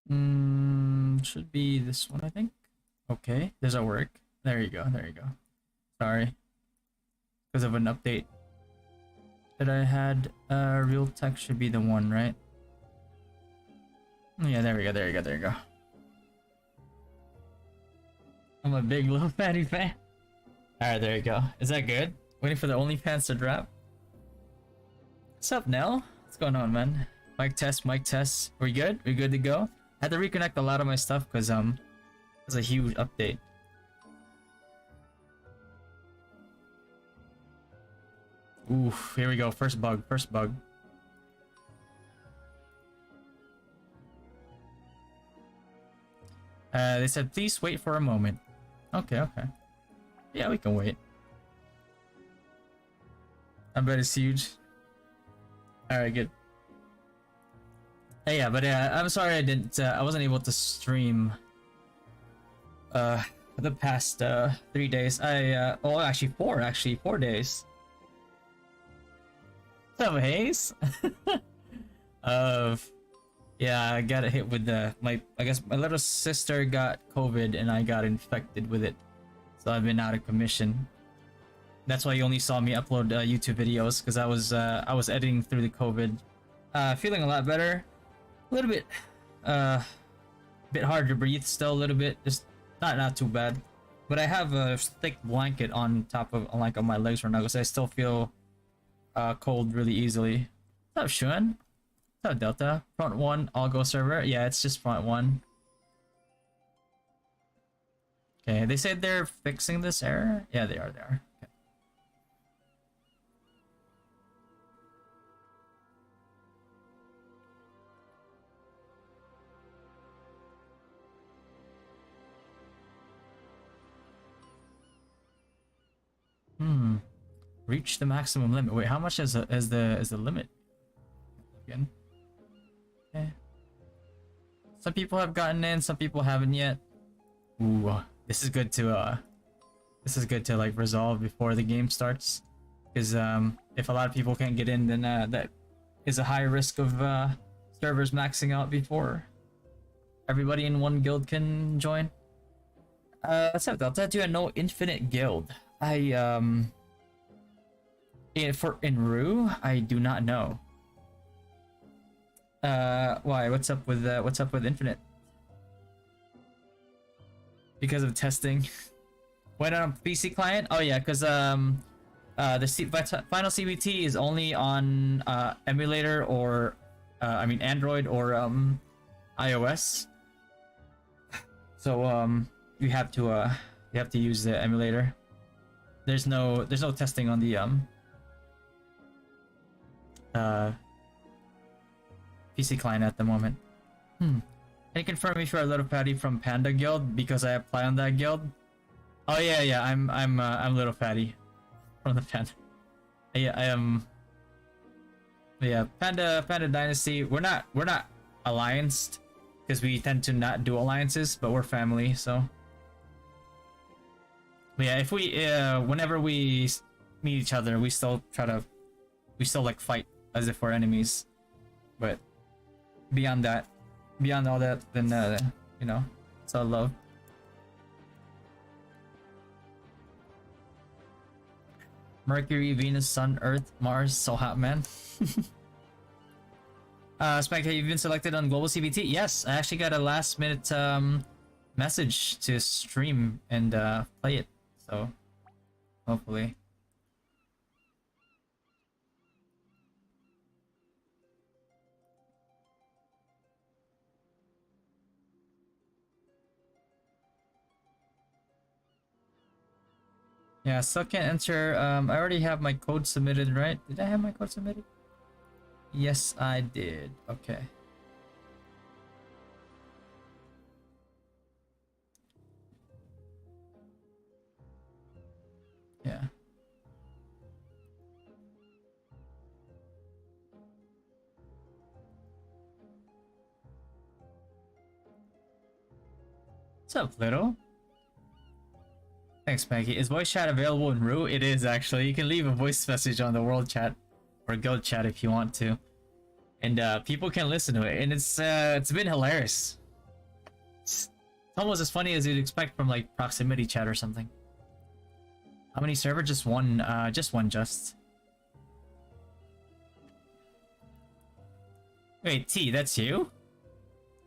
Should be this one, I think. Okay, there's a work. There you go. There you go. Sorry, because of an update that I had. Real text should be the one, right? Yeah, there we go. There you go. There you go. I'm a big little fatty fan. All right, there you go. Is that good? Waiting for the OnlyFans to drop. What's up, Nell? What's going on, man? Mic test, mic test. We good? We good to go? I had to reconnect a lot of my stuff because it's a huge update. Oof, here we go. First bug, first bug. They said please wait for a moment. Okay, okay. Yeah, we can wait. I bet it's huge. Alright, good. Hey, yeah, but I'm sorry I wasn't able to stream the past 3 days. Oh, actually 4 days. What's up, Hayes? Yeah, I got hit with I guess my little sister got COVID and I got infected with it. So I've been out of commission. That's why you only saw me upload YouTube videos, because I was editing through the COVID. Feeling a lot better. A little bit bit hard to breathe still a little bit. Just not too bad. But I have a thick blanket on top of on my legs right now because I still feel cold really easily. What's up, Shun? What's up, Delta? Front one, all go server. Yeah, it's just front one. Okay, they said they're fixing this error. Yeah, they are. They are. Okay. Reach the maximum limit. Wait, how much is the limit? Again. Okay. Some people have gotten in, some people haven't yet. Ooh, this is good to like resolve before the game starts. Because if a lot of people can't get in, then that is a high risk of servers maxing out before everybody in one guild can join. What's up, Delta? Do I know Infinite Guild? In Rue, I do not know. Why? What's up with Infinite? Because of testing. Went on a PC client? Oh yeah, because the final CBT is only on emulator or I mean Android or iOS. So you have to use the emulator. There's no testing on the PC client at the moment. Can you confirm if you're a little fatty from Panda Guild because I apply on that guild? Oh yeah, I'm little fatty from the Panda. Yeah, I am. Yeah, Panda Dynasty. We're not allianced because we tend to not do alliances, but we're family. So but yeah, if we whenever we meet each other, we still like fight as if we're enemies. But beyond all that, then you know, it's all love. Mercury, Venus, Sun, Earth, Mars, so hot, man. Spectre, you've been selected on Global CBT. Yes, I actually got a last minute message to stream and play it. So hopefully. Yeah, still can't enter. I already have my code submitted, right? Did I have my code submitted? Yes, I did. Okay. Yeah. What's up, Little? Thanks, Maggie. Is voice chat available in Rue? It is, actually. You can leave a voice message on the world chat or guild chat if you want to, and people can listen to it. And it's been hilarious. Almost as funny as you'd expect from like proximity chat or something. How many server? Just one. Just one. Just. Wait, T, that's you?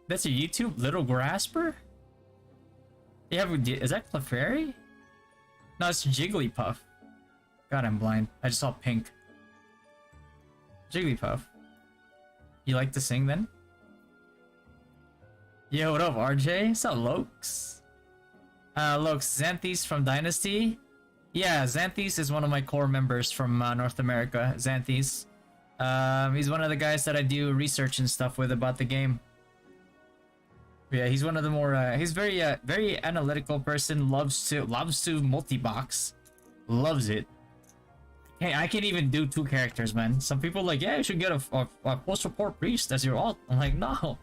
That's your YouTube, Little Grasper? Yeah, is that Clefairy? No, it's Jigglypuff. God, I'm blind. I just saw pink. Jigglypuff. You like to sing then? Yo, what up, RJ? What's up, Lokes? Lokes, Xanthis from Dynasty? Yeah, Xanthis is one of my core members from North America. Xanthis. He's one of the guys that I do research and stuff with about the game. Yeah, he's one of the more he's very analytical person, loves to multi-box. Loves it. Hey, I can't even do 2 characters, man. Some people are like, yeah, you should get a post-support priest as your alt. I'm like, no.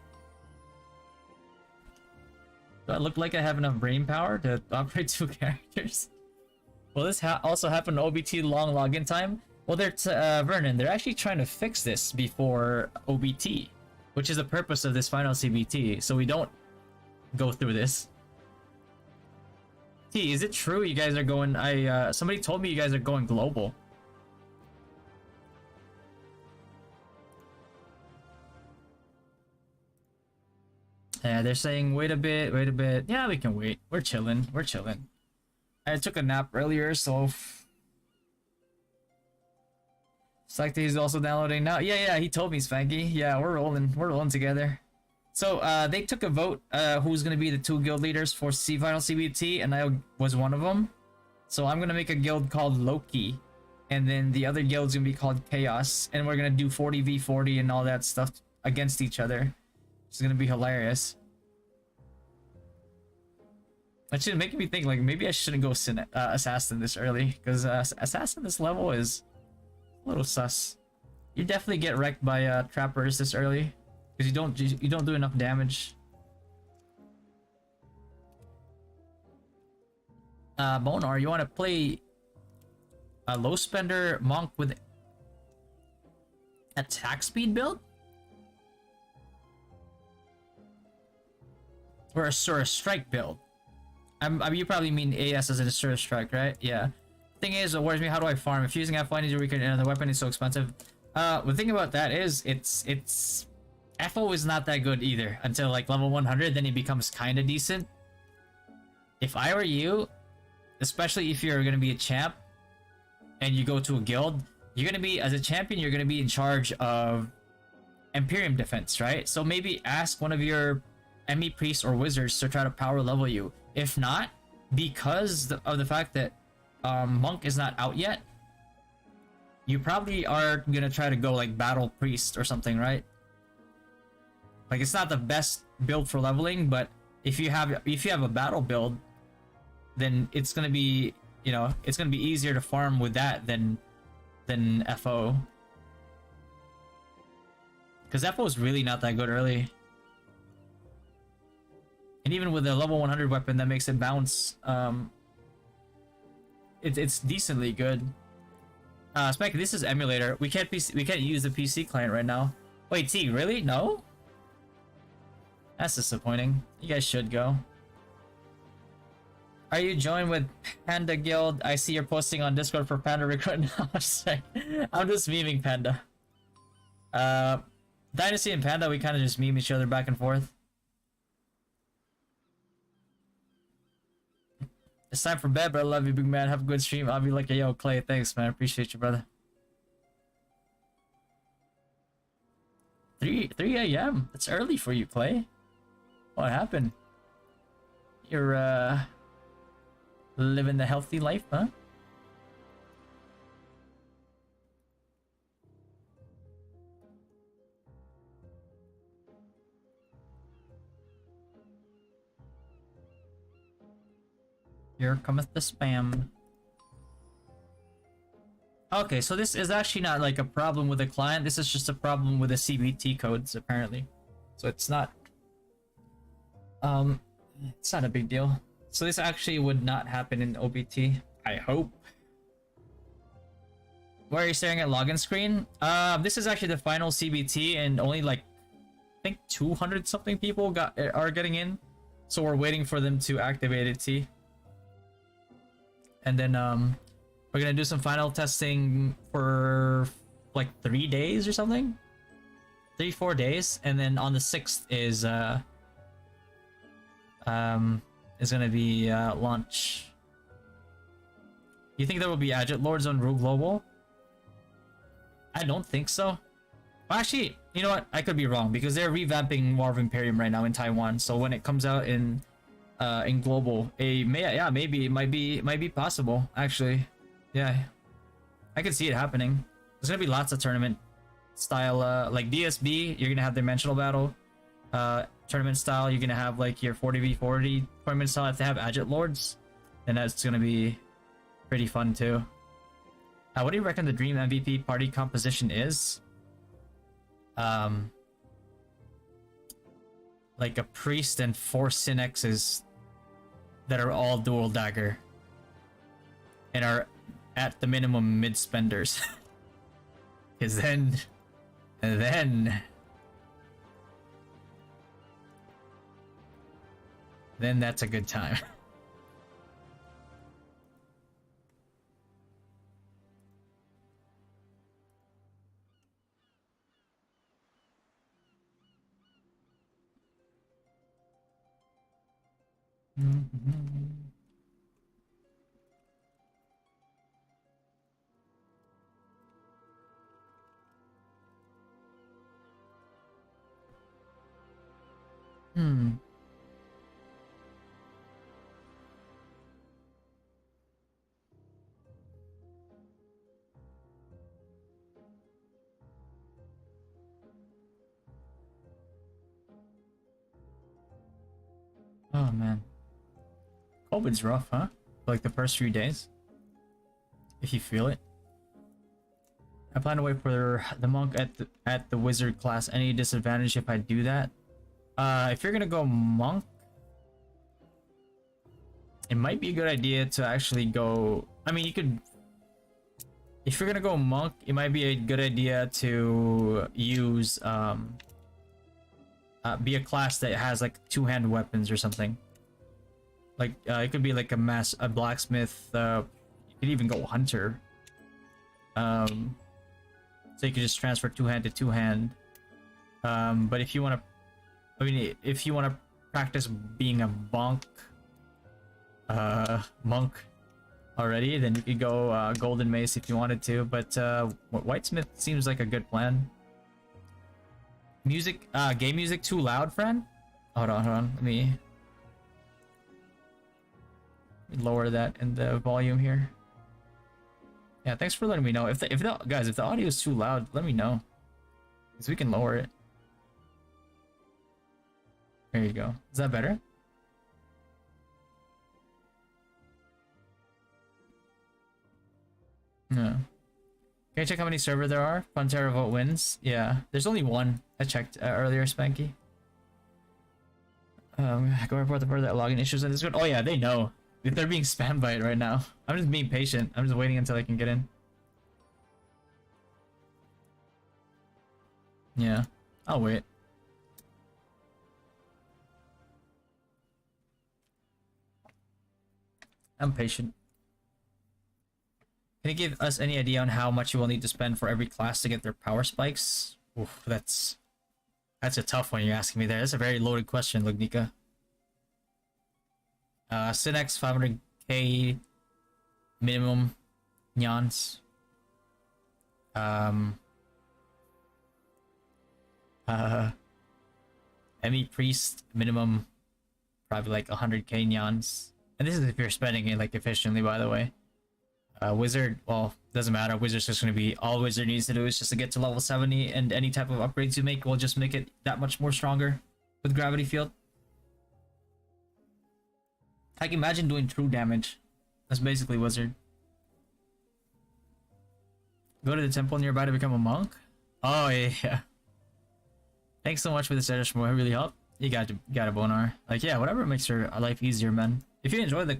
Do I look like I have enough brain power to operate 2 characters? Will this also happen to OBT long login time? Well, Vernon, they're actually trying to fix this before OBT, which is the purpose of this final CBT, so we don't go through this. T, is it true you guys are going... somebody told me you guys are going global. Yeah, they're saying, wait a bit, wait a bit. Yeah, we can wait. We're chilling, we're chilling. I took a nap earlier, so... Select he's also downloading now. Yeah, he told me, Spanky. Yeah, we're rolling together. So, they took a vote, who's gonna be the 2 guild leaders for final CBT, and I was one of them. So I'm gonna make a guild called Loki, and then the other guild's gonna be called Chaos, and we're gonna do 40v40 and all that stuff against each other. It's gonna be hilarious. Actually, making me think, like, maybe I shouldn't go Assassin this early, because Assassin this level is a little sus. You definitely get wrecked by trappers this early, because you don't do enough damage. Bonar, you want to play a low spender monk with attack speed build? Or a Sura Strike build? I mean, you probably mean AS as in a Sura Strike, right? Yeah. Thing is, it worries me, how do I farm? If using F1 is weaker and the weapon is so expensive. The thing about that is, it's FO is not that good either until like level 100, then it becomes kind of decent. If I were you, especially if you're gonna be a champ and you go to a guild, you're gonna be, as a champion, you're gonna be in charge of Imperium defense, right? So maybe ask one of your ME priests or wizards to try to power level you. If not, because of the fact that monk is not out yet, you probably are gonna try to go like battle priest or something, right? Like, it's not the best build for leveling, but if you have a battle build, then it's gonna be, you know, it's gonna be easier to farm with that than FO. Because FO is really not that good early. And even with a level 100 weapon that makes it bounce, it's decently good. Spec, this is emulator. We can't use the PC client right now. Wait, T, really? No? That's disappointing. You guys should go. Are you joined with Panda Guild? I see you're posting on Discord for Panda Recruitment. I'm just memeing Panda. Dynasty and Panda, we kind of just meme each other back and forth. It's time for bed, but I love you, big man. Have a good stream. I'll be like, yo, Clay, thanks, man. I appreciate you, brother. 3 a.m. That's early for you, Clay. What happened? You're, living the healthy life, huh? Here cometh the spam. Okay, so this is actually not like a problem with the client. This is just a problem with the CBT codes, apparently. So it's not a big deal. So this actually would not happen in OBT, I hope. Why are you staring at login screen? This is actually the final CBT, and only like, I think 200 something people are getting in. So we're waiting for them to activate it, T. And then we're gonna do some final testing for like 3 days or something. 3-4 days, and then on the 6th is gonna be launch. You think there will be Agit Lords on Rue Global? I don't think so. Well, actually, you know what? I could be wrong because they're revamping War of Imperium right now in Taiwan. So when it comes out in global, maybe it might be possible. Actually, yeah, I could see it happening. There's gonna be lots of tournament style, like DSB. You're gonna have Dimensional Battle, tournament style. You're gonna have like your 40v40 tournament style. If they have Agit Lords, then that's gonna be pretty fun too. What do you reckon the dream MVP party composition is? Like a priest and 4 Synexes that are all dual dagger and are at the minimum mid spenders. Cause then that's a good time. Oh man, COVID's rough, huh? Like the first few days, if you feel it. I plan to wait for the monk at the wizard class. Any disadvantage if I do that? If you're gonna go monk, it might be a good idea to actually go. I mean, you could. If you're gonna go monk, it might be a good idea to use be a class that has like 2-hand weapons or something. Like it could be like a blacksmith. You could even go hunter. So you could just transfer 2-hand to 2-hand. But if you want to, if you want to practice being a monk already, then you could go golden mace if you wanted to. But whitesmith seems like a good plan. Music, game music too loud, friend? Hold on. Let me lower that in the volume here. Yeah, thanks for letting me know. If the audio is too loud, let me know, because we can lower it. There you go. Is that better? No. Can you check how many server there are? Frontera vote wins. Yeah, there's only one. I checked earlier, Spanky. Go report the further login issues in Discord. Oh yeah, they know. They're being spammed by it right now. I'm just being patient. I'm just waiting until I can get in. Yeah, I'll wait. I'm patient. Can you give us any idea on how much you will need to spend for every class to get their power spikes? Oof, that's a tough one you're asking me there. That's a very loaded question, Lugnika. Synex 500k minimum nyans. Emmy priest minimum probably like 100k nyans. And this is if you're spending it like efficiently, by the way. Wizard, well, doesn't matter. Wizard's just going to be, all Wizard needs to do is just to get to level 70, and any type of upgrades you make will just make it that much more stronger with gravity field. I can imagine doing true damage. That's basically Wizard. Go to the temple nearby to become a monk? Oh yeah. Thanks so much for this edition, it really helped. You got a bonar. Like, yeah, whatever makes your life easier, man. If you enjoy the,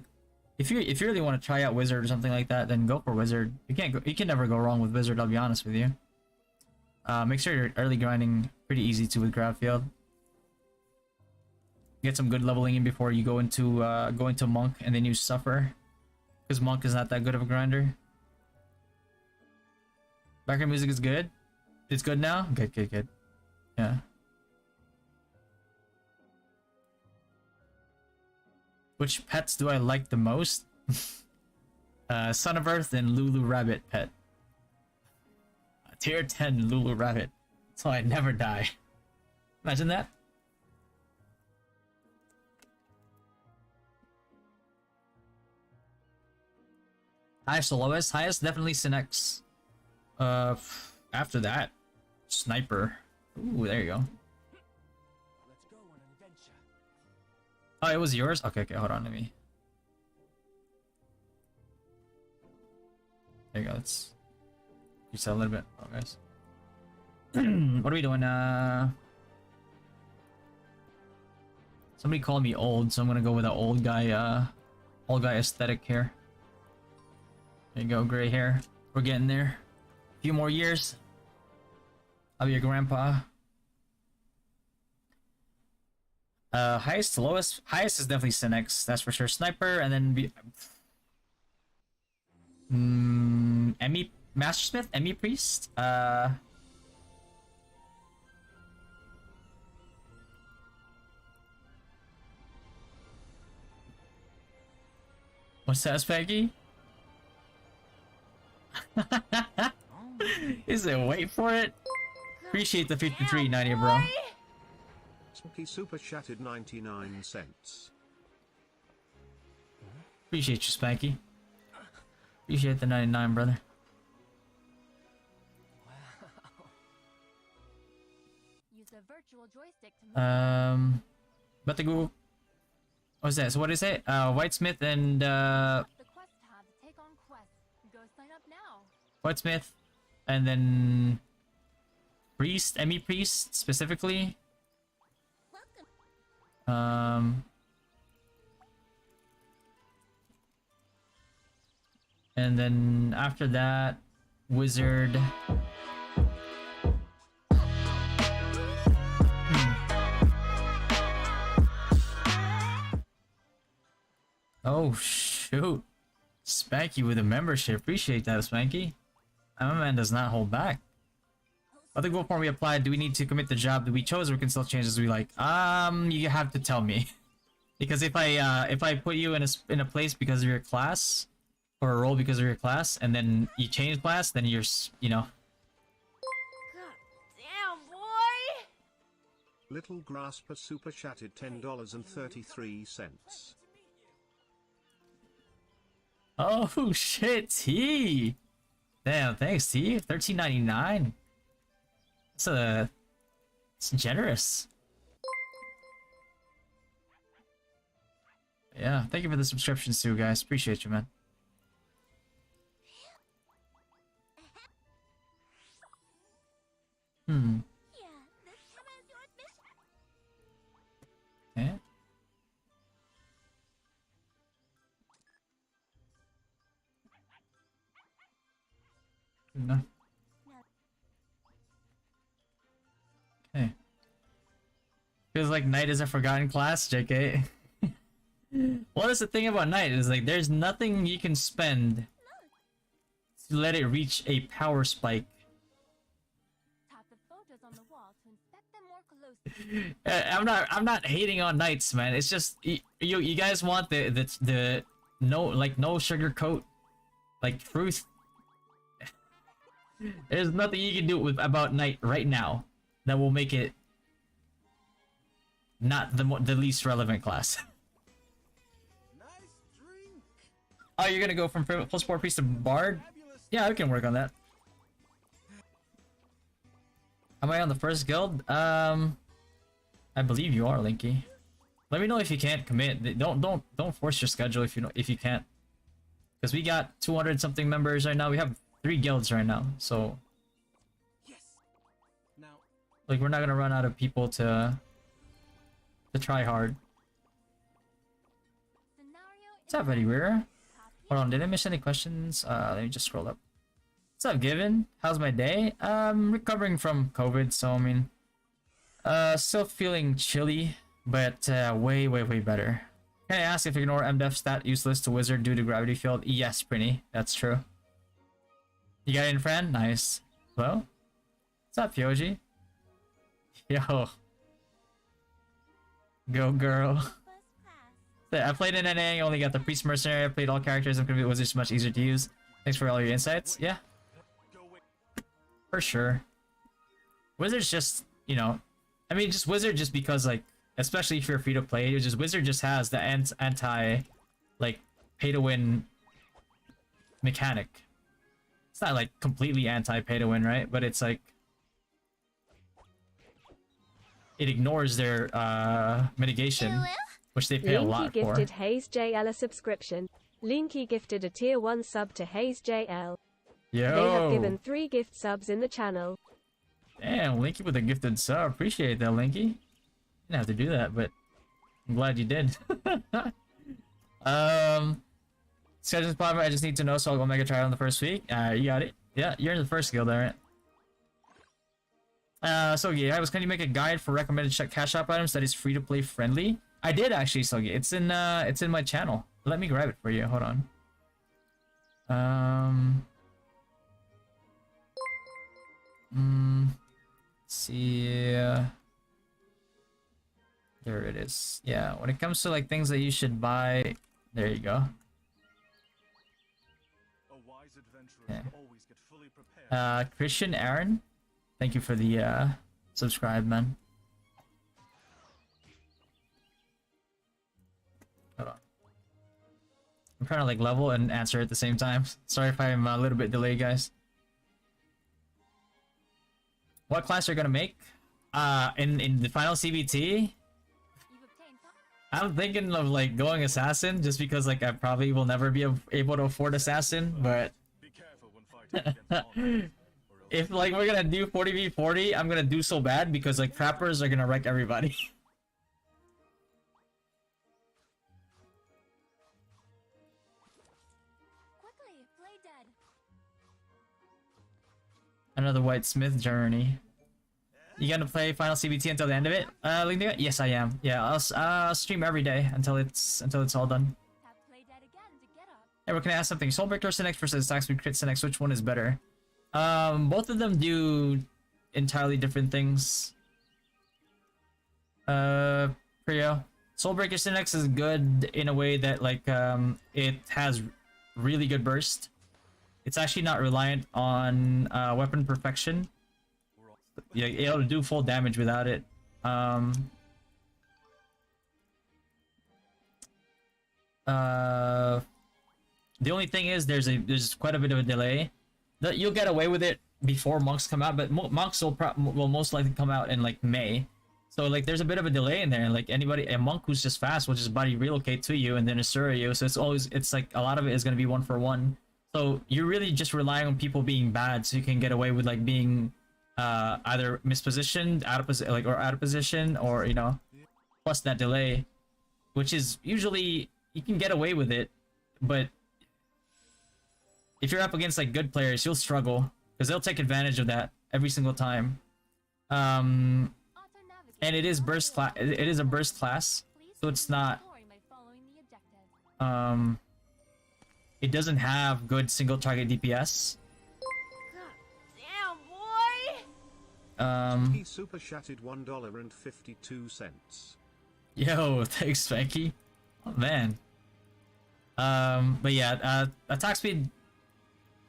if you really want to try out Wizard or something like that, then go for Wizard. You can never go wrong with Wizard, I'll be honest with you. Make sure you're early grinding pretty easy too with Grab Field. Get some good leveling in before you go into monk, and then you suffer, because monk is not that good of a grinder. Background music is good. It's good now. Good, good, good. Yeah. Which pets do I like the most? Son of Earth and Lulu Rabbit pet. Tier 10 Lulu Rabbit. So I never die. Imagine that. Highest to lowest? Highest definitely Synex. After that, Sniper. Ooh, there you go. Let's go on an adventure. Oh, it was yours? Okay, okay, hold on, let me. There you go, let's reset a little bit. Oh, guys. What are we doing? Somebody called me old, so I'm gonna go with an old guy aesthetic here. There you go, gray hair. We're getting there. A few more years. I'll be your grandpa. Highest to lowest. Highest is definitely Synex, that's for sure. Sniper, and then Emmy Mastersmith, Emmy Priest. What's that, Spaggy? Is it? Wait for it. Appreciate the 53.90, bro. Smoky super chatted 99 cents. Appreciate you, Spanky. Appreciate the 99, brother. Use the virtual joystick to move. But the Google. What's that? So what is it? Whitesmith and The quest tab to take on quests. Go sign up now. Whitesmith, and then Priest, Emmy Priest specifically. And then after that, Wizard. Oh shoot, Spanky with a membership. Appreciate that, Spanky. My man does not hold back. Other goal form we applied. Do we need to commit the job that we chose, or we can still change as we like? You have to tell me, because if I put you in a place because of your class, or a role because of your class, and then you change class, then you're you know. God damn, boy! Little Grasper super chatted $10.33. Oh shit, T. Damn, thanks T. $13.99. It's generous. Yeah, thank you for the subscriptions too, guys. Appreciate you, man. Yeah. Good enough. Okay. Feels like night is a forgotten class, JK. What is the thing about night? Is like there's nothing you can spend to let it reach a power spike. Tap the photos on the wall to inspect them more closely. I'm not hating on nights, man. It's just you guys want the no sugar coat, like truth. There's nothing you can do about night right now that will make it not the least relevant class. Nice drink. Oh, you're gonna go from plus 4 priest to bard? Yeah, we can work on that. Am I on the first guild? I believe you are, Linky. Let me know if you can't commit. Don't force your schedule if you can't. Because we got 200 something members right now. We have 3 guilds right now, so Yes. Now, like we're not gonna run out of people to try hard. Scenario What's up, Eddie Weir? Hold on, did I miss any questions? Let me just scroll up. What's up, Given? How's my day? Recovering from COVID, so I mean, still feeling chilly. but way better. Can I ask if ignore MDef stat useless to wizard due to gravity field? Yes, Prinny, that's true. You got in, friend? Nice. Hello? What's up, Yoji? Yo. Go, girl. I played in NA, only got the Priest Mercenary, I played all characters, and it was just much easier to use. Thanks for all your insights. Yeah. For sure. Wizard's just, you know, I mean, just Wizard just because, like, especially if you're free to play, it's just Wizard just has the anti, like, pay to win mechanic. It's not, like, completely anti pay to win, right? But it's like, it ignores their mitigation, which they pay a lot Linky for. gifted Hayes JL a subscription. Linky gifted a tier 1 sub to Hayes JL. Yo! They have given 3 gift subs in the channel. Damn, Linky with a gifted sub. Appreciate that, Linky. Didn't have to do that, but I'm glad you did. Schedule's problem, I just need to know, so I'll go mega try on the first week. You got it. Yeah, you're in the first guild, alright. Sogi, can you make a guide for recommended cash shop items that is free to play friendly? I did actually, Sogi. It's in my channel. Let me grab it for you. Hold on. Let's see. There it is. Yeah, when it comes to like things that you should buy, there you go. Okay. Christian Aaron, thank you for the subscribe, man. Hold on. I'm trying to like level and answer at the same time. Sorry if I'm a little bit delayed, guys. What class are you gonna make? In the final CBT? I'm thinking of like going assassin just because like I probably will never be able to afford assassin, but if like we're gonna do 40v40, I'm gonna do so bad because like trappers are gonna wreck everybody. Quickly, play dead. Another White Smith journey. You gonna play Final CBT until the end of it? Linda? Yes, I am. Yeah, I'll stream every day until it's all done. Tap play dead again to get up. Hey, can I ask something? Soulbreaker Synex versus Attack Speed Crit Synex, which one is better? Both of them do entirely different things. Priyo. Soulbreaker Synex is good in a way that like it has really good burst. It's actually not reliant on weapon perfection. Yeah, it'll do full damage without it. The only thing is there's quite a bit of a delay. You'll get away with it before monks come out, but monks will most likely come out in like May. So like there's a bit of a delay in there. Like a monk who's just fast will just body relocate to you and then assure you. So it's like a lot of it is gonna be 1-for-1. So you're really just relying on people being bad, so you can get away with like being either mispositioned, out of position, or you know, plus that delay, which is usually you can get away with it, but if you're up against like good players, you'll struggle because they'll take advantage of that every single time. And it is burst class. It is a burst class, so it's not. It doesn't have good single target DPS. He super chatted $1.52. Yo, thanks, Spanky. Oh man. But yeah, attack speed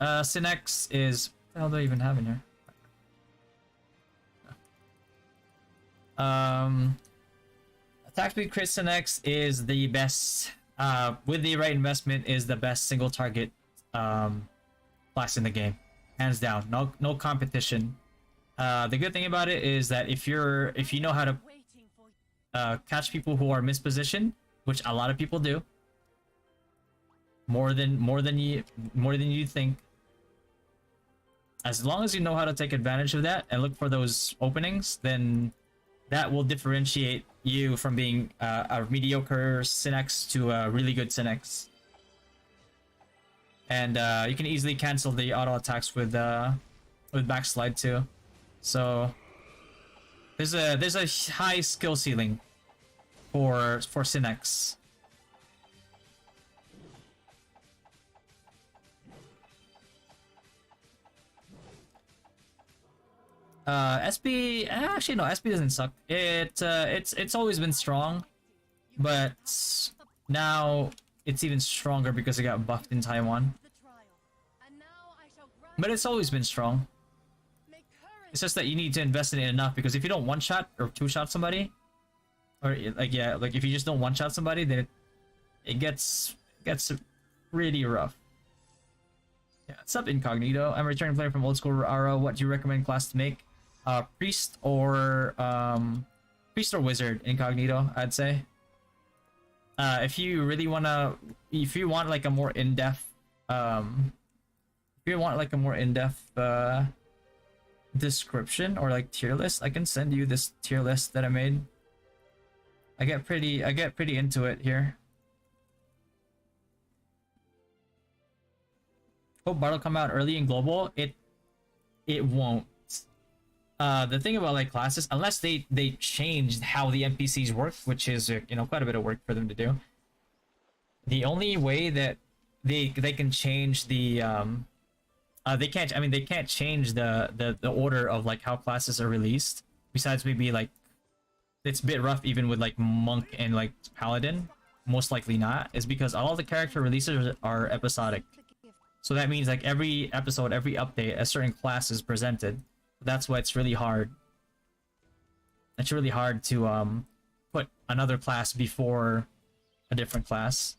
Synex is what the hell do I even have in here? Attack speed crit Synex is the best with the right investment is the best single target class in the game. Hands down. No competition. The good thing about it is that if you know how to catch people who are mispositioned, which a lot of people do, more than you think. As long as you know how to take advantage of that and look for those openings, then that will differentiate you from being a mediocre Synex to a really good Synex. And you can easily cancel the auto attacks with backslide too. So there's a high skill ceiling for Synex. SB actually no, SB doesn't suck. It's always been strong, but now it's even stronger because it got buffed in Taiwan. But it's always been strong. It's just that you need to invest in it enough, because if you don't one shot or two shot somebody, or like if you just don't one shot somebody, then it gets pretty rough. Yeah, what's up, Incognito? I'm a returning player from old school RO. What do you recommend class to make? Priest or wizard, Incognito, I'd say. If you really wanna, if you want like a more in-depth, description or like tier list, I can send you this tier list that I made. I get pretty into it here. Hope Bard will come out early in global. It won't. The thing about like classes, unless they changed how the NPCs work, which is quite a bit of work for them to do. The only way that they can change the they can't change the order of like how classes are released. Besides maybe like it's a bit rough even with like monk and like paladin. Most likely not, is because all the character releases are episodic. So that means like every episode, every update, a certain class is presented. That's why it's really hard. It's really hard to put another class before a different class.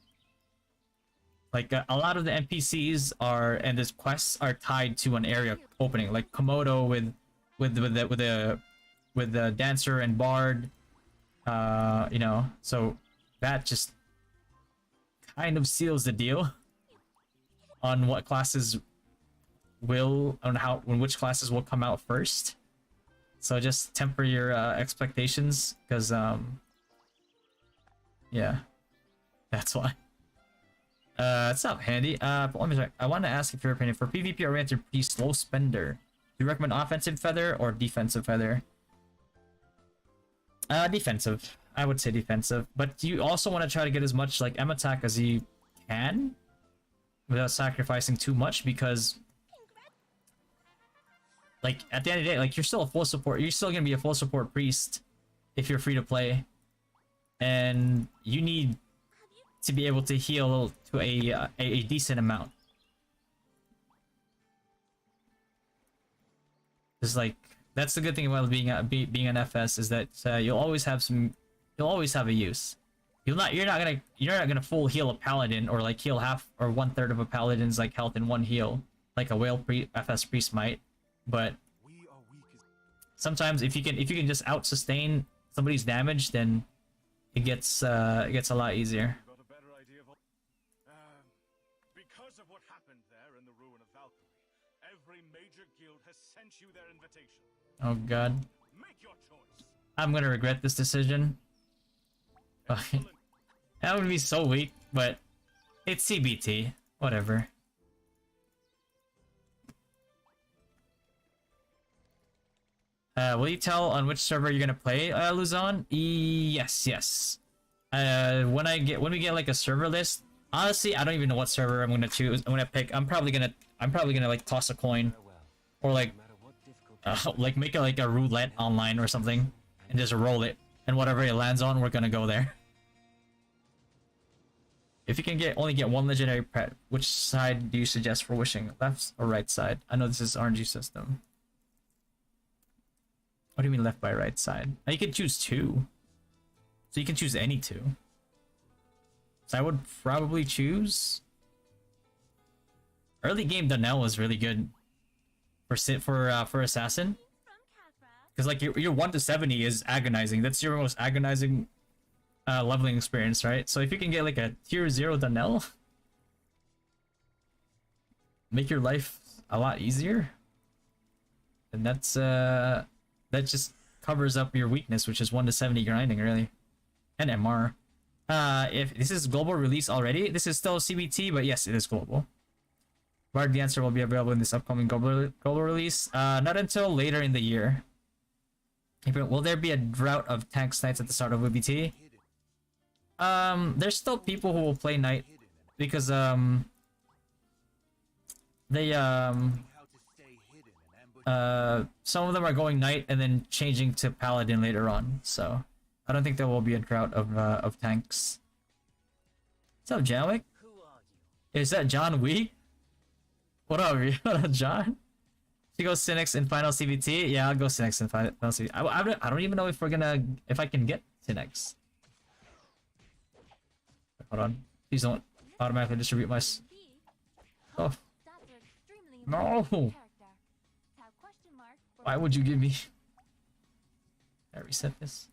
Like a lot of the NPCs are and this quests are tied to an area opening, like Komodo with the dancer and bard. So that just kind of seals the deal on what classes which classes will come out first. So just temper your expectations, because yeah, that's why. It's not handy. But let me check. I want to ask if your opinion for PvP oriented pretty slow spender. Do you recommend offensive feather or defensive feather? Defensive. I would say defensive, but you also want to try to get as much like M attack as you can without sacrificing too much, because like at the end of the day, like you're still a full support. You're still gonna be a full support priest if you're free to play, and you need to be able to heal to a decent amount. It's like that's the good thing about being an FS, is that you'll always have a use. You're not gonna full heal a paladin or like heal half or 1/3 of a paladin's like health in one heal like a whale FS priest might, but sometimes if you can just out sustain somebody's damage, then it gets a lot easier. Because of what happened there in the ruin of Valkyrie, every major guild has sent you their invitation. Oh god. Make your choice. I'm gonna regret this decision. That would be so weak, but it's CBT. Whatever. Will you tell on which server you're gonna play, Luzon? Yes. When we get like a server list, honestly, I don't even know what server I'm gonna choose. I'm gonna pick. I'm probably gonna like toss a coin, or like make it like a roulette online or something, and just roll it, and whatever it lands on, we're gonna go there. If you can only get one legendary pet, which side do you suggest for wishing? Left or right side? I know this is RNG system. What do you mean left by right side? You can choose two. So you can choose any two. So I would probably choose early game Donnell was really good for assassin. Because like your 1 to 70 is agonizing. That's your most agonizing leveling experience, right? So if you can get like a tier 0 Donnell, make your life a lot easier. And that's that just covers up your weakness, which is 1 to 70 grinding, really. And MR. If this is global release already, this is still CBT, but yes, it is global. Bard the answer will be available in this upcoming global release. Not until later in the year. Will there be a drought of tank snipes at the start of VBT? There's still people who will play knight because they some of them are going knight and then changing to paladin later on. So I don't think there will be a drought of tanks. What's up, Janwick? Is that John Wee? What up, what up, John? She goes Cynics in final CBT. Yeah, I'll go Cynics in final CBT. I don't even know if I can get Cynics. Hold on. Please don't automatically distribute my. Oh no! Why would you give me? I reset this.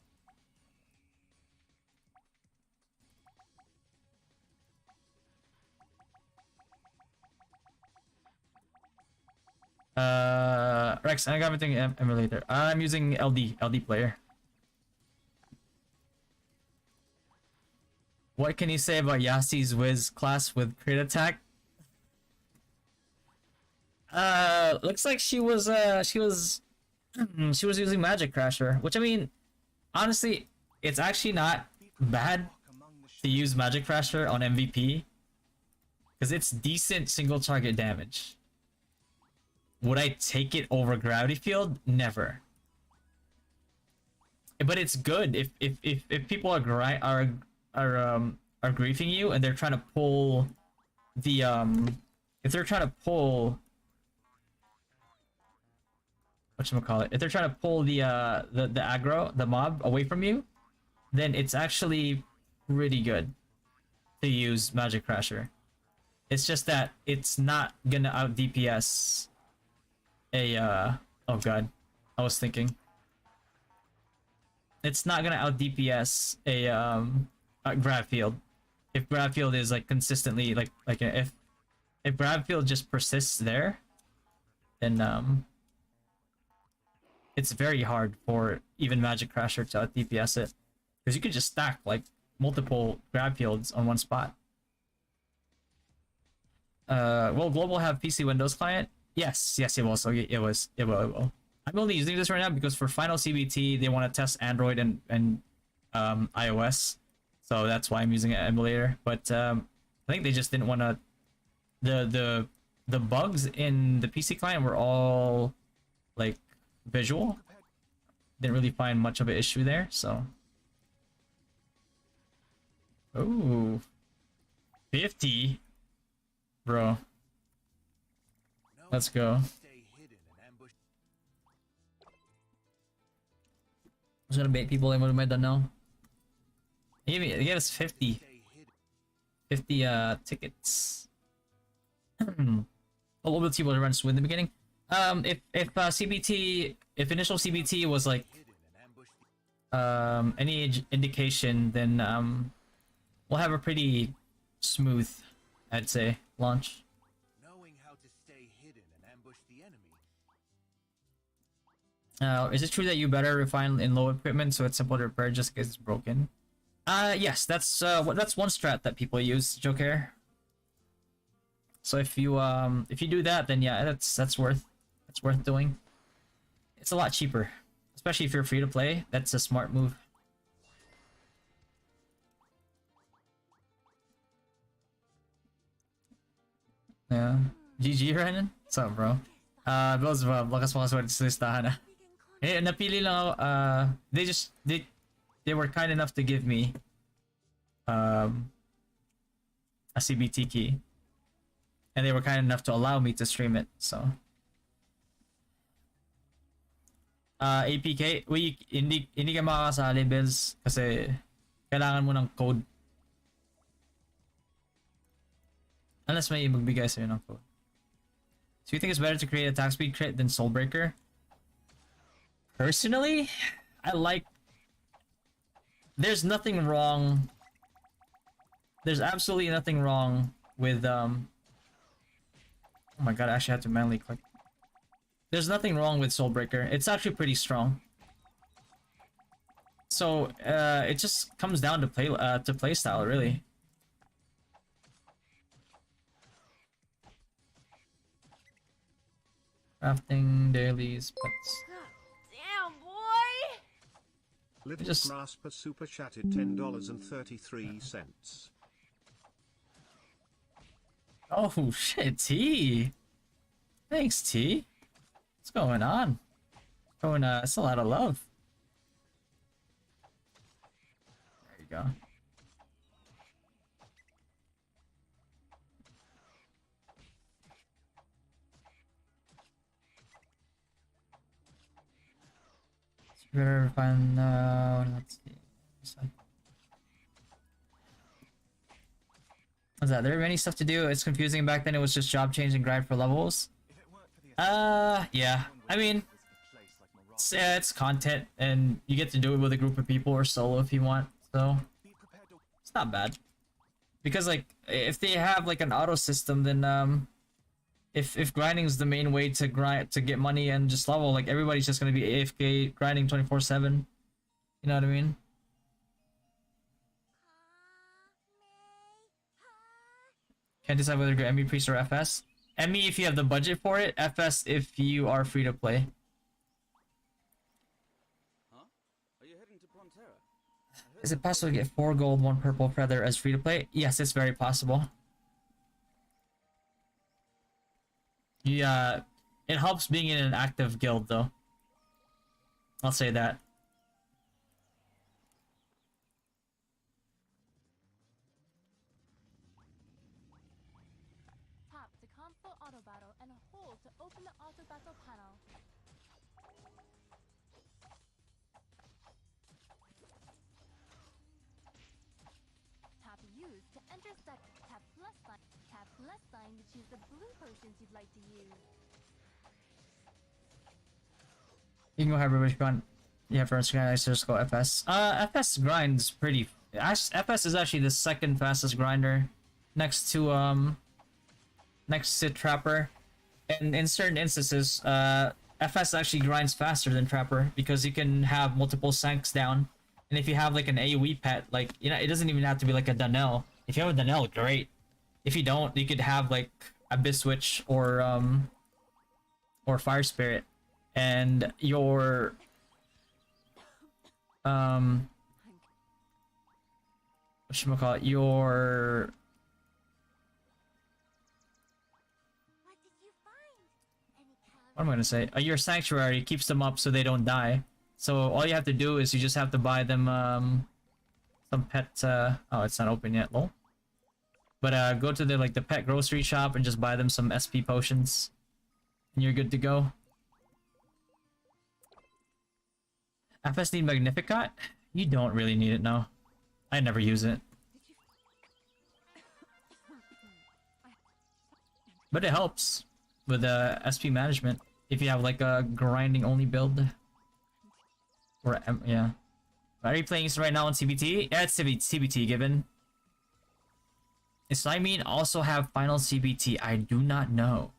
Rex, I got everything emulator. I'm using LD player. What can you say about Yassi's Wiz class with crit attack? Looks like she was using Magic Crasher, which I mean, honestly, it's actually not bad to use Magic Crasher on MVP because it's decent single target damage. Would I take it over Gravity Field? Never. But it's good if people are griefing you and they're trying to pull the if they're trying to pull whatchamacallit, if they're trying to pull the aggro, the mob away from you, then it's actually pretty good to use Magic Crasher. It's just that it's not gonna out DPS a oh god, I was thinking it's not gonna out DPS a grab field. If grab field is like consistently if grab field just persists there, then it's very hard for even Magic Crasher to out DPS it, because you could just stack like multiple grab fields on one spot. Will Global have PC Windows client? Yes, it will. So it will. I'm only using this right now because for final CBT they want to test Android and iOS, so that's why I'm using an emulator. But I think they just didn't want to. The bugs in the PC client were all like visual. Didn't really find much of an issue there. So, ooh, 50, bro. Let's go. I was gonna bait people in. What am I done now? He gave us 50 tickets. What will people run in the beginning? If CBT, if initial CBT was like any indication, then we'll have a pretty smooth, I'd say, launch. Is it true that you better refine in low equipment so it's simple to repair just because it's broken? Yes, that's one strat that people use, Joker. So if you do that, then yeah, that's worth doing. It's a lot cheaper, especially if you're free to play. That's a smart move. Yeah. GG, Renan. What's up, bro? Beelzebub, lakas mo kaswerte sa listahan, ah. Eh, napili lang ako, they were kind enough to give me a CBT key. And they were kind enough to allow me to stream it, so. APK, hindi ka makakasali, Bills, kasi kailangan mo ng code. Unless may magbigay sa'yo ng code. So you think it's better to create attack speed crit than Soulbreaker? Personally, there's nothing wrong. There's absolutely nothing wrong with oh my god, I actually had to manually click. There's nothing wrong with Soulbreaker. It's actually pretty strong. So it just comes down to play style, really. Crafting dailies, pets. Damn, boy! Little Just- Grasper super chatted $10.33. Oh shit, T. Thanks, T. What's going on? It's a lot of love. There you go. Better find let's see. What's that? There are many stuff to do. It's confusing. Back then it was just job change and grind for levels. Yeah. I mean, it's content and you get to do it with a group of people or solo if you want. So it's not bad. Because like if they have like an auto system, then if grinding is the main way to grind to get money and just level, like everybody's just gonna be AFK grinding 24/7. You know what I mean? Can't decide whether to go ME Priest or FS. ME if you have the budget for it, FS if you are free to play. Huh? Are you heading to Prontera? Is it possible to get 4 gold, 1 purple feather as free to play? Yes, it's very possible. Yeah, it helps being in an active guild though. I'll say that. Tap to console auto battle and hold to open the auto battle panel. Tap use to enter set. Tap plus sign. Tap plus sign to choose the blue potions you'd like to use. You can go however much you want. Yeah, for Instagram, I just go FS. FS grinds pretty. FS is actually the second fastest grinder, next to Trapper. And in certain instances, FS actually grinds faster than Trapper because you can have multiple sanks down. And if you have like an AoE pet, like, you know, it doesn't even have to be like a Donnell. If you have a Donnell, great. If you don't, you could have like Abyss Witch or Fire Spirit, and your whatchamacallit, your What did you find? Any what am I gonna say? Your sanctuary keeps them up so they don't die. So all you have to do is you just have to buy them some pet. Oh, it's not open yet. Lol. But go to the the pet grocery shop and just buy them some SP potions, and you're good to go. FS need Magnificat? You don't really need it now. I never use it. But it helps with SP management if you have like a grinding only build. Or yeah. Are you playing this right now on CBT? Yeah, it's CBT given. Does Slime also have final CBT? I do not know.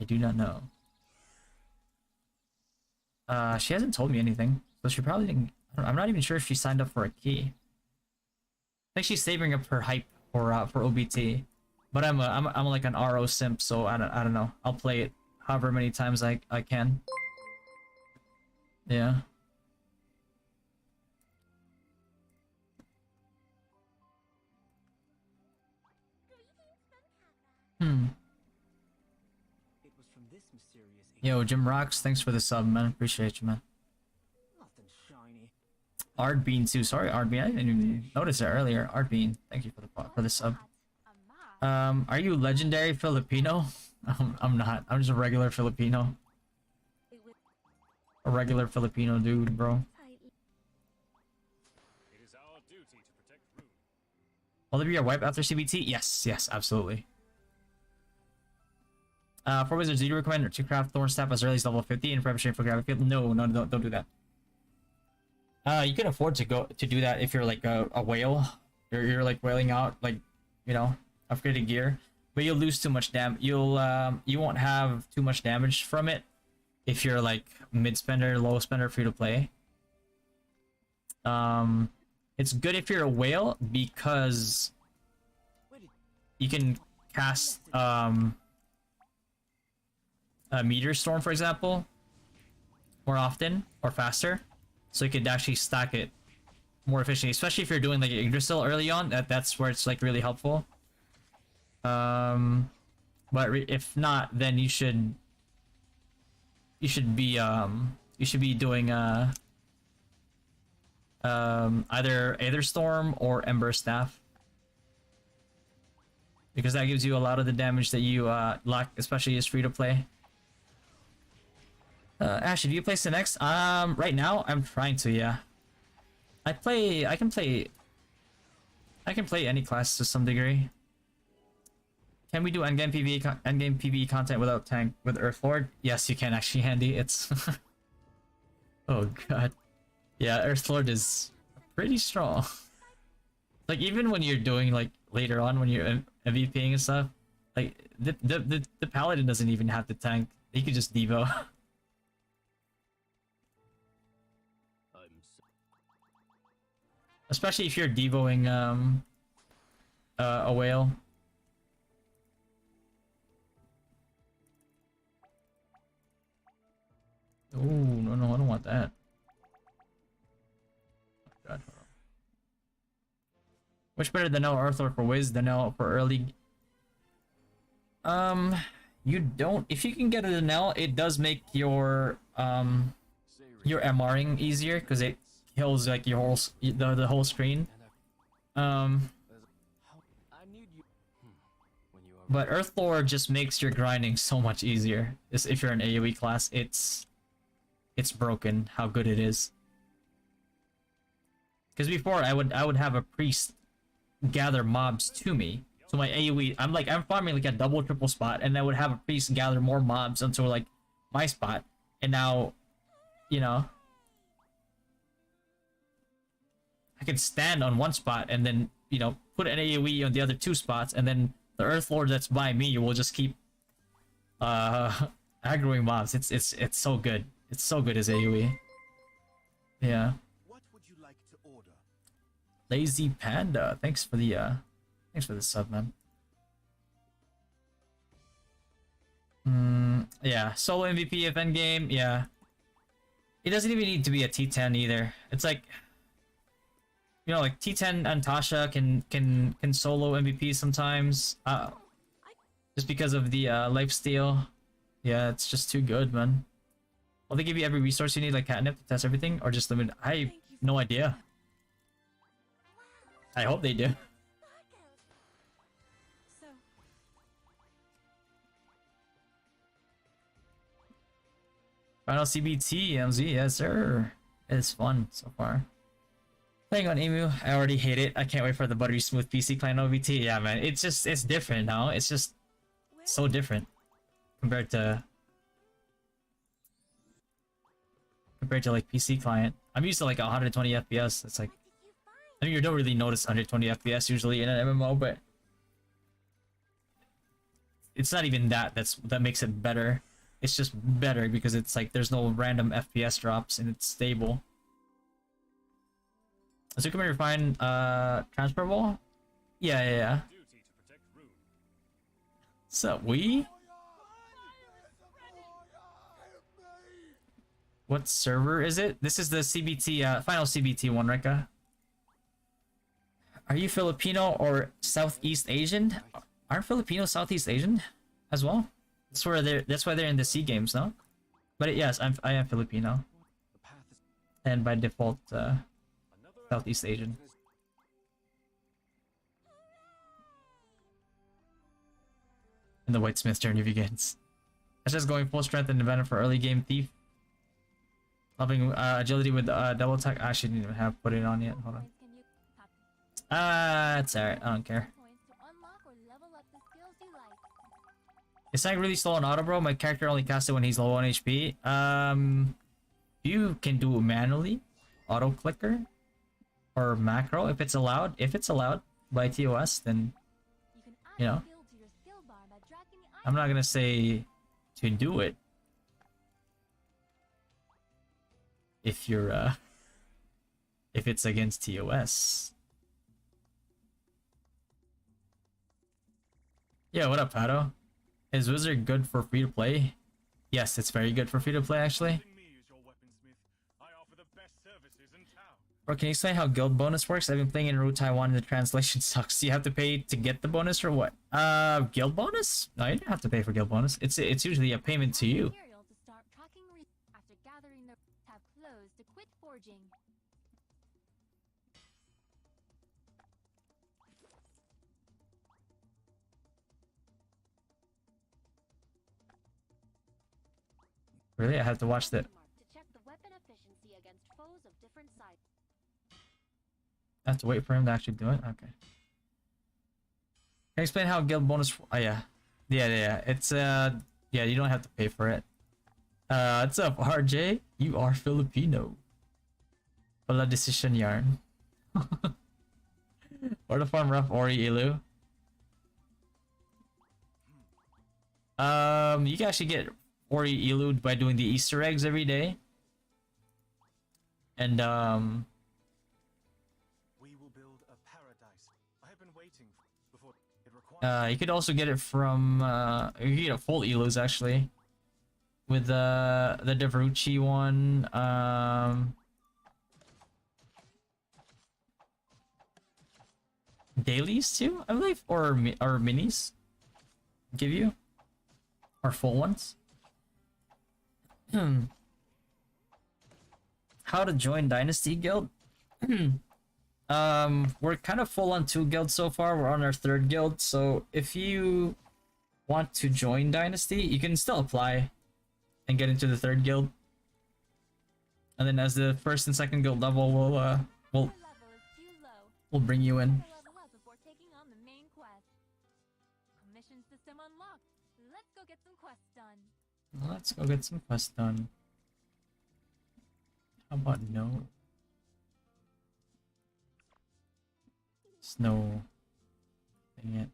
I do not know. She hasn't told me anything, so she probably didn't. I'm not even sure if she signed up for a key. I think she's saving up her hype for OBT. But I'm like an RO simp, so I don't know. I'll play it however many times I can. Yeah. It was from this mysterious Yo, Jim Rocks, thanks for the sub, man. Appreciate you, man. nothing shiny. Ardbean too. Sorry, Ardbean. I didn't even notice it earlier. Ardbean, thank you for the sub. A map. Are you legendary Filipino? I'm not. I'm just a regular Filipino. A regular Filipino dude, bro. It is our duty to protect Rune. Will there be a wipe after CBT? Yes, yes, absolutely. For wizards, do you recommend to craft Thorn Staff as early as level 50 in preparation for Gravity Field? No, don't do that. You can afford to do that if you're like a whale. You're like whaling out, like, you know, upgraded gear. But you'll lose too much damage. You won't have too much damage from it if you're like mid spender, low spender, free to play. It's good if you're a whale because you can cast a Meteor Storm, for example, more often or faster. so you could actually stack it more efficiently, especially if you're doing like Yggdrasil early on. That's where it's like really helpful. But if not, then you should be doing either Aether Storm or Ember Staff, because that gives you a lot of the damage that you lack, especially as free to play. Ashley, do you play Synex? Right now I'm trying to, yeah. I can play any class to some degree. Can we do endgame PvE content without tank with Earthlord? Yes, you can actually, Handy. It's oh god. Yeah, Earthlord is pretty strong. Like even when you're doing like later on when you're MVPing and stuff, like the paladin doesn't even have to tank. He could just devo. Especially if you're devoing a whale. Oh no, I don't want that. Oh, God. Which better, the Nell Earthlord for Wiz, the Nell for early? You don't. If you can get a Nell, it does make your MRing easier because it kills like your whole the whole screen. But Earthlord just makes your grinding so much easier. If you're an AoE class, it's broken how good it is. Because before I would have a priest gather mobs to me, so my AoE I'm farming like a double triple spot, and I would have a priest gather more mobs until like my spot, and now, you know, I can stand on one spot and then, you know, put an AoE on the other two spots, and then the Earthlord that's by me will just keep aggroing mobs. It's so good. It's so good as AoE. Yeah. What would you like to order? Lazy Panda, thanks for the sub, man. Yeah, solo MVP of endgame, yeah. It doesn't even need to be a T10 either. It's like, you know, like T10 and Tasha can solo MVP sometimes. Just because of the lifesteal. Yeah, it's just too good, man. Will they give you every resource you need, like catnip, to test everything, or just limit? I have no idea. I hope they do. Final CBT, MZ, yes sir. It's fun so far. Playing on Emu, I already hate it. I can't wait for the buttery smooth PC client OVT. Yeah, man, it's different now. It's just so different compared to like PC client. I'm used to like 120 FPS. It's like, I mean, you don't really notice 120 FPS usually in an MMO, but it's not even that that makes it better. It's just better because it's like there's no random FPS drops and it's stable. Is it coming to find transferable? Yeah. So we? What server is it? This is the CBT, final CBT one, Rika. Are you Filipino or Southeast Asian? Aren't Filipinos Southeast Asian as well? That's why they're in the SEA Games, no? But yes, I am Filipino. And by default, Southeast Asian. And the Whitesmith journey begins. That's just going full strength and advantage for early game Thief. Loving agility with double attack. I shouldn't even have put it on yet. Hold on. It's alright. I don't care. It's like really slow on auto, bro. My character only casts it when he's low on HP. You can do it manually, auto clicker, or macro if it's allowed. If it's allowed by TOS, then you know. I'm not gonna say to do it if you're if it's against TOS. Yeah, what up, Pato? Is Wizard good for free to play? Yes, it's very good for free to play actually. Bro, can you explain how guild bonus works? I've been playing in Ru Taiwan and the translation sucks. Do you have to pay to get the bonus or what? Guild bonus? No, you don't have to pay for guild bonus. It's usually a payment to you. Material to start tracking after gathering the tab closed to quit forging. Really? I have to watch that. To check the weapon efficiency against foes of different sizes. I have to wait for him to actually do it? Okay. Can you explain how guild bonus... Oh, yeah. Yeah. It's, yeah, you don't have to pay for it. What's up, RJ? You are Filipino. Wala decision yarn. Or the farm rough Ori Ilu. You can actually get Ori Ilu by doing the Easter eggs every day. And, We will build a paradise. I have been waiting before it requires. you could also get it from, you can get a full Ilus actually. With, the Devrucci one, dailies too, I believe, or minis give you, or full ones. How to join Dynasty Guild? We're kind of full on 2 guilds so far. We're on our 3rd guild, so if you want to join Dynasty, you can still apply and get into the 3rd guild. And then as the 1st and 2nd guild level, we'll Your level is too low. bring you in. Level up before taking on the main quest. Commission system unlocked. Let's go get some quests done. Let's go get some quests done. How about no? Snow. Dang it.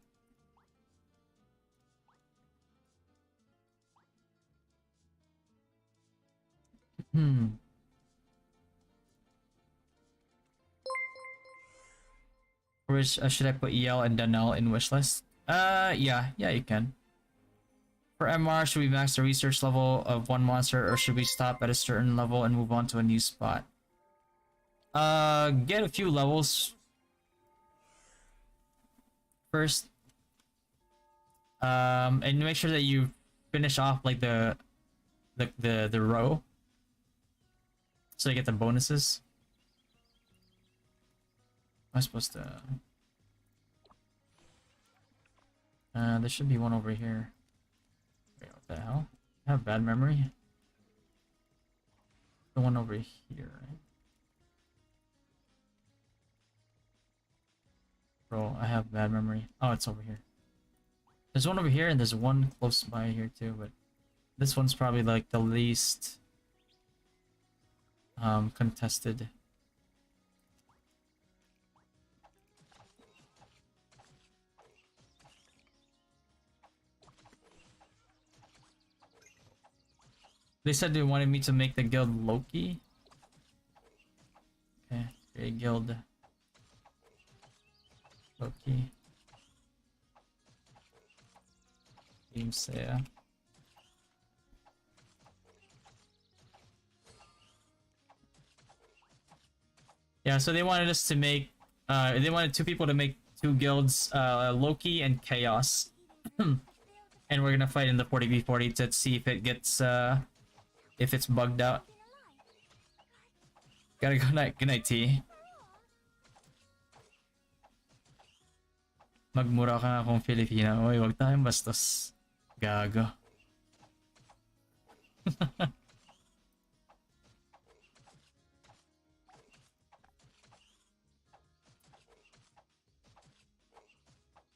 Which should I put EL and Danelle in wishlist? Yeah, you can. For MR, should we max the research level of one monster, or should we stop at a certain level and move on to a new spot? Get a few levels first. And make sure that you finish off like the row, so you get the bonuses. I'm supposed to. There should be one over here. Wait, what the hell? I have bad memory. The one over here, right? Bro, I have bad memory. Oh, it's over here. There's one over here and there's one close by here too, but this one's probably like the least contested. They said they wanted me to make the guild Loki. Okay, create guild Loki. Team Saya. Yeah, so they wanted us to make they wanted 2 people to make 2 guilds, Loki and Chaos. And we're gonna fight in the 40v40 to see if it gets if it's bugged out. Gotta go night. Good night, T. Magmura ka nga kung Filipino. Uy, wag tayong bastos. Gago.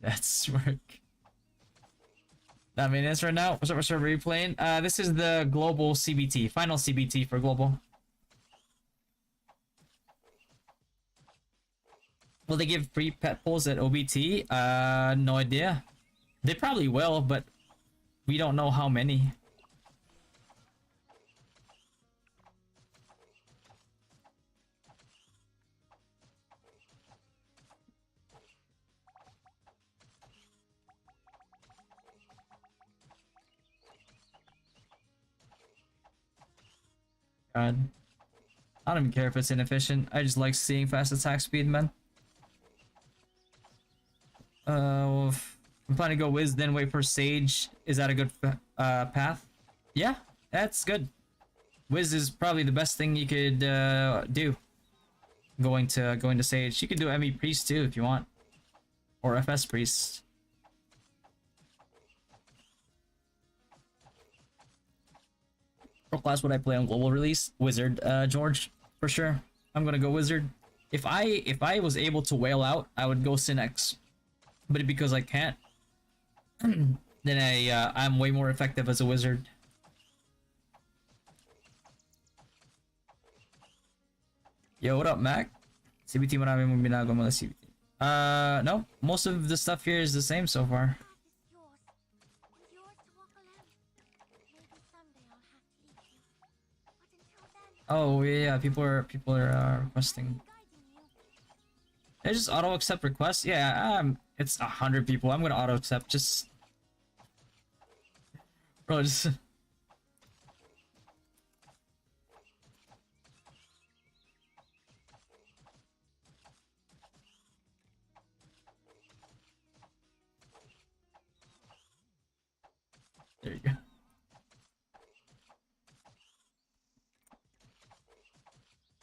That's work. I mean, it's right now. What server are you playing? This is the global CBT, final CBT for global. Will they give free pet pulls at OBT? No idea. They probably will, but we don't know how many. God. I don't even care if it's inefficient. I just like seeing fast attack speed, man. Well, I'm planning to go Wiz, then wait for Sage. Is that a good path? Yeah, that's good. Wiz is probably the best thing you could do. Going to Sage. You could do ME Priest too if you want, or FS Priest. What class would I play on global release? Wizard, George, for sure. I'm gonna go Wizard. If I was able to whale out, I would go Synex. But because I can't, then I'm way more effective as a Wizard. Yo, what up, Mac? CBT marami mong binago mga CBT. No. Most of the stuff here is the same so far. Oh yeah, people are requesting. They just auto accept requests. Yeah, it's 100 people. I'm gonna auto accept. Just, bro, just. There you go.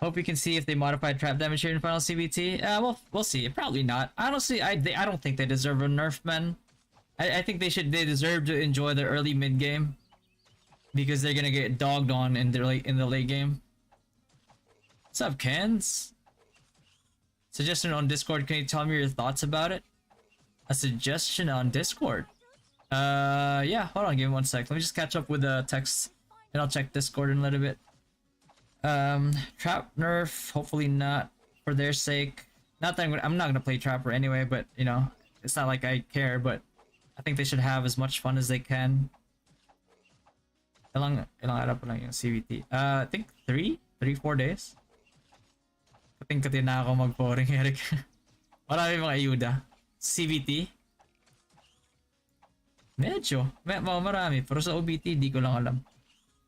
Hope we can see if they modified trap damage here in Final CBT. We'll see. Probably not. Honestly, I don't think they deserve a nerf, man. I think they deserve to enjoy the early mid game, because they're gonna get dogged on in the late game. What's up, Kens? Suggestion on Discord. Can you tell me your thoughts about it? A suggestion on Discord. Yeah. Hold on. Give me 1 sec. Let me just catch up with the text, and I'll check Discord in a little bit. Trap nerf, hopefully not, for their sake. Not that I'm not gonna play Trapper anyway, but you know, it's not like I care, but I think they should have as much fun as they can. Ilang araw pa lang yung CBT? I think 4 days. Kating-kati na ako mag-pouring, Eric. Marami mga ayuda. CBT? Medyo. Marami. Pero sa OBT, di ko lang alam.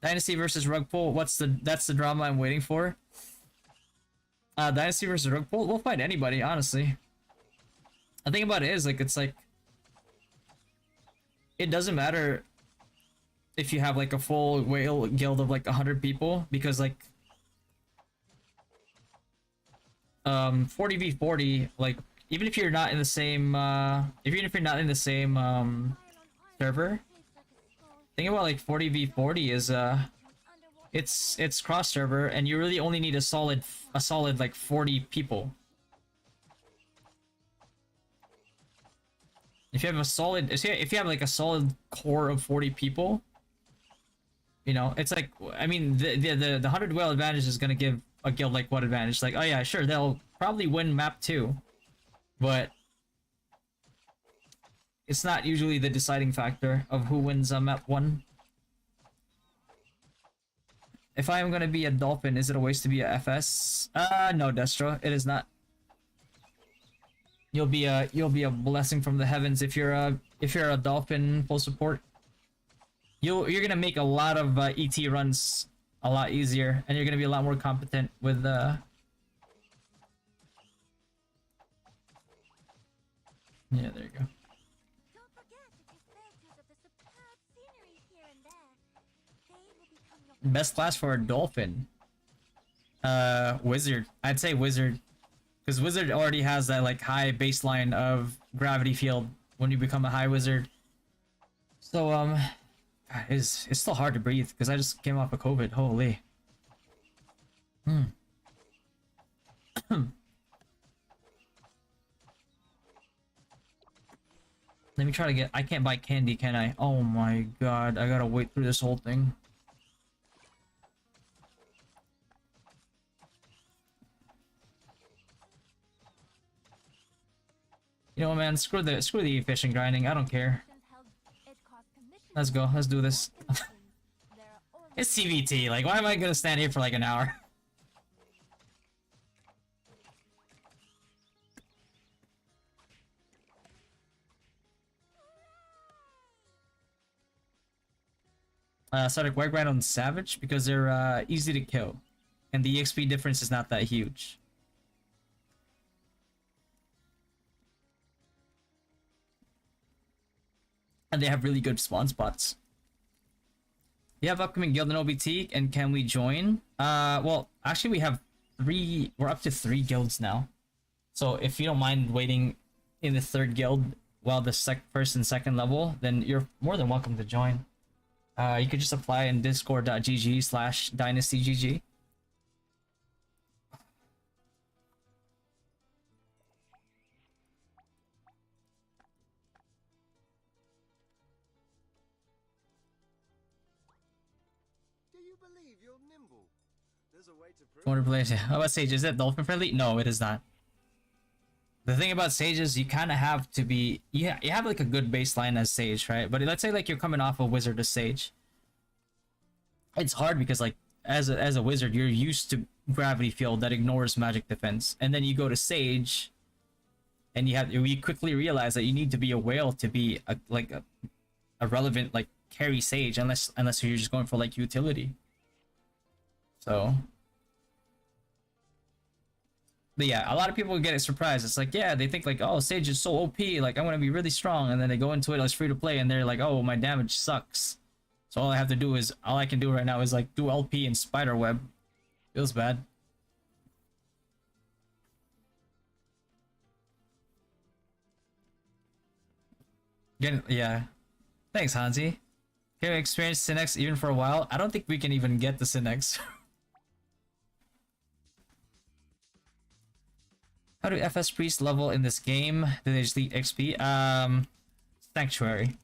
Dynasty versus rug pull. That's the drama I'm waiting for. Dynasty versus rug pull. We'll fight anybody, honestly. The thing about it is, like, it's like, it doesn't matter if you have like a full whale guild of like 100 people, because like 40v40, like, even if you're not in the same server, think about like 40v40 is it's cross server, and you really only need a solid like 40 people. If you have like a solid core of 40 people, you know, it's like, I mean, the 100 whale advantage is gonna give a guild like what advantage? Like, oh yeah, sure, they'll probably win map 2, but it's not usually the deciding factor of who wins map 1. If I'm gonna be a Dolphin, is it a waste to be a FS? No, Destro, it is not. You'll be a blessing from the heavens if you're a Dolphin full support. You're gonna make a lot of ET runs a lot easier, and you're gonna be a lot more competent with yeah, there you go. Don't forget to take photos of the superb scenery here and there. They will become your Best class for a Dolphin. Wizard. I'd say Wizard. Because Wizard already has that like high baseline of gravity field when you become a high Wizard. So God, it's still hard to breathe because I just came off of COVID. Holy. Let me try to get. I can't buy candy, can I? Oh my god! I gotta wait through this whole thing. You know, man, screw the efficient grinding. I don't care. Let's go. Let's do this. It's CBT. Like, why am I gonna stand here for like an hour? Started white grind on Savage because they're easy to kill. and the EXP difference is not that huge. And they have really good spawn spots. You have upcoming guild and OBT, and can we join? Well, actually we have 3, we're up to 3 guilds now. So if you don't mind waiting in the 3rd guild while the first and 2nd level, then you're more than welcome to join. You could just apply in discord.gg/dynastygg. Do you believe you're nimble? There's a way to prove Water place. How about Sage? Is that dolphin friendly? No, it is not. The thing about Sage is you kind of have to be, you have like a good baseline as Sage, right? But let's say like you're coming off a wizard to Sage. It's hard because like as a wizard you're used to gravity field that ignores magic defense, and then you go to Sage, and you quickly realize that you need to be a whale to be a relevant like carry Sage, unless you're just going for like utility. So. But yeah, a lot of people get surprised. It's like, yeah, they think like, oh, Sage is so OP, like I'm gonna be really strong, and then they go into it as free to play, and they're like, oh, my damage sucks. So all I can do right now is like do LP and spiderweb. Feels bad. Yeah. Thanks, Hansi. Can we experience Synex even for a while? I don't think we can even get the Synex. How do FS priests level in this game? Do they just lead XP? Sanctuary.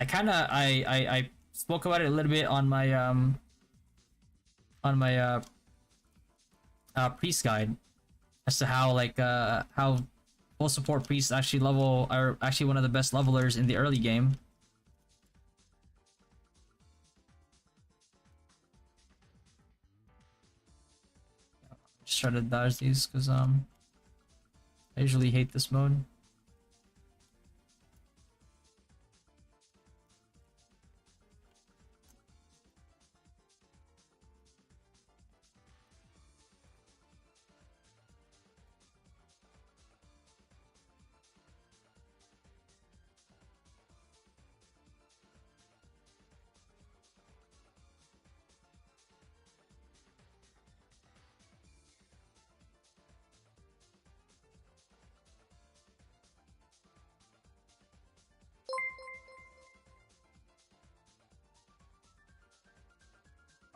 I spoke about it a little bit on my priest guide as to how how full support priests actually are actually one of the best levelers in the early game. Just try to dodge these because I usually hate this mode.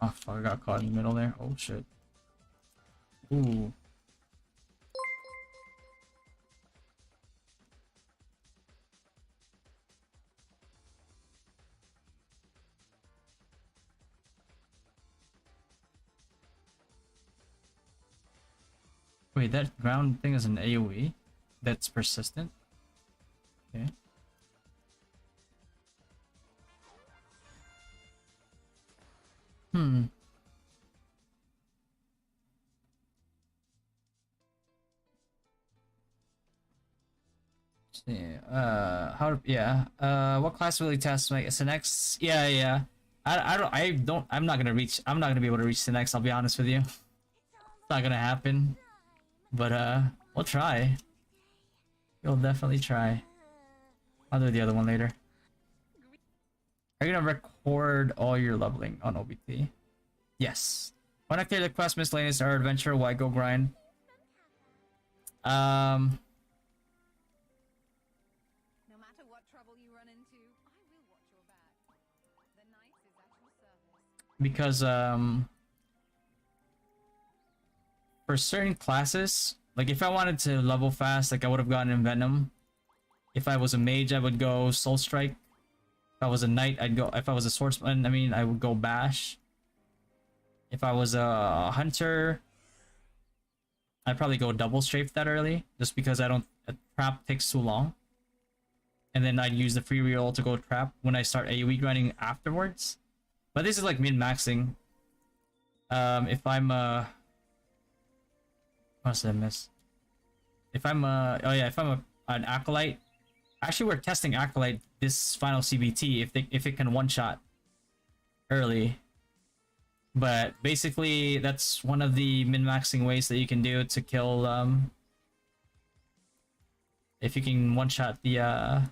Oh fuck, I got caught in the middle there. Oh shit. Ooh. Wait, that ground thing is an AoE? That's persistent? Okay. Hmm. Let's see. What class will you test? Like Synex? Yeah. I'm not gonna be able to reach Synex, I'll be honest with you. It's not gonna happen. But we'll try. We'll definitely try. I'll do the other one later. Are you gonna record all your leveling on OBT? Yes. Why not clear the quest miscellaneous or adventure? Why go grind? No matter what trouble you run into, I will watch your back. The knight is at your service. Because for certain classes, like if I wanted to level fast, like I would have gotten in Venom. If I was a mage, I would go Soul Strike. If I was a knight, I'd go. If I was a swordsman, I would go Bash. If I was a hunter, I'd probably go double strafe that early, just because a trap takes too long. And then I'd use the free reroll to go trap when I start AoE grinding afterwards. But this is like min-maxing. If I'm what did I miss? If I'm an acolyte. Actually, we're testing acolyte this final CBT if it can one shot early. But basically, that's one of the min-maxing ways that you can do to kill, if you can one-shot the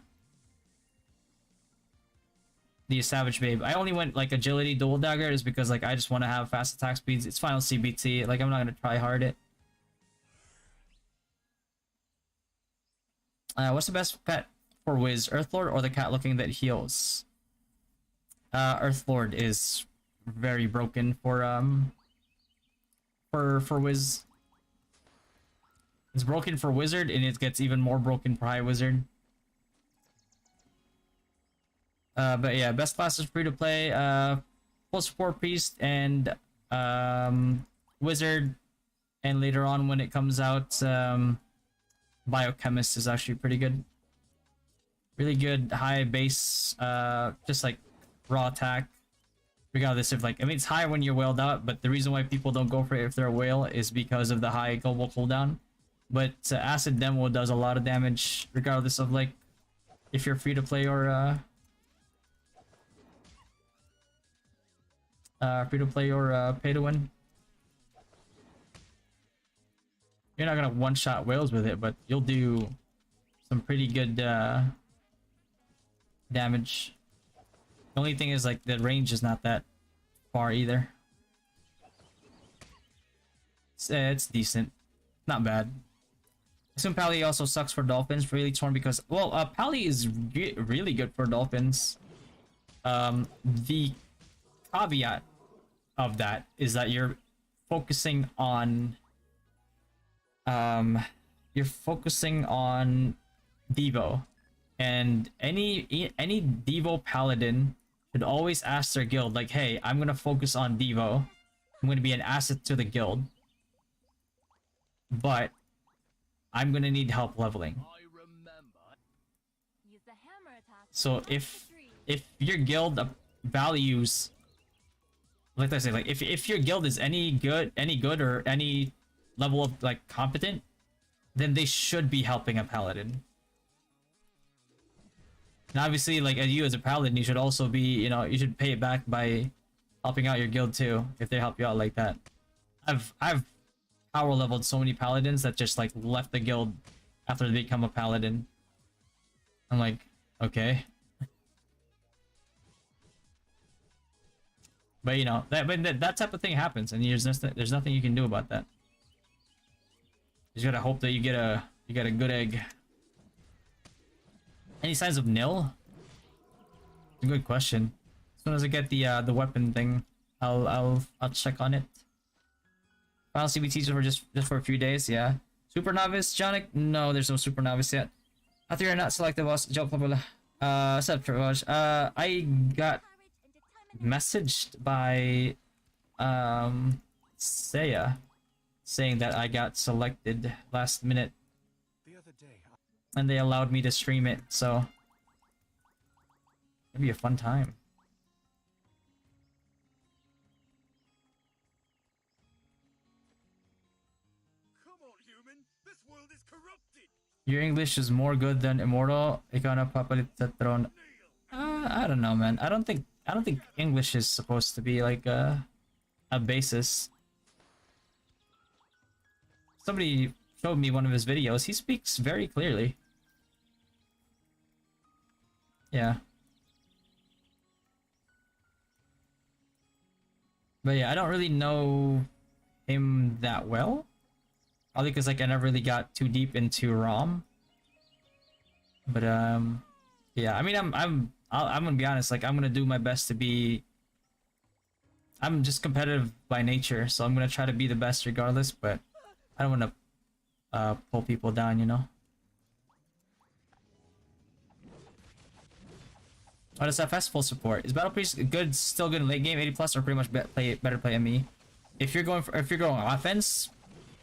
Savage Babe. I only went like agility dual dagger is because like I just want to have fast attack speeds. It's final CBT. Like I'm not gonna try hard it. What's the best pet for Wiz? Earthlord or the cat looking that heals? Earthlord is very broken for Wiz. It's broken for Wizard and it gets even more broken for High Wizard. But yeah, best classes free to play. Full support priest and wizard, and later on when it comes out, biochemist is actually pretty good. Really good high base, just like raw attack. Regardless of like, I mean it's high when you're whaled out, but the reason why people don't go for it if they're a whale is because of the high global cooldown. But acid demo does a lot of damage regardless of like if you're free to play or free to play or pay to win. You're not gonna one-shot whales with it, but you'll do some pretty good damage. The only thing is like the range is not that far either. It's decent, not bad. I assume Pally also sucks for dolphins. Really torn because Pally is really good for dolphins. The caveat of that is that you're focusing on Devo, and any Devo paladin should always ask their guild like, hey, I'm gonna focus on Devo, I'm gonna be an asset to the guild, but I'm gonna need help leveling. Use the hammer attack. So if your guild values, like I say, like if your guild is any good or any level of like competent, then they should be helping a paladin. And obviously, like as you as a paladin, you should also be, you should pay it back by helping out your guild too if they help you out like that. I've power leveled so many paladins that just like left the guild after they become a paladin. I'm like, okay. But that type of thing happens, and there's nothing you can do about that. You just gotta hope that you get a good egg. Any signs of nil? It's a good question. As soon as I get the weapon thing, I'll check on it. Final CBTs for just for a few days, yeah. Super novice, Jonic? No, there's no super novice yet. I think you're not selected, boss. Joke, blah, blah. I got messaged by Seiya saying that I got selected last minute, The other day, and they allowed me to stream it, so it'd be a fun time. come on, human! This world is corrupted! Your English is more good than Immortal. Ikaw na papalit sa throne. I don't know, man. I don't think English is supposed to be like a basis. Somebody showed me one of his videos. He speaks very clearly. Yeah. But yeah, I don't really know him that well. Probably because like I never really got too deep into ROM. But yeah, I mean I'm gonna be honest, like I'm gonna do my best to be, I'm just competitive by nature, so I'm gonna try to be the best regardless, but I don't wanna pull people down, What is FS full support? Is Battle Priest good, still good in late game, 80 plus, or pretty much better play ME? If you're going offense,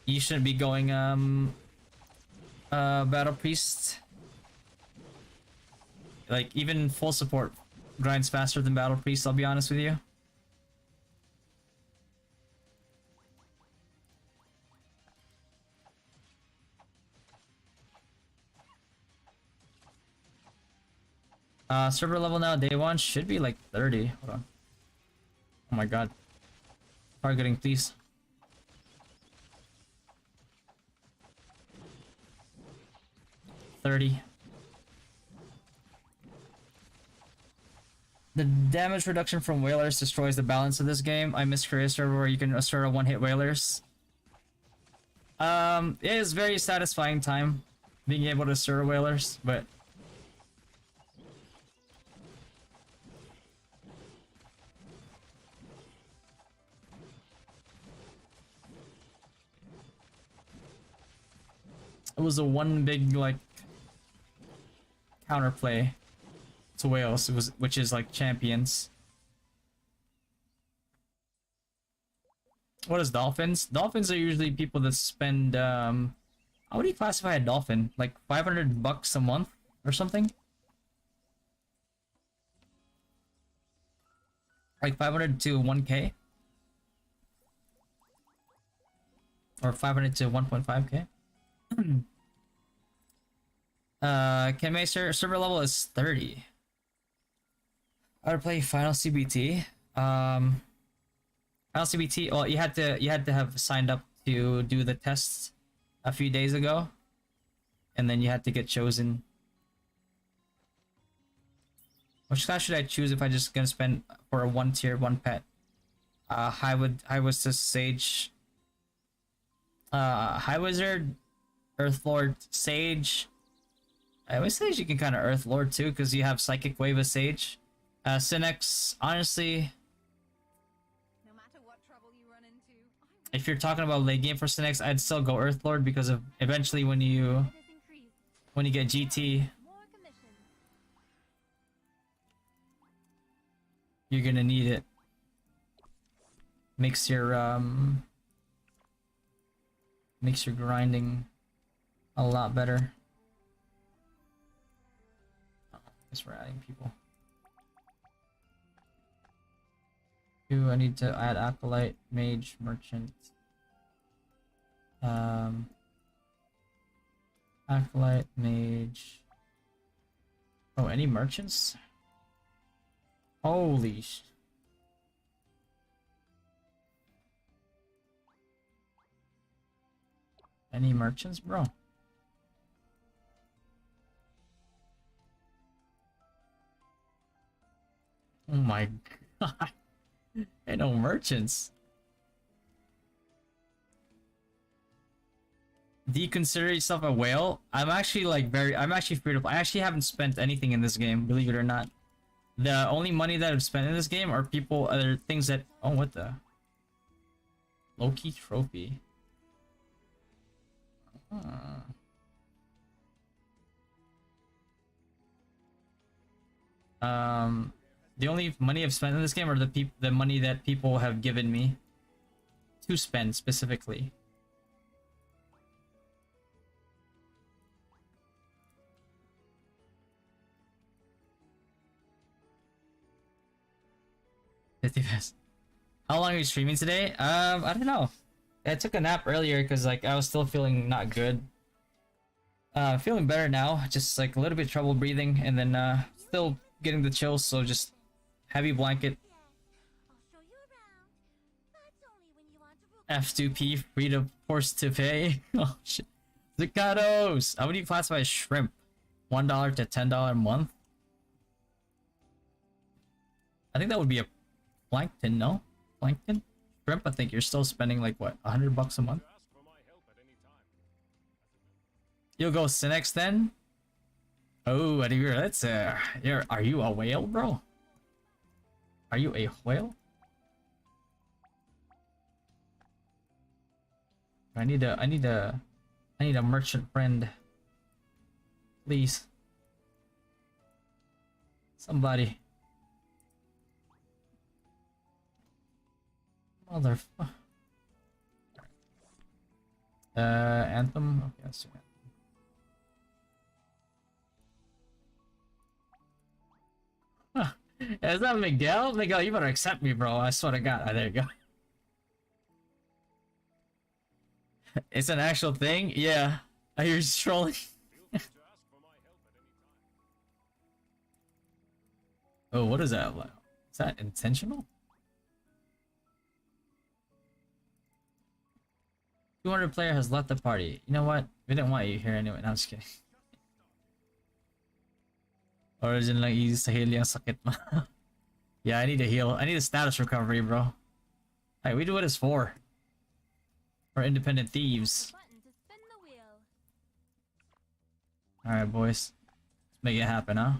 you shouldn't be going Battle Priest. Like even full support grinds faster than Battle Priest, I'll be honest with you. Server level now, day one should be like 30. Hold on. Oh my god. Targeting, please. $30. The damage reduction from whalers destroys the balance of this game. I miss Korea server where you can assert a one-hit whalers. It is very satisfying time being able to assert whalers, but it was a one big like counterplay to whales. It was, which is like champions. What is dolphins? Dolphins are usually people that spend how would you classify a dolphin? Like $500 a month or something? Like 500 to 1k? Or 500 to 1.5k? Kenmei server level is 30. I would play Final CBT. Final CBT. Well, you had to have signed up to do the tests a few days ago, and then you had to get chosen. Which class should I choose if I just gonna spend for a one tier, one pet? High was the Sage. High Wizard, Earth Lord, Sage. I would say you can kind of Earth Lord too, because you have Psychic Wave as Sage. Synex, honestly, No matter what trouble you run into, if you're talking about late game for Synex, I'd still go Earth Lord because of eventually when you get GT, More commission. you're gonna need it. Makes your grinding a lot better. Oh, guess we're adding people. I need to add Acolyte, Mage, Merchant. Acolyte, Mage. Oh, any merchants? Holy sh... Any merchants, bro? Oh my god. Ain't no merchants. Do you consider yourself a whale? I'm actually like I'm actually free to play. I actually haven't spent anything in this game, believe it or not. The only money that I've spent in this game are other things that, oh, what the? Low-key trophy. Huh. The only money I've spent in this game are the money that people have given me to spend specifically. How long are you streaming today? I don't know. I took a nap earlier because like I was still feeling not good. Feeling better now. Just like a little bit trouble breathing, and then still getting the chills. So just heavy blanket. I'll show you around. That's only when you want to F2P, free to force to pay. Oh shit. Zicados! How would you classify shrimp? $1 to $10 a month? I think that would be a plankton, no? Plankton? Shrimp, I think you're still spending like what, $100 a month? You'll go Synex then? Oh, I hear that's are you a whale, bro? Are you a whale? I need a merchant friend. Please. Somebody. Motherfucker. Anthem? Okay, let's do Anthem. Huh. Is that Miguel? Miguel, you better accept me, bro. I swear to God. Oh, there you go. It's an actual thing? Yeah. Are you trolling? Oh, what is that? Is that intentional? 200 player has left the party. You know what? We didn't want you here anyway. No, I'm just kidding. Origin lang easy sa heal yung sakit mo. Yeah, I need to heal. I need a status recovery, bro. Alright, we do what it's for. We're independent thieves. Button to spin the wheel. Alright, boys. Let's make it happen, huh?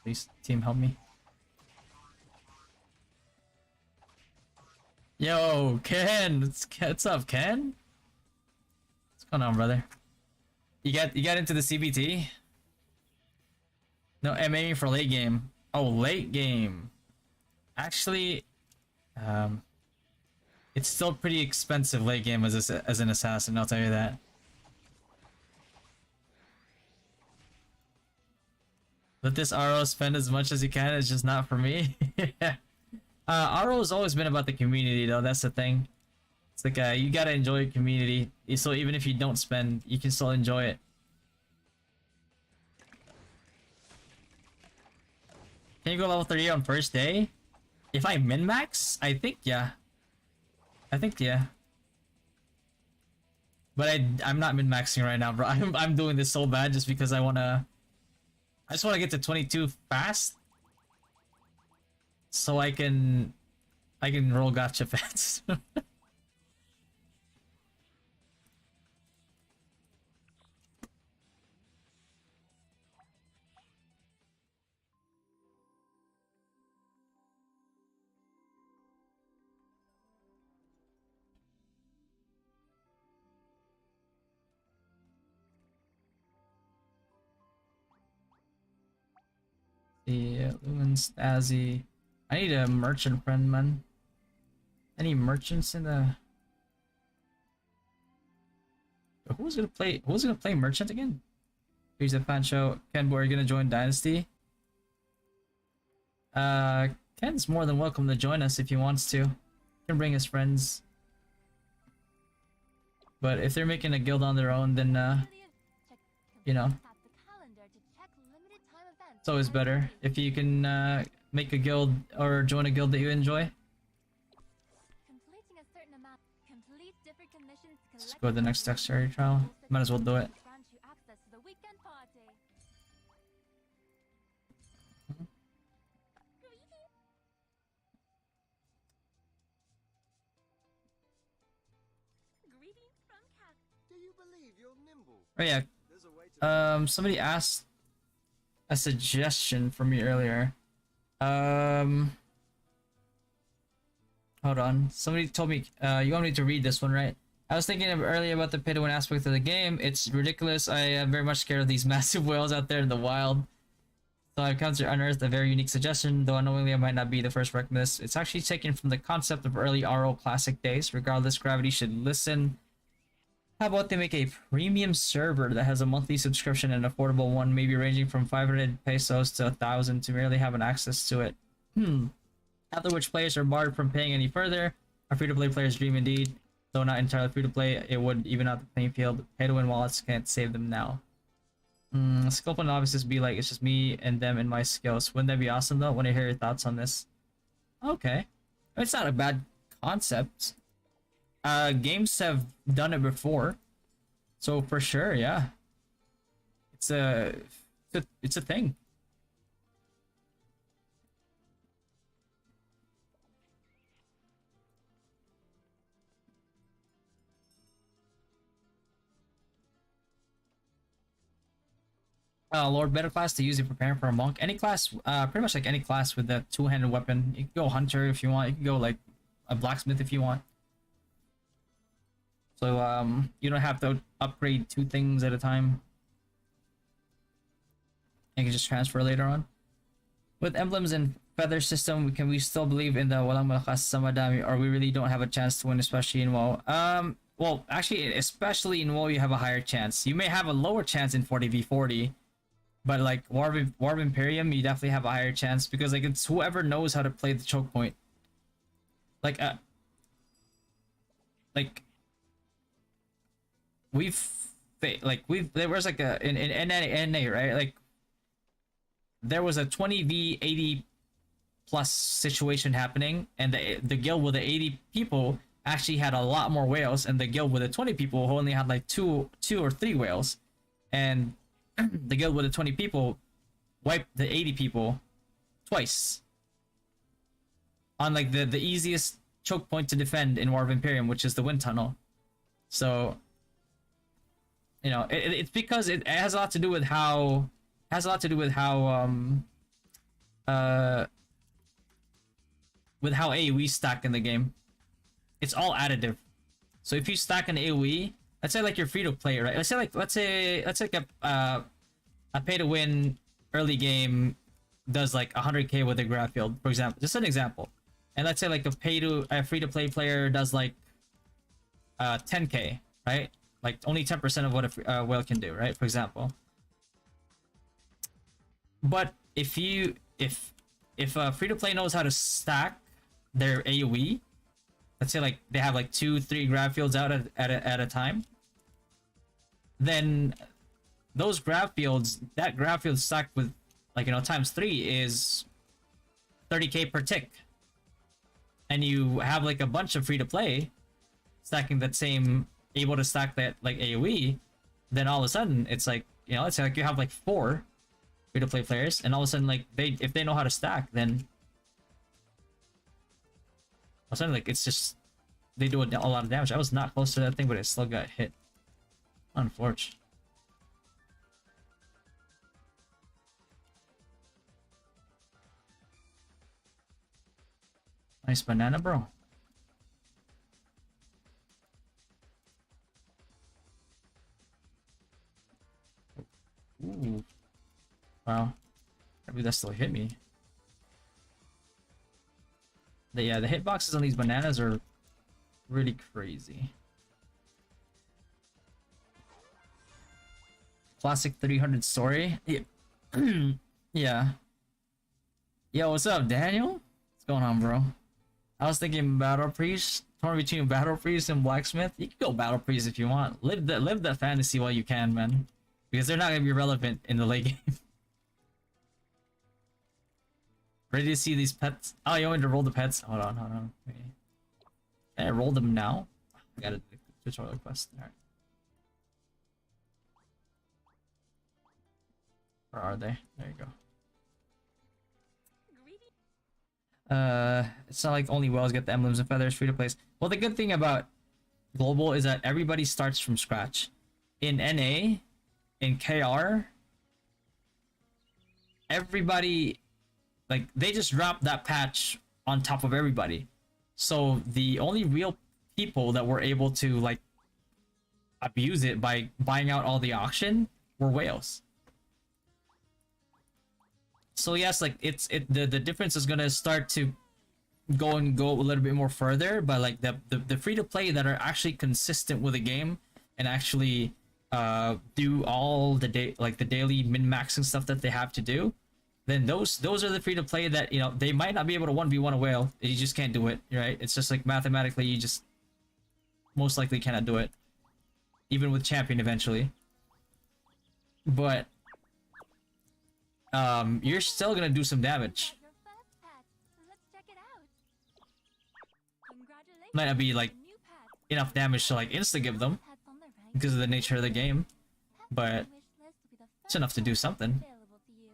Please, team, help me. Yo, Ken! What's up, Ken? What's going on, brother? You got into the CBT? No, I'm aiming for late game. Oh, late game. Actually, it's still pretty expensive late game as an assassin. I'll tell you that. Let this RO spend as much as you can. It's just not for me. RO has always been about the community, though. That's the thing. It's like you gotta enjoy your community. So even if you don't spend, you can still enjoy it. Can you go level 30 on first day? If I min-max? I think yeah. I think yeah. But I'm not min-maxing right now, bro. I'm doing this so bad just because I just wanna get to 22 fast. So I can roll gotcha fast. Yeah, Lumen Stazzy. I need a merchant friend, man. Any merchants in the... Who's gonna play merchant again? Here's a Pancho. Ken, are you gonna join Dynasty? Ken's more than welcome to join us if he wants to. He can bring his friends. But if they're making a guild on their own, then you know, Tap the calendar to check limited time events. it's always better if you can make a guild or join a guild that you enjoy. Completing a certain amount. Complete different commissions to Let's collect go to the next dexterity trial. Might as well do it. grant you access to the weekend party. Greetings from Cat. Do you believe you're nimble? Oh yeah. There's a way to Somebody asked a suggestion for me earlier. Hold on. Somebody told me, you want me to read this one, right? I was thinking earlier about the pay-to-win aspect of the game. It's ridiculous. I am very much scared of these massive whales out there in the wild. So I've come to unearth a very unique suggestion, though unknowingly I might not be the first to recommend this. It's actually taken from the concept of early RO classic days. Regardless, Gravity should listen. How about they make a premium server that has a monthly subscription, and an affordable one, maybe ranging from 500 pesos to 1,000 to merely have an access to it. After which players are barred from paying any further. A free-to-play player's dream indeed. Though not entirely free-to-play, it would even out the playing field. Pay-to-win wallets can't save them now. Scope and novices be like, it's just me and them and my skills. Wouldn't that be awesome though? Want to hear your thoughts on this? Okay. It's not a bad concept. Games have done it before. So for sure, yeah. It's a thing. Lord, better class to use it preparing for a monk. Any class, pretty much like any class with a two-handed weapon. You can go hunter if you want. You can go like a blacksmith if you want. So you don't have to upgrade two things at a time. You can just transfer later on. With emblems and feather system, can we still believe in the walang malakas sa madami, or we really don't have a chance to win, especially in WoW? Well, actually, especially in WoW, you have a higher chance. You may have a lower chance in 40v40. But like War of Imperium, you definitely have a higher chance because like it's whoever knows how to play the choke point. Like there was like a in NA, right? Like there was a 20v 80 plus situation happening, and the guild with the 80 people actually had a lot more whales, and the guild with the 20 people who only had like two or three whales, and the guild with the 20 people wiped the 80 people twice on like the easiest choke point to defend in War of Imperium, which is the wind tunnel. So you know, it's because it has a lot to do with how with how AoE stack in the game. It's all additive. So if you stack an AoE, let's say like you're free to play, right? Let's say a pay to win early game does like 100k with a grab field, for example. Just an example. And let's say like a free to play player does like 10k, right? Like only 10% of what a whale can do, right? For example. But if a free to play knows how to stack their AoE, let's say like they have like 2-3 grab fields out at a time, then those grab fields, that grab field stacked with like, you know, times 3 is 30k per tick, and you have like a bunch of free to play stacking that same, able to stack that like AoE, then all of a sudden it's like, you know, let's say like you have like 4 free to play players, and all of a sudden like if they know how to stack, then all of a sudden like it's just they do a lot of damage. I was not close to that thing, but it still got hit. Unfortunate. Nice banana, bro. Ooh. Wow. Maybe that still hit me. Yeah, the hitboxes on these bananas are really crazy. Classic 300 story. Yeah. Yeah. Yo, what's up, Daniel? What's going on, bro? I was thinking Battle Priest. Torn between Battle Priest and Blacksmith. You can go Battle Priest if you want. Live that fantasy while you can, man. Because they're not gonna be relevant in the late game. Ready to see these pets? Oh, you want me to roll the pets? Hold on. Wait. Can I roll them now? I got a tutorial quest. Alright. Where are they? There you go. It's not like only whales get the emblems and feathers free to place. Well, the good thing about global is that everybody starts from scratch. In NA, in KR, everybody, like, they just dropped that patch on top of everybody. So the only real people that were able to like abuse it by buying out all the auction were whales. So yes, like the difference is gonna start to go a little bit more further, but like the free to play that are actually consistent with the game and actually do all the daily min-maxing stuff that they have to do, then those are the free to play that, you know, they might not be able to 1v1 a whale. You just can't do it, right? It's just like mathematically you just most likely cannot do it, even with champion eventually. But you're still gonna do some damage. Your first pet. Let's check it out. Congratulations. Might not be like New pet. enough damage to like insta give them Pets on the rank. because of the nature of the game, Pets but on the wish list will be the it's first enough to do pet something. available to you.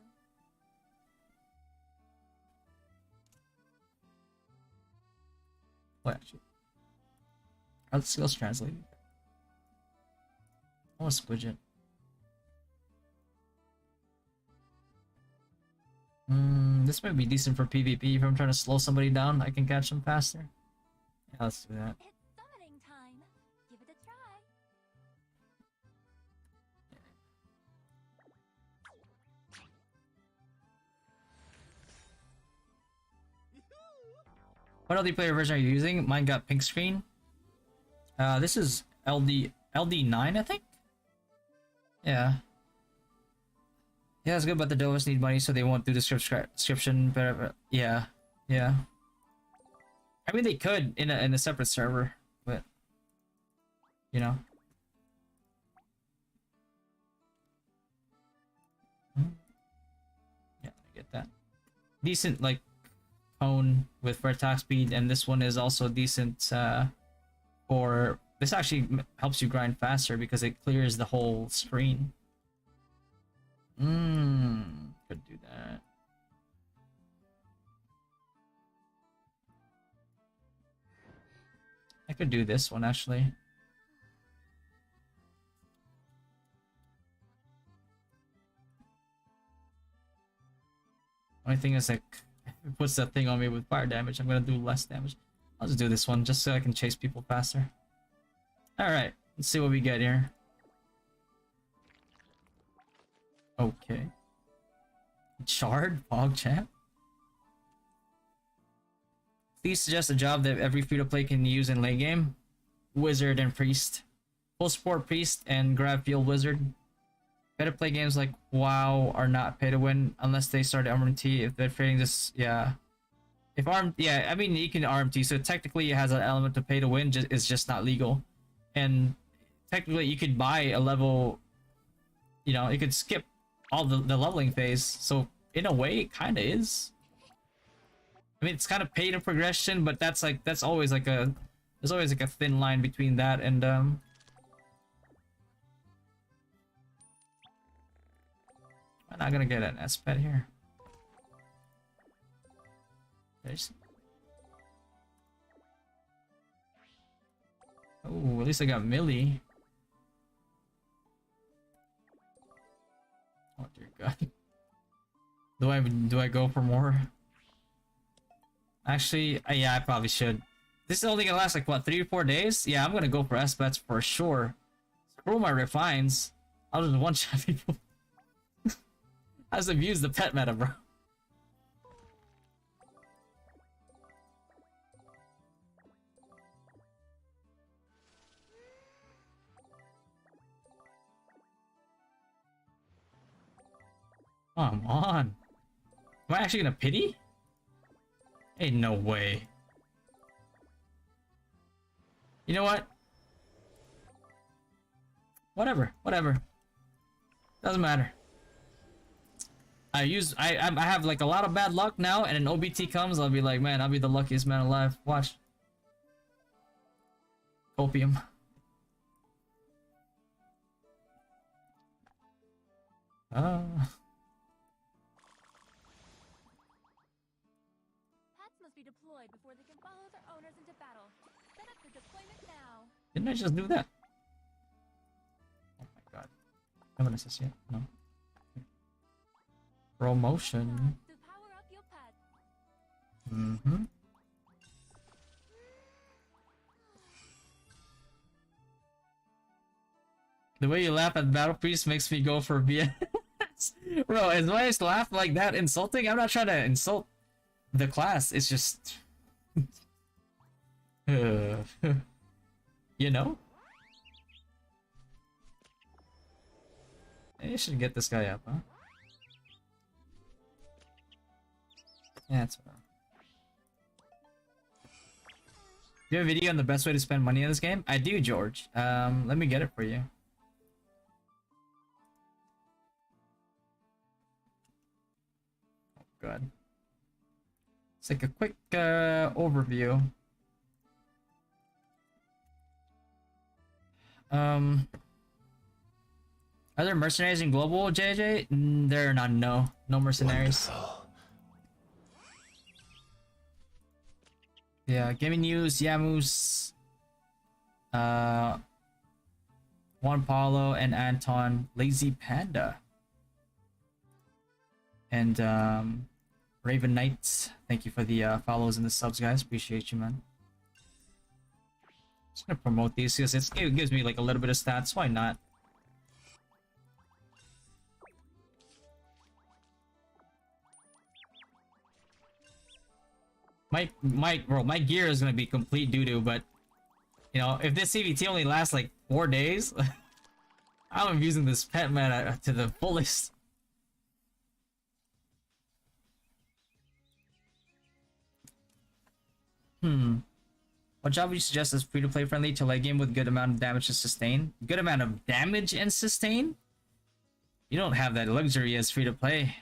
What actually? Are the skills translated? I want to squidge it. This might be decent for PvP. If I'm trying to slow somebody down, I can catch them faster. Yeah, let's do that. It's summoning time. Give it a try. What LD player version are you using? Mine got pink screen. This is LD9, I think. Yeah. Yeah, it's good, but the developers need money, so they won't do the description. But yeah. I mean, they could in a separate server, but you know. Yeah. decent like tone with for attack speed, and this one is also decent for this actually helps you grind faster because it clears the whole screen. Could do that. I could do this one actually. Only thing is like if it puts that thing on me with fire damage, I'm gonna do less damage. I'll just do this one just so I can chase people faster. Alright, let's see what we get here. Okay. Shard? PogChamp? Please suggest a job that every free-to-play can use in late game. Wizard and Priest. Full support Priest and grab field Wizard. Better play games like WoW are not pay to win unless they start RMT. If they're trading this, yeah. If yeah, I mean you can RMT, so technically it has an element to pay to win. It's just not legal, and technically you could buy a level. You know, you could skip all the leveling phase. So in a way, it kind of is. I mean, it's kind of pay to progression, but that's always like there's always like a thin line between that and I'm not gonna get an S-Pet here. There's... Oh, at least I got Millie. Oh dear God. Do I go for more? Actually, yeah, I probably should. This is only gonna last like what, 3 or 4 days? Yeah, I'm gonna go for S-Pets for sure. Screw my refines. I'll just one-shot people. I just abuse the pet meta, bro. Come on. Am I actually gonna pity? Ain't no way. You know what? Whatever. Doesn't matter. I have like a lot of bad luck now, and an OBT comes, I'll be like, man, I'll be the luckiest man alive. Watch. Opium. Pets must be deployed before they can follow their owners into battle. Set up the deployment now. Didn't I just do that? Oh my God. Haven't assist yet? No. Promotion. To power up your pet. The way you laugh at Battle Priest makes me go for BS. Bro, is my laugh like that insulting? I'm not trying to insult the class. It's just... you know? Maybe I should get this guy up, huh? Yeah, that's right. Do you have a video on the best way to spend money in this game? I do, George. Let me get it for you. Oh God. It's like a quick overview. Are there mercenaries in Global, JJ? There are none, no. No mercenaries. Wonderful. Yeah, gaming news, Yamus, Juan Paulo and Anton, Lazy Panda, and Raven Knights. Thank you for the follows and the subs, guys. Appreciate you, man. Just gonna promote these because it gives me like a little bit of stats. Why not? My gear is gonna be complete doo-doo, but you know, if this CBT only lasts like 4 days, I'm abusing this pet meta to the fullest. What job would you suggest is free-to-play friendly to late game with good amount of damage to sustain? Good amount of damage and sustain? You don't have that luxury as free-to-play.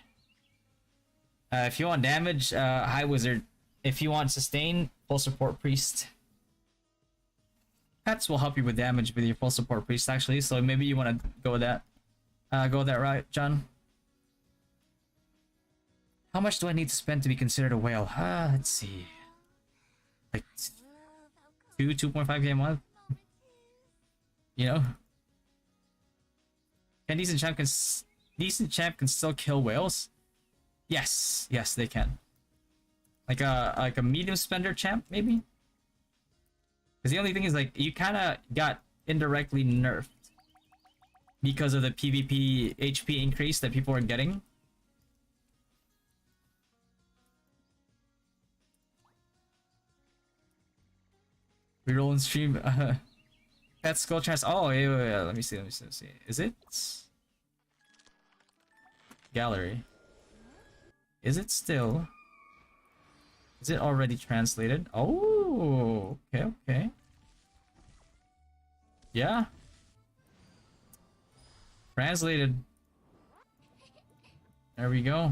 If you want damage, High Wizard. If you want sustain, full support priest. Pets will help you with damage with your full support priest actually, so maybe you want to go with that. Go with that route, John. How much do I need to spend to be considered a whale? Let's see. Like 2.5k a month. You know? Can decent champ can still kill whales? Yes, yes they can. Like a medium spender champ maybe. Because the only thing is like you kind of got indirectly nerfed because of the PvP HP increase that people are getting. Reroll and stream. Pet skull chance. Oh, wait. Let me see. Is it gallery? Is it still? Is it already translated? Oh, okay. Yeah. Translated. There we go.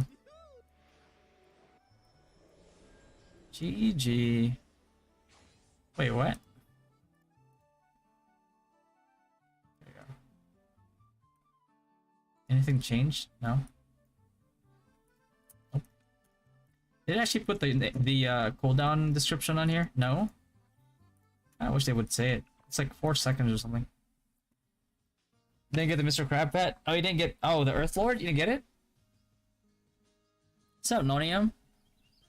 GG. Wait, what? There you go. Anything changed? No. Nope. Did it actually put the cooldown description on here? No. I wish they would say it. It's like 4 seconds or something. Didn't get the Mr. Crab pet. Oh, you didn't get. Oh, the Earth Lord. You didn't get it. What's up, Nonium?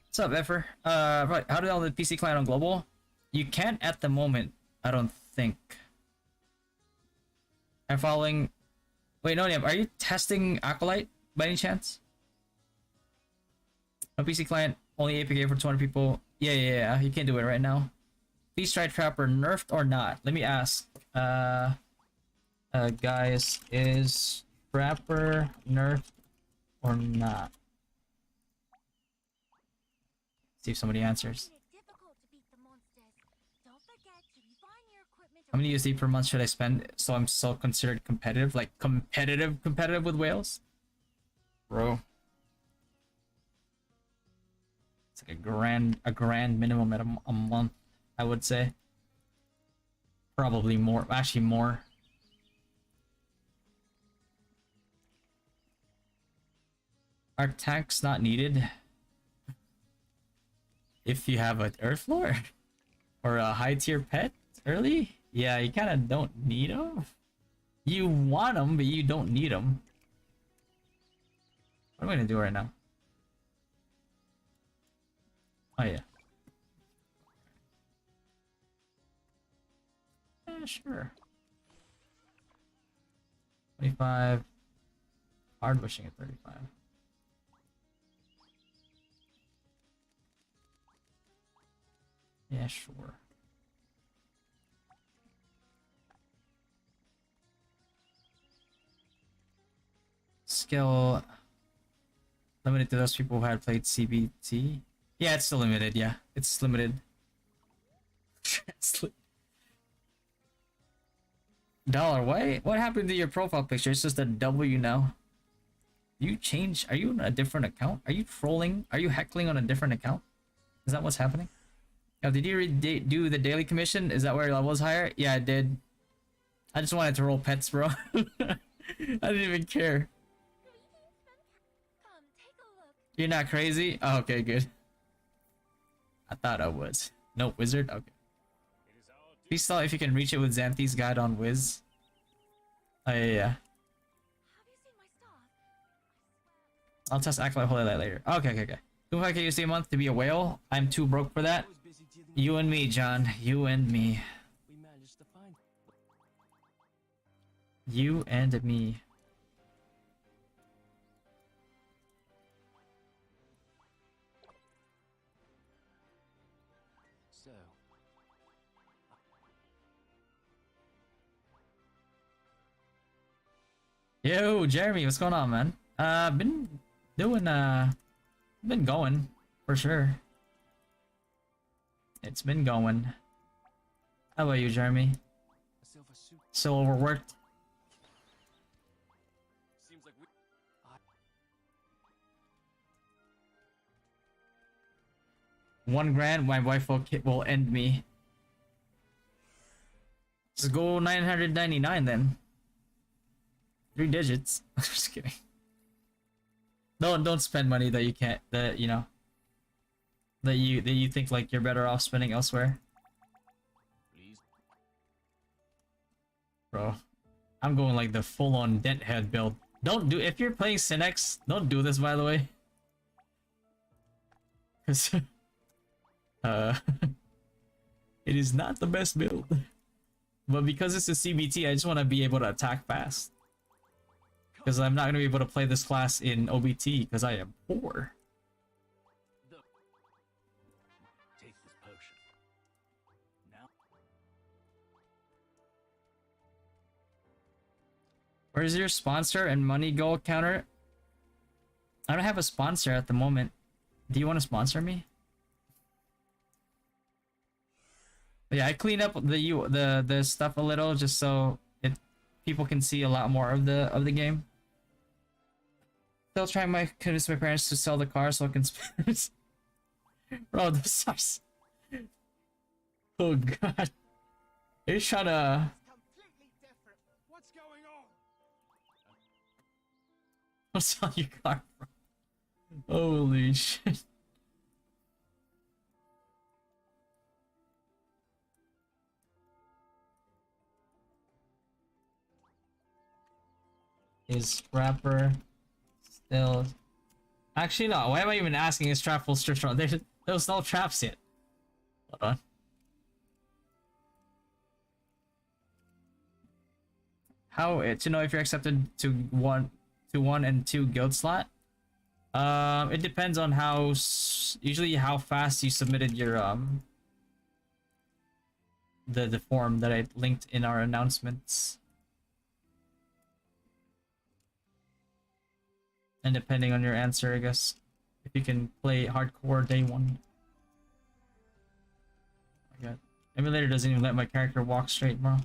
What's up, Effer? Right. How to download the PC client on global? You can't at the moment. I don't think. I'm following. Wait, Nonium, are you testing Acolyte by any chance? No PC client, only APK for 200 people. Yeah. You can't do it right now. Please try Trapper nerfed or not? Let me ask. Guys, is Trapper nerfed or not? See if somebody answers. How many USD per month should I spend so I'm still considered competitive? Like competitive with whales? Bro. It's like a grand minimum at a month, I would say. Probably more. Actually more. Are tanks not needed? If you have an Earth Lord? Or a high tier pet early? Yeah, you kind of don't need them. You want them, but you don't need them. What am I gonna do right now? Oh yeah. Yeah, sure. 25. Hard bushing at 35. Yeah, sure. Skill limited to those people who had played CBT. Yeah, it's still limited. Yeah, it's limited. Dollar, what happened to your profile picture? It's just a W now. You change? Are you on a different account? Are you trolling? Are you heckling on a different account? Is that what's happening? Oh, did you do the daily commission? Is that where your level is higher? Yeah, I did. I just wanted to roll pets, bro. I didn't even care. You're not crazy? Oh, okay, good. I thought I was. No, wizard? Okay. Please tell if you can reach it with Xanthi's guide on Wiz. Oh, yeah. I'll test Acolyte Holy Light later. Okay. 2.5k USD a month to be a whale? I'm too broke for that. You and me, John. You and me. You and me. So, Yo, Jeremy, what's going on, man? Been doing, been going, for sure. It's been going. How about you, Jeremy? So overworked? seems like we. 1 grand, my wife will end me. Just go 999 then. 3 digits. Just kidding. Don't spend money that you can't, that you know, that you think like you're better off spending elsewhere. Please. Bro, I'm going like the full-on dent head build. Don't do, if you're playing Synex, don't do this, by the way. Cause it is not the best build. But because it's a CBT, I just want to be able to attack fast. Because I'm not going to be able to play this class in OBT because I am poor. Take this potion. Now. Where's your sponsor and money goal counter? I don't have a sponsor at the moment. Do you want to sponsor me? But yeah, I clean up the stuff a little just so people can see a lot more of the game. Still trying my convince my parents to sell the car so I can spend. Bro, this sucks. Oh god. They're trying to. Completely different. What's going on? I'll sell your car, bro. Holy shit. Is Scrapper still... Actually, no. Why am I even asking? Is Trap full strip run? There was no traps yet. Hold on. How to know if you're accepted to one and 2 guild slot? It depends on how usually how fast you submitted your the form that I linked in our announcements. And depending on your answer, I guess, if you can play hardcore day 1. Oh my god. Emulator doesn't even let my character walk straight, bro.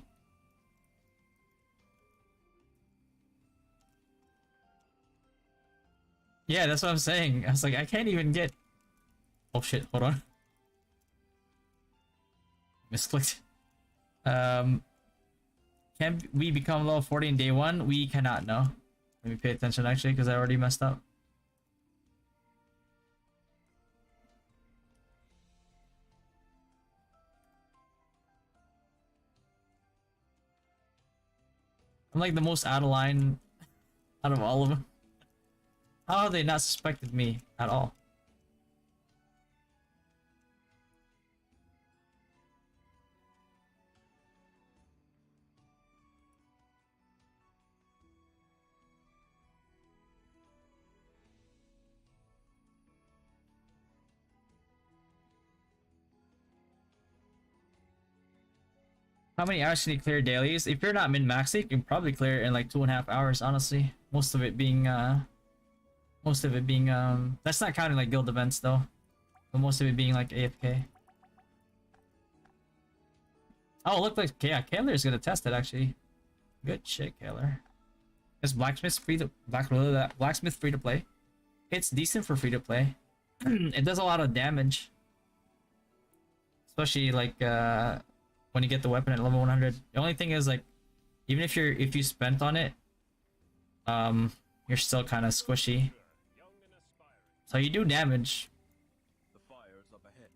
Yeah, that's what I'm saying. I was like, I can't even get... Oh shit, hold on. Misclicked. Can we become level 40 in day 1? We cannot, no. Let me pay attention actually, because I already messed up. I'm like the most out of line out of all of them. How have they not suspected me at all? How many hours can you clear dailies? If you're not min-maxing, you can probably clear it in like 2.5 hours, honestly. Most of it being that's not counting like guild events though. But most of it being like AFK. Oh, look like yeah, Kaler's gonna test it actually. Good shit, Kaler. Is blacksmith free to blacksmith free to play? It's decent for free to play. It does a lot of damage. Especially like when you get the weapon at level 100. The only thing is like even if you spent on it, you're still kind of squishy. So you do damage. The fire is up ahead.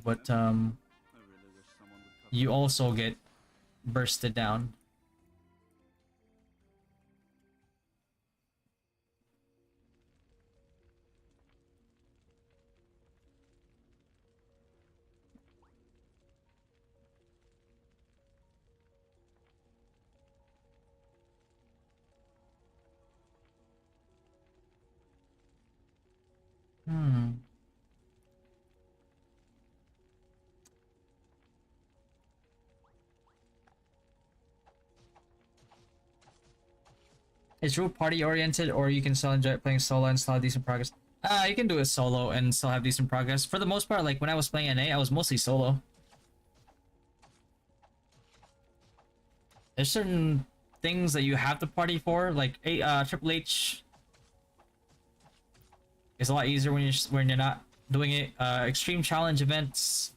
But I really wish someone would cover you also get bursted down. Is Root party oriented, or you can still enjoy playing solo and still have decent progress? You can do it solo and still have decent progress. For the most part, like when I was playing NA, I was mostly solo. There's certain things that you have to party for, like Triple H is a lot easier when you're not doing it. Extreme challenge events.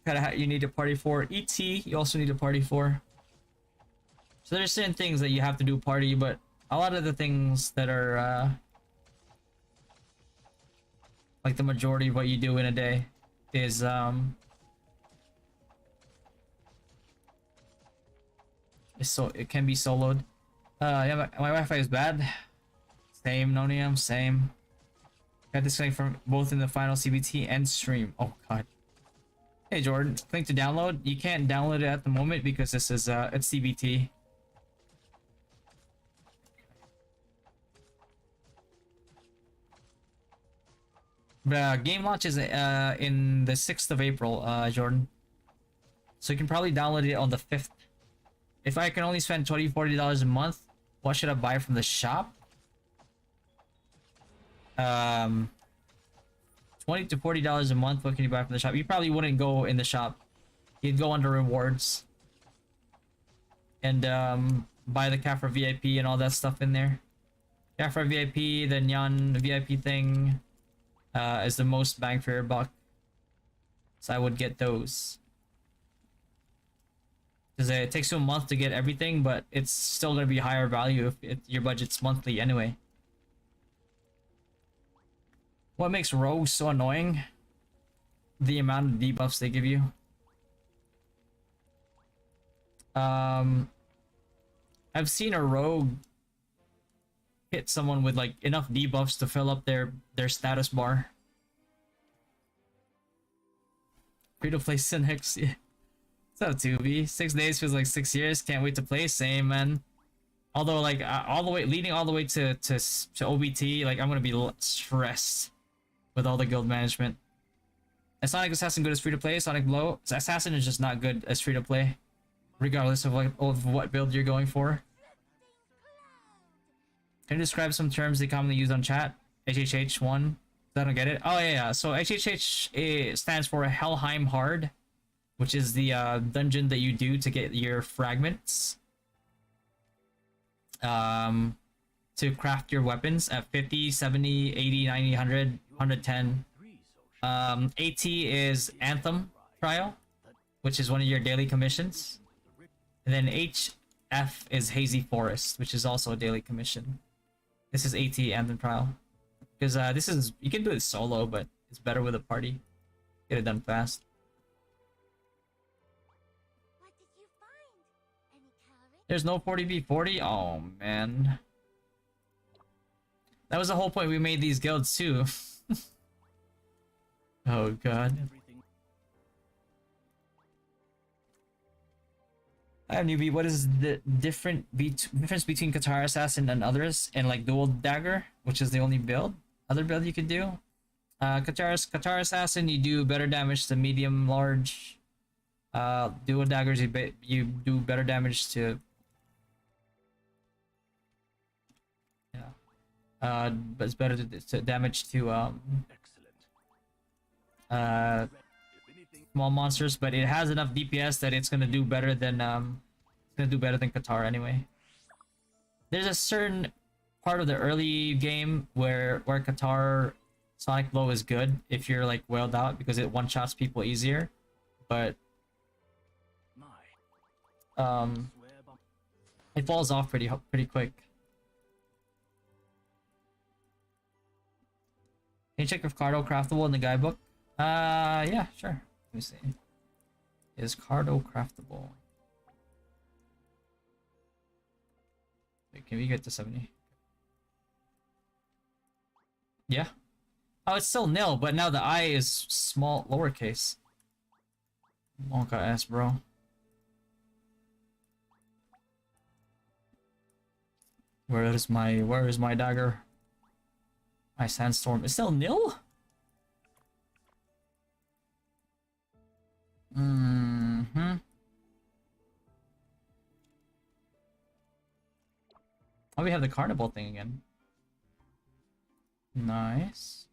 You need a party for. ET, you also need a party for. So there's certain things that you have to do party, but a lot of the things that are like the majority of what you do in a day is so it can be soloed. Yeah, my Wi-Fi is bad. Same, Nonium, same. Got disconnected from both in the final CBT and stream. Oh god. Hey Jordan, click to download. You can't download it at the moment because this is it's CBT. The game launch is in the 6th of April, Jordan. So you can probably download it on the 5th. If I can only spend $40 a month, what should I buy from the shop? $20 to $40 a month, what can you buy from the shop? You probably wouldn't go in the shop. You'd go under rewards. And buy the Kafra VIP and all that stuff in there. Kafra VIP, the Nyan VIP thing is the most bang for your buck. So I would get those. Because it takes you a month to get everything, but it's still going to be higher value if your budget's monthly anyway. What makes rogues so annoying? The amount of debuffs they give you. I've seen a rogue hit someone with like enough debuffs to fill up their status bar. Free to play Cynics. Yeah. What's up, 2B? 6 days feels like 6 years. Can't wait to play. Same, man. Although, like, leading all the way to OBT, like, I'm gonna be stressed with all the guild management. Is Sonic Assassin good as free to play? Sonic Blow? Assassin is just not good as free to play, regardless of what build you're going for. Can you describe some terms they commonly use on chat? HHH1. I don't get it. Oh yeah. So HHH stands for Helheim Hard, which is the dungeon that you do to get your fragments. To craft your weapons at 50, 70, 80, 90, 100, 110. AT is Anthem Trial, which is one of your daily commissions. And then HF is Hazy Forest, which is also a daily commission. This is AT Anthem Trial. Because this is, you can do it solo, but it's better with a party. Get it done fast. What did you find? Any carrots? There's no 40v40? Oh, man. That was the whole point we made these guilds, too. Oh, God. I have newbie. What is the difference between Qatar Assassin and others? And, like, Dual Dagger, which is the only other build you could do. Qatar Assassin, you do better damage to medium, large. Dual Daggers, you do better damage to... but it's better to damage to small monsters, but it has enough DPS that it's gonna do better than Qatar anyway. There's a certain part of the early game where Qatar Sonic Blow is good if you're like wailed out because it one-shots people easier, but it falls off pretty quick. Can you check if Cardo craftable in the guidebook? Yeah, sure. Let me see. Is Cardo craftable? Wait, can we get to 70? Yeah. Oh, it's still nil, but now the I is small, lowercase. Wonka ass, bro. Where is my dagger? My sandstorm is still nil? Mm-hmm. Oh, we have the carnival thing again. Nice.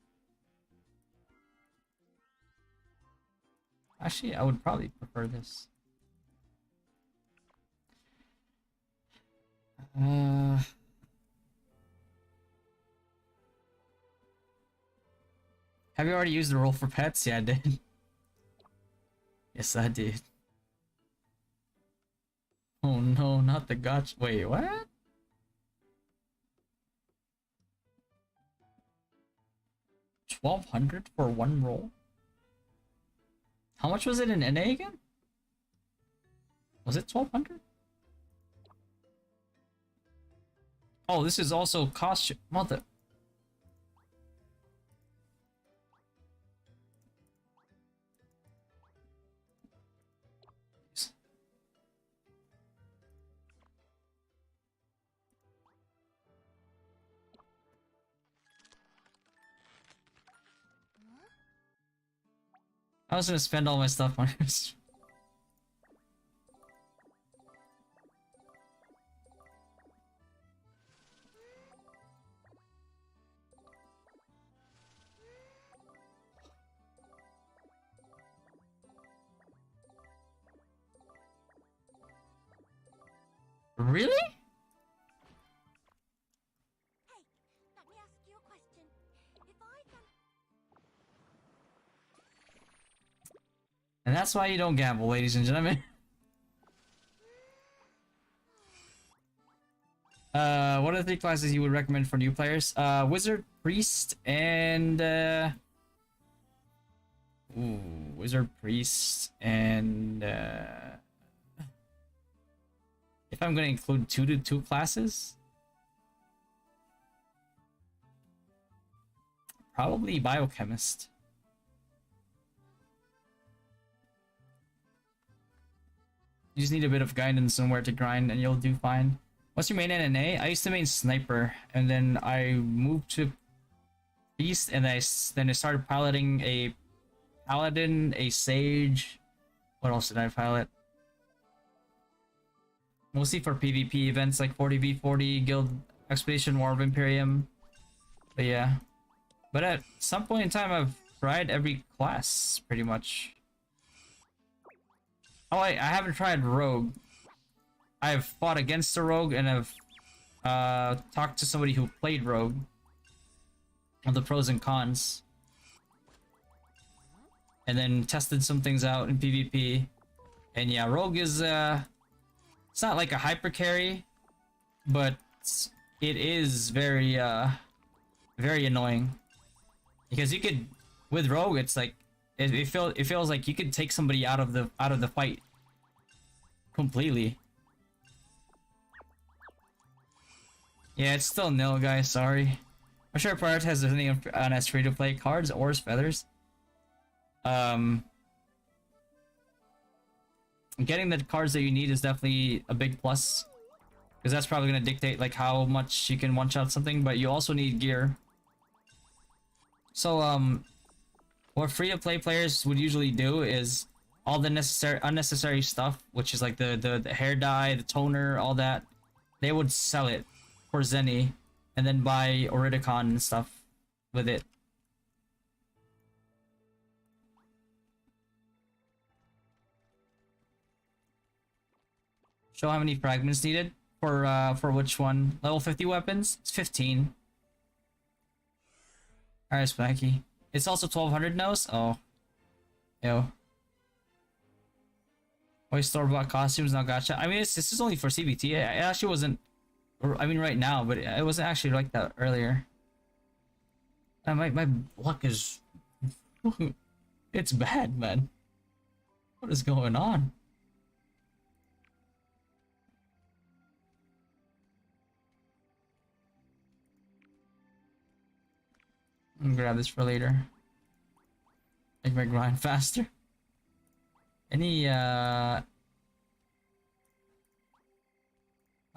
Actually, I would probably prefer this. Have you already used the roll for pets? Yeah, I did. Yes, I did. Oh no, not the gotcha. Wait, what? $1,200 for one roll? How much was it in NA again? Was it 1,200? Oh, this is also cost mother. I was gonna spend all my stuff on this. Really? Let me ask you a question. If I can... And that's why you don't gamble, ladies and gentlemen. What are the 3 classes you would recommend for new players? Wizard, Priest, and ooh, Wizard, Priest, and if I'm gonna include two classes, probably Biochemist. You just need a bit of guidance on where to grind and you'll do fine. What's your main NNA? I used to main Sniper, and then I moved to Beast, and then I started piloting a Paladin, a Sage. What else did I pilot? Mostly for PvP events like 40v40, Guild Expedition, War of Imperium. But yeah. But at some point in time, I've tried every class, pretty much. Oh, I haven't tried Rogue. I've fought against a Rogue, and I've talked to somebody who played Rogue on the pros and cons. And then tested some things out in PvP. And yeah, Rogue is, it's not like a hyper carry, but it is very, very annoying. Because you could, with Rogue, it's like, it feels like you could take somebody out of the fight completely. Yeah, it's still nil, guys. Sorry. I'm sure prioritize anything on as free to play cards, ores, feathers. Getting the cards that you need is definitely a big plus, because that's probably gonna dictate like how much you can one shot something. But you also need gear. So what free to play players would usually do is all the unnecessary stuff, which is like the hair dye, the toner, all that. They would sell it for Zenny, and then buy Oridicon and stuff with it. Show how many fragments needed for which one? Level 50 weapons? It's 15. Alright, Spanky. It's also 1200 no's? Oh. Ew. Why store-bought costumes, not gotcha? I mean, this is only for CBT. It actually wasn't... I mean, right now, but it wasn't actually like that earlier. My luck is... It's bad, man. What is going on? I'm gonna grab this for later. Make my grind faster. Any oh,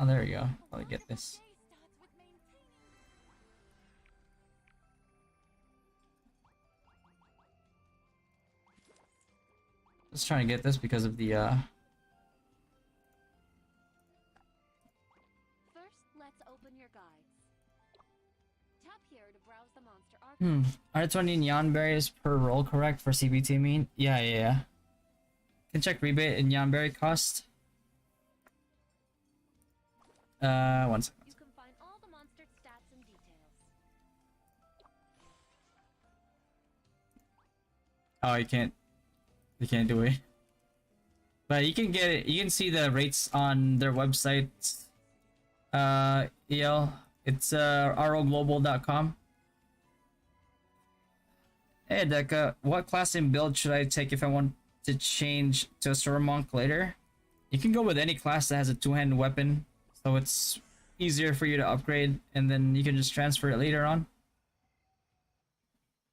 there we go. Let me get this. Just trying to get this because of the First, let's open your guides. Tap here to browse the monster archive. Are 20 neon berries per roll correct for CBT mean? Yeah. Can check rebate and neon berry cost. 1 second. You can find all the monster stats and details. Oh, you can't. You can't do it. But you can get it. You can see the rates on their website. EL. It's roglobal.com. Hey, Deca. What class and build should I take if I want to change to a Sword Monk later? You can go with any class that has a two-handed weapon, so it's easier for you to upgrade, and then you can just transfer it later on.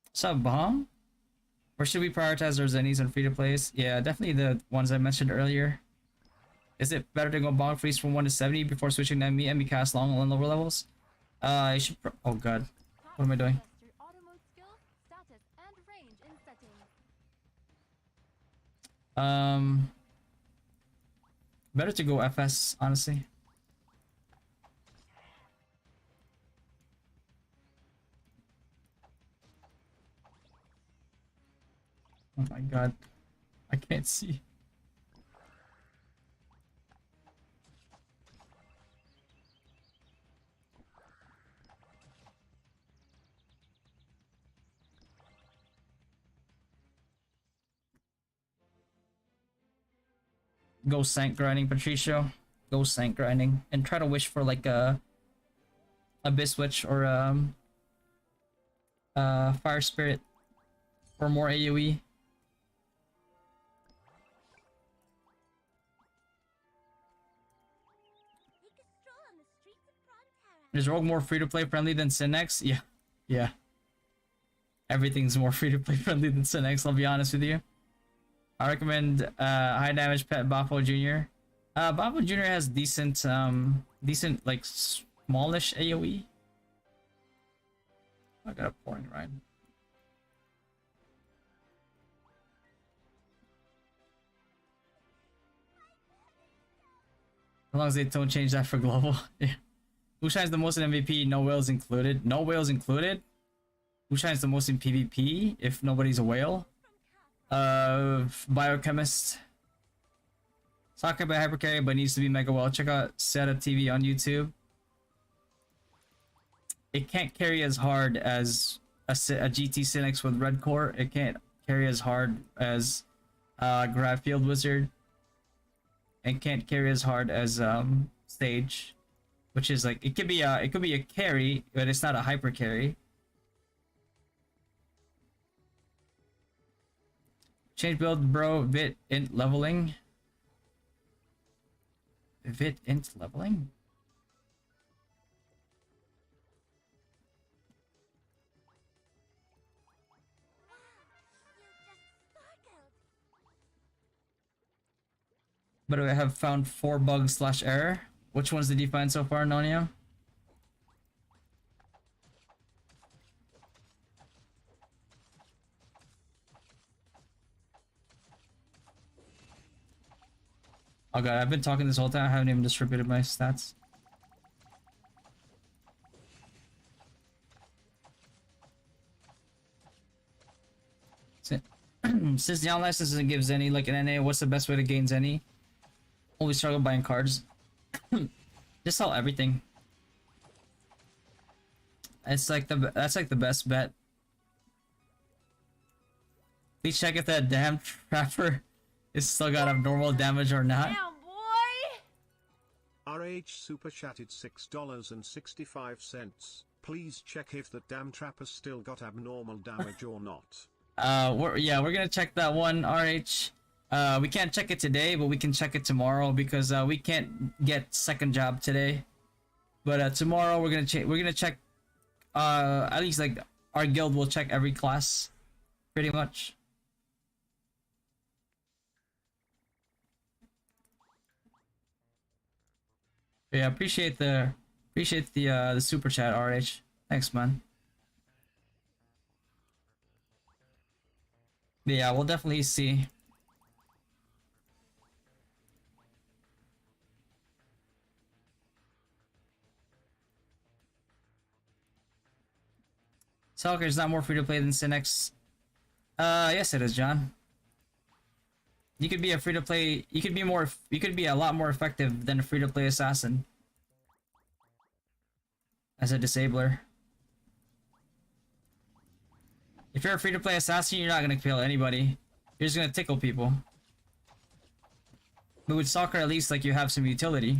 What's up, Baham? Or should we prioritize our Zennies and free-to-plays? Yeah, definitely the ones I mentioned earlier. Is it better to go bonk freeze from 1 to 70 before switching to MB and be cast long on lower levels? You should oh god. What am I doing? Test your auto mode skill, status, and range in settings. Better to go FS, honestly. Oh my god. I can't see. Go sank grinding, Patricio. Go sank grinding. And try to wish for like a Abyss Witch or Fire Spirit for more AoE. Is Rogue more free-to-play friendly than Synex? Yeah. Yeah. Everything's more free-to-play friendly than Synex, I'll be honest with you. I recommend high damage pet Bafo Jr. Bafo Jr. has decent decent like smallish AoE. I got a pouring right. As long as they don't change that for global. Yeah. Who shines the most in MVP? No whales included. No whales included? Who shines the most in PvP if nobody's a whale? Biochemist. Soccer by Hypercarry, but needs to be mega well. Check out Seta TV on YouTube. It can't carry as hard as a GT Synex with Red Core. It can't carry as hard as Grab Field Wizard. And can't carry as hard as Stage. Which is like it could be a carry, but it's not a hyper carry. Change build, bro. Vit int leveling. Vit int leveling. But I have found 4 bugs / error. Which ones did you find so far, Nonia? Oh god, I've been talking this whole time. I haven't even distributed my stats. Since the online license doesn't give Zenny like an NA, what's the best way to gain Zenny? Always struggle buying cards. Just sell everything. It's like that's like the best bet. Please check if that damn trapper is still got abnormal damage or not. Damn, boy! RH super chatted $6.65. Please check if the damn trapper still got abnormal damage or not. We're gonna check that one, RH. We can't check it today, but we can check it tomorrow because we can't get second job today. But tomorrow we're gonna check. At least like our guild will check every class, pretty much. But yeah, appreciate the super chat, RH. Thanks, man. But yeah, we'll definitely see. Soccer is not more free to play than Synex. Yes it is, John. You could be a free to play. You could be a lot more effective than a free to play assassin as a disabler. If you're a free-to-play assassin, you're not gonna kill anybody. You're just gonna tickle people. But with soccer, at least, like, you have some utility.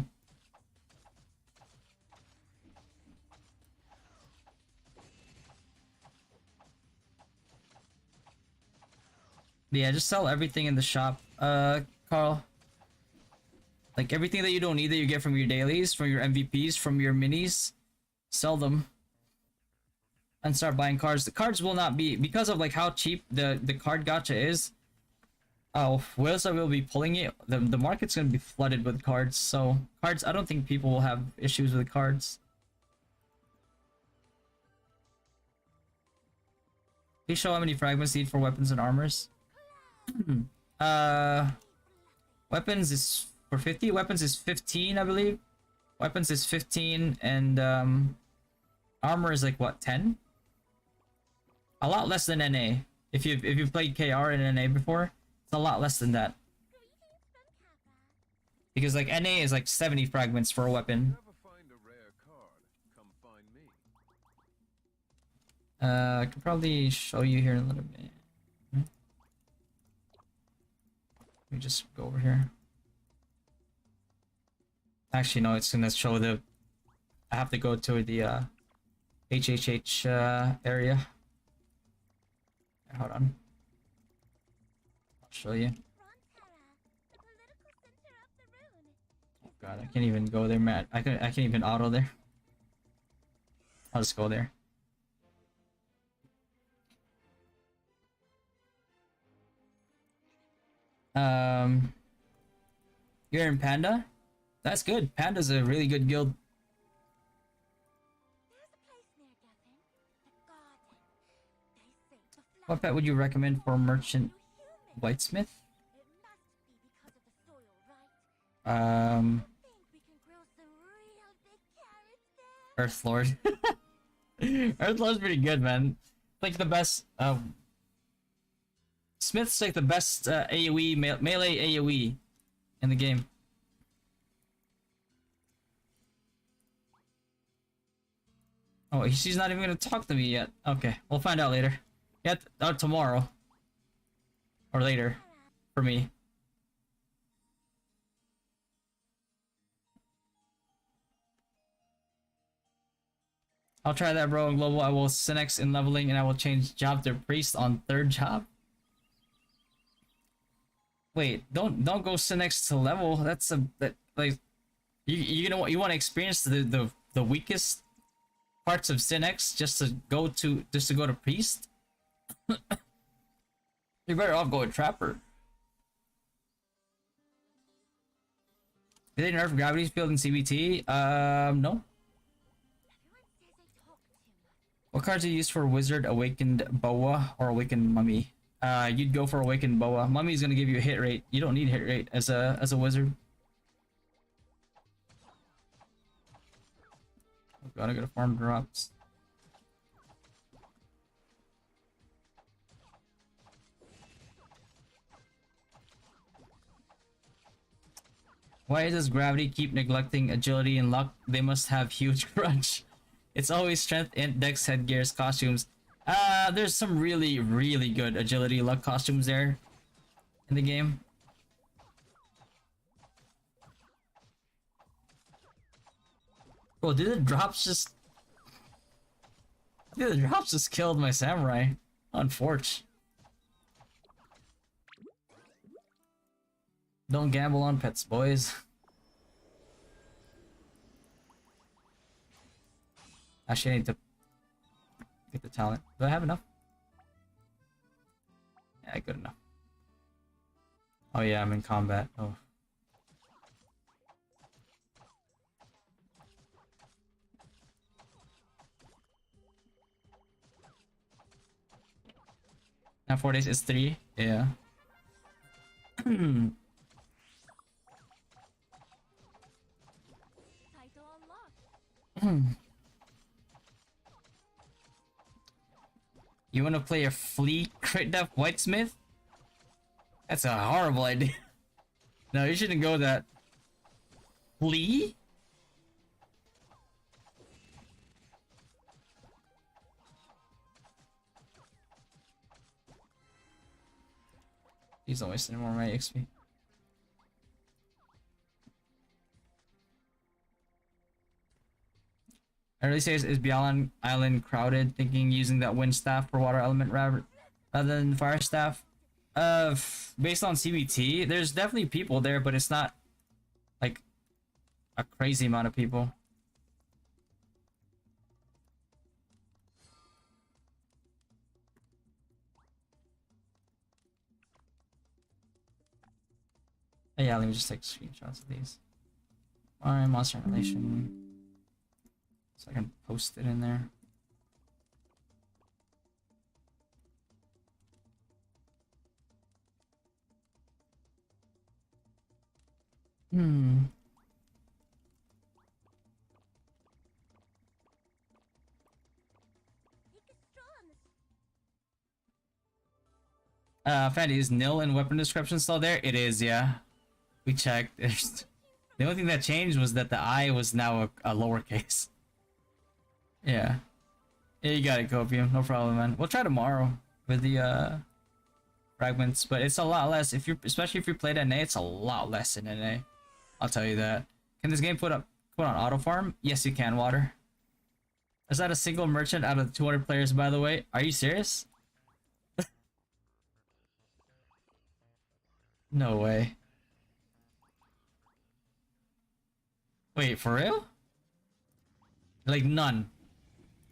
Yeah, just sell everything in the shop, Carl. Like, everything that you don't need that you get from your dailies, from your MVPs, from your minis, sell them. And start buying cards. The cards will not be, because of, like, how cheap the card gacha is. Oh, whales will be pulling it. The market's gonna be flooded with cards, so cards, I don't think people will have issues with cards. Please show how many fragments need for weapons and armors. Weapons is for 50. Weapons is 15, I believe. Weapons is 15, and armor is like what, 10? A lot less than NA. If you've played KR in NA before, it's a lot less than that. Because like NA is like 70 fragments for a weapon. I could probably show you here in a little bit. Let me just go over here. Actually, no, it's gonna show the... I have to go to the HHH area. Hold on. I'll show you. Oh god, I can't even go there, Matt. I can't even auto there. I'll just go there. You're in Panda? That's good. Panda's a really good guild. What pet would you recommend for merchant whitesmith? Earthlord. Earthlord's pretty good, man. Like the best. Smith's like the best AoE melee AoE in the game. Oh, she's not even gonna talk to me yet. Okay, we'll find out later. Yeah, tomorrow. Or later. For me. I'll try that, bro. In global, I will Synex in leveling, and I will change job to priest on third job. Wait, don't go Synex to level. That's like you want to experience the weakest parts of Synex just to go to priest. You're better off going trapper. Did they nerf gravity field in CBT? No. What cards do you use for Wizard, Awakened Boa, or Awakened Mummy? You'd go for Awakened Boa. Mummy's gonna give you a hit rate. You don't need hit rate as a wizard. Oh god, I gotta farm drops. Why does gravity keep neglecting agility and luck? They must have huge crunch. It's always strength, int, dex, headgears, costumes. There's some really, really good agility luck costumes there in the game. Bro, did the drops just... Dude, the drops just killed my samurai. Unfortunate. Don't gamble on pets, boys. Actually, I need to get the talent. Do I have enough? Yeah, good enough. Oh yeah, I'm in combat. Oh. Now 4 days is 3. Yeah. Title unlocked. You want to play a flea crit death whitesmith? That's a horrible idea. No, you shouldn't go that. Flea? Please don't waste any more of my XP. I really say is Beyond Island crowded, thinking using that wind staff for water element rather than fire staff? Based on CBT, there's definitely people there, but it's not like a crazy amount of people. Yeah, let me just take screenshots of these. Alright, monster relation. So I can post it in there. Fanny, is nil in weapon description still there? It is, yeah. We checked. The only thing that changed was that the I was now a lowercase. Yeah. Yeah, you got it, Copium. No problem, man. We'll try tomorrow with the fragments, but it's a lot less. If you, especially if you played NA, it's a lot less in NA. I'll tell you that. Can this game put on auto farm? Yes, you can. Water. Is that a single merchant out of the 200 players? By the way, are you serious? No way. Wait, for real? Like none.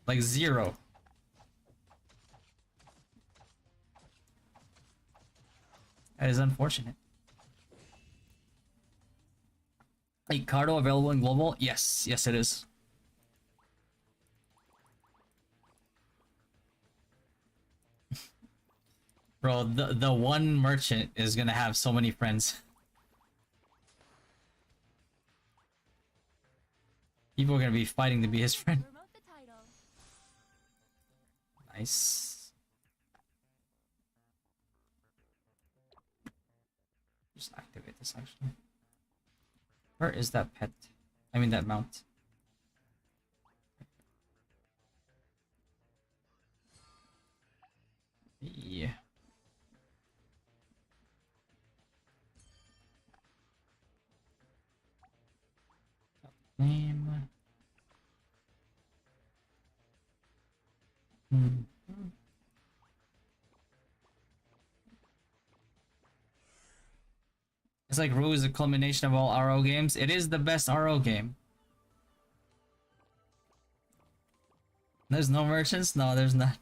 Like zero. That is unfortunate. Like Cardo available in global? Yes, yes it is. Bro, the one merchant is gonna have so many friends. People are gonna be fighting to be his friend. Promote the title. Nice. Just activate this actually. Where is that pet? I mean that mount. Yeah. Name. It's like Rue is a culmination of all RO games. It is the best RO game. There's no merchants? No, there's not. Is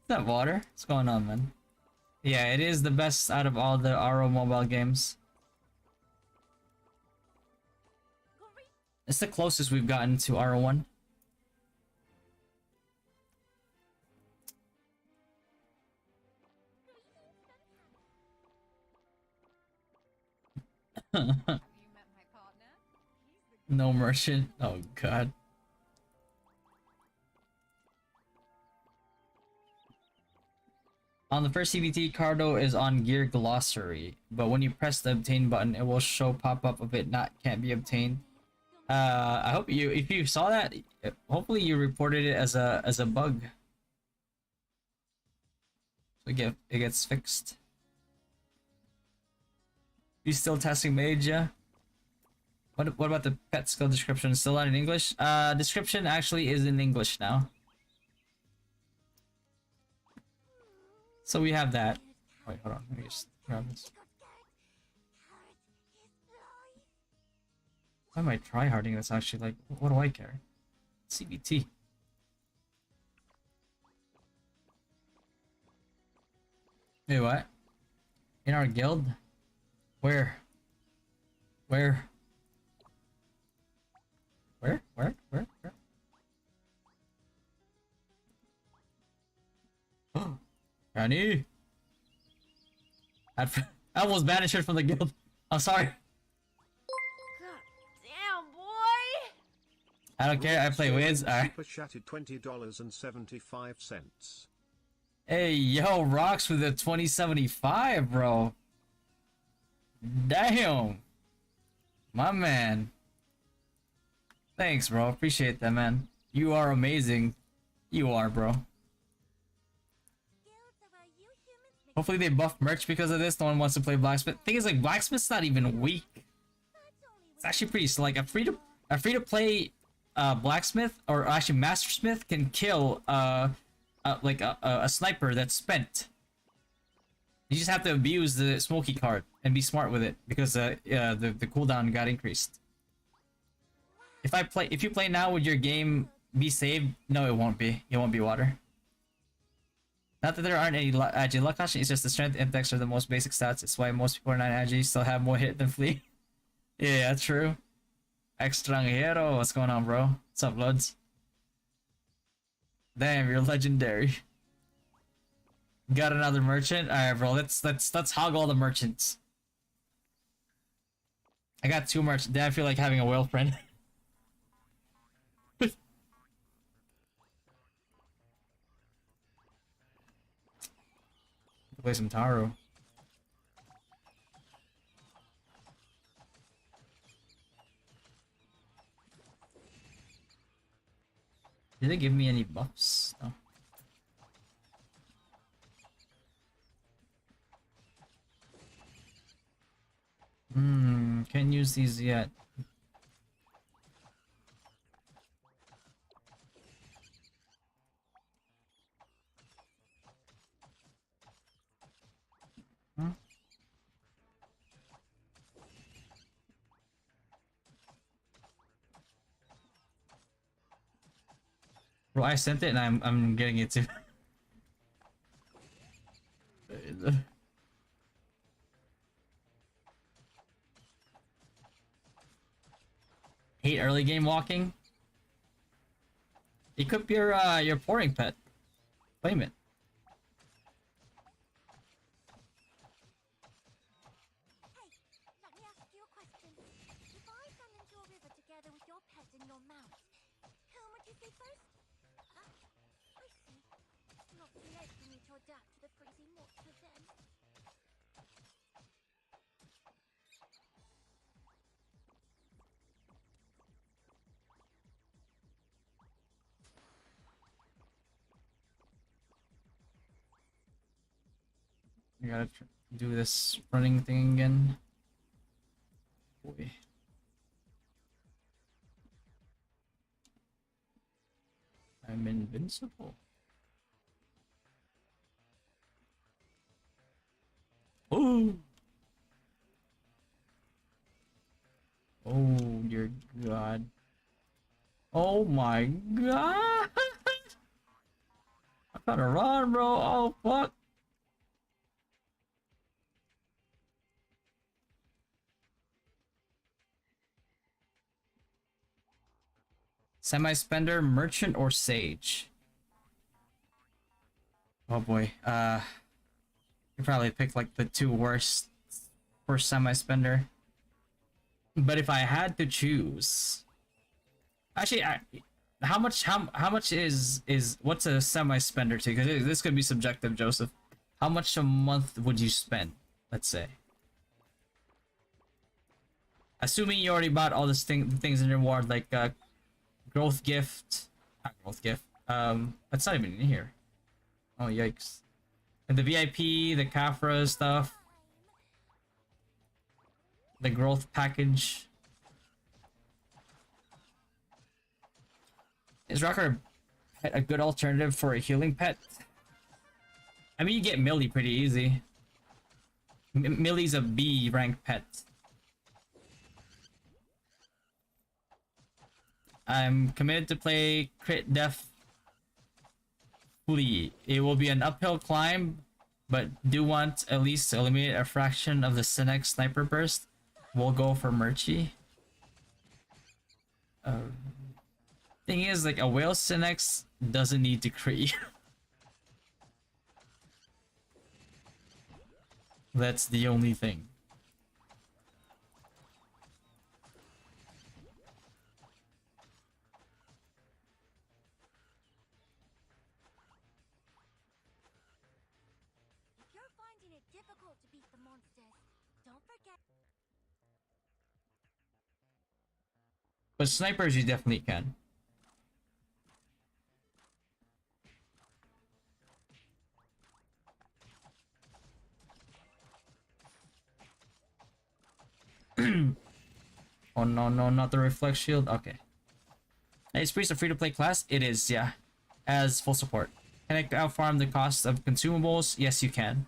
that water? What's going on, man? Yeah, it is the best out of all the RO mobile games. It's the closest we've gotten to RO1. Have you met my partner? He's the No merchant. Oh god. On the first CBT, Cardo is on gear glossary, but when you press the obtain button, it will show pop-up of it can't be obtained. I hope you, if you saw that, hopefully you reported it as a bug. So it gets fixed. You still testing mage, yeah? What about the pet skill description? Still not in English? Description actually is in English now. So we have that. Wait, hold on. Let me just grab this. Why am I tryharding this actually? Like, what do I care? CBT. Wait, what? In our guild? Where? Where? Where? Where? Where? Where? Granny! I almost banished her from the guild. I'm sorry. damn boy. I don't care. I play wins. Alright. Super chatted $20.75. Hey, yo, Rocks with a 2075, bro. Damn. My man. Thanks, bro. Appreciate that, man. You are amazing. You are, bro. Guilds of you humans Hopefully they buff merch because of this. No one wants to play blacksmith. Thing is, like, blacksmith's not even weak. It's actually pretty like a free to play blacksmith, or actually mastersmith, can kill like a sniper that's spent. You just have to abuse the smoky card and be smart with it, because the cooldown got increased. If you play now, would your game be saved? No, it won't be. It won't be water. Not that there aren't any agi. Luck caution is just the strength and dex are the most basic stats. It's why most people are not agi still have more hit than flee. Yeah, true. Extranjero, what's going on, bro? What's up, Bloods? Damn, you're legendary. Got another merchant? Alright, bro, let's hog all the merchants. I got 2 merchants. Damn, I feel like having a whale friend. Play some Taro. Did they give me any buffs? No. Can't use these yet. Bro, I sent it and I'm getting it too. Hate early game walking. Equip your pouring pet. Claim it. Let me ask you a question. If I fell into a river together with your pet and your mouse, who would you say first? I see. Not too late for me to adapt to the freezing water then. I gotta do this running thing again. Boy. I'm invincible. Oh! Oh, dear God. Oh my God! I gotta run, bro. Oh, fuck. Semi-spender, merchant, or sage? Oh boy. You probably pick like the 2 worst for semi-spender. But if I had to choose, actually, how much is what's a semi-spender to? Because this could be subjective, Joseph. How much a month would you spend? Let's say. Assuming you already bought all the things in your reward, like growth gift, not growth gift. That's not even in here. Oh yikes! And the VIP, the Kafra stuff, the growth package. Is Rocker a good alternative for a healing pet? I mean, you get Millie pretty easy. Millie's a B rank pet. I'm committed to play crit def fully. It will be an uphill climb, but do want at least to eliminate a fraction of the Sinex sniper burst. We'll go for Murchie. Thing is, like, a whale Sinex doesn't need to crit. That's the only thing. If you're finding it difficult to beat the monsters, don't forget. But snipers, you definitely can. Oh no, no, not the reflect shield. Okay. Is Priest a free-to-play class? It is, yeah. As full support. Can I outfarm the cost of consumables? Yes, you can.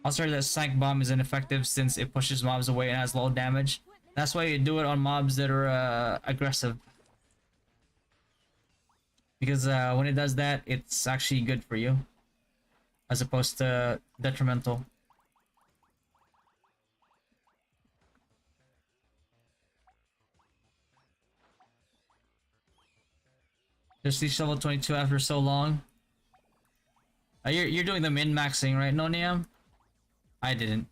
Also, that Sank Bomb is ineffective since it pushes mobs away and has low damage. That's why you do it on mobs that are aggressive. Because when it does that, it's actually good for you. As opposed to detrimental. Just reached level 22 after so long. You're doing the min-maxing, right, Noniam? I didn't.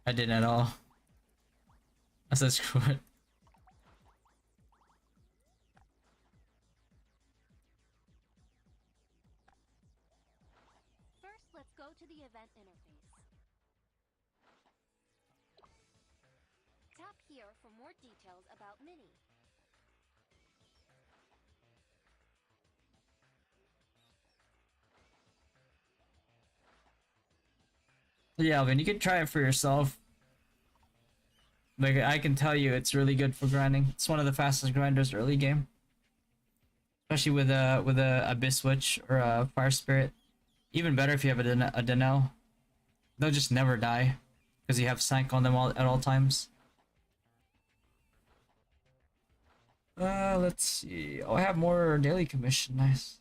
I didn't at all. I said screw it. First, let's go to the event interface. Tap here for more details about Mini. Yeah, Alvin, you can try it for yourself. Like, I can tell you, it's really good for grinding. It's one of the fastest grinders early game. Especially with a Abyss Witch or a Fire Spirit. Even better if you have a Denel. They'll just never die. Because you have Sank on them at all times. Let's see. Oh, I have more daily commission. Nice.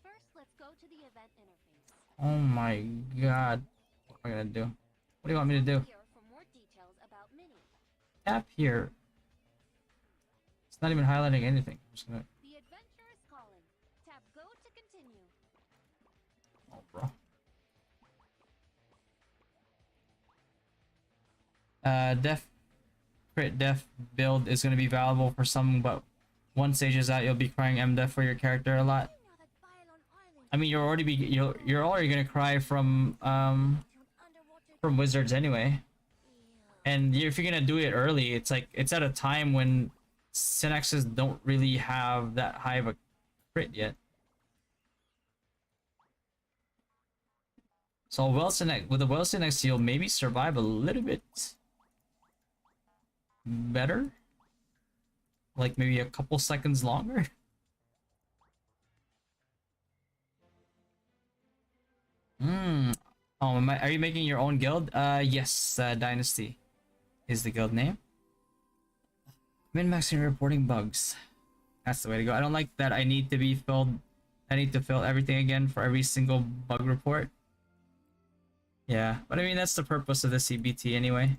First, let's go to the event interface. Oh my god. What am I gonna do? What do you want me to do? Here for more details about Mini. Tap here. It's not even highlighting anything. I'm just gonna... The adventure is calling. Tap go to continue. Oh, bro. Crit def build is gonna be valuable for some, but once Sage is out, you'll be crying MDef for your character a lot. I mean, you're already gonna cry from wizards anyway. And if you're gonna do it early, it's like it's at a time when Synaxes don't really have that high of a crit yet. So with a well Synax, you'll maybe survive a little bit better, like maybe a couple seconds longer. Oh, are you making your own guild? Yes, Dynasty is the guild name. Min-maxing reporting bugs. That's the way to go. I don't like that I need to be filled. I need to fill everything again for every single bug report. Yeah, but I mean, that's the purpose of the CBT anyway.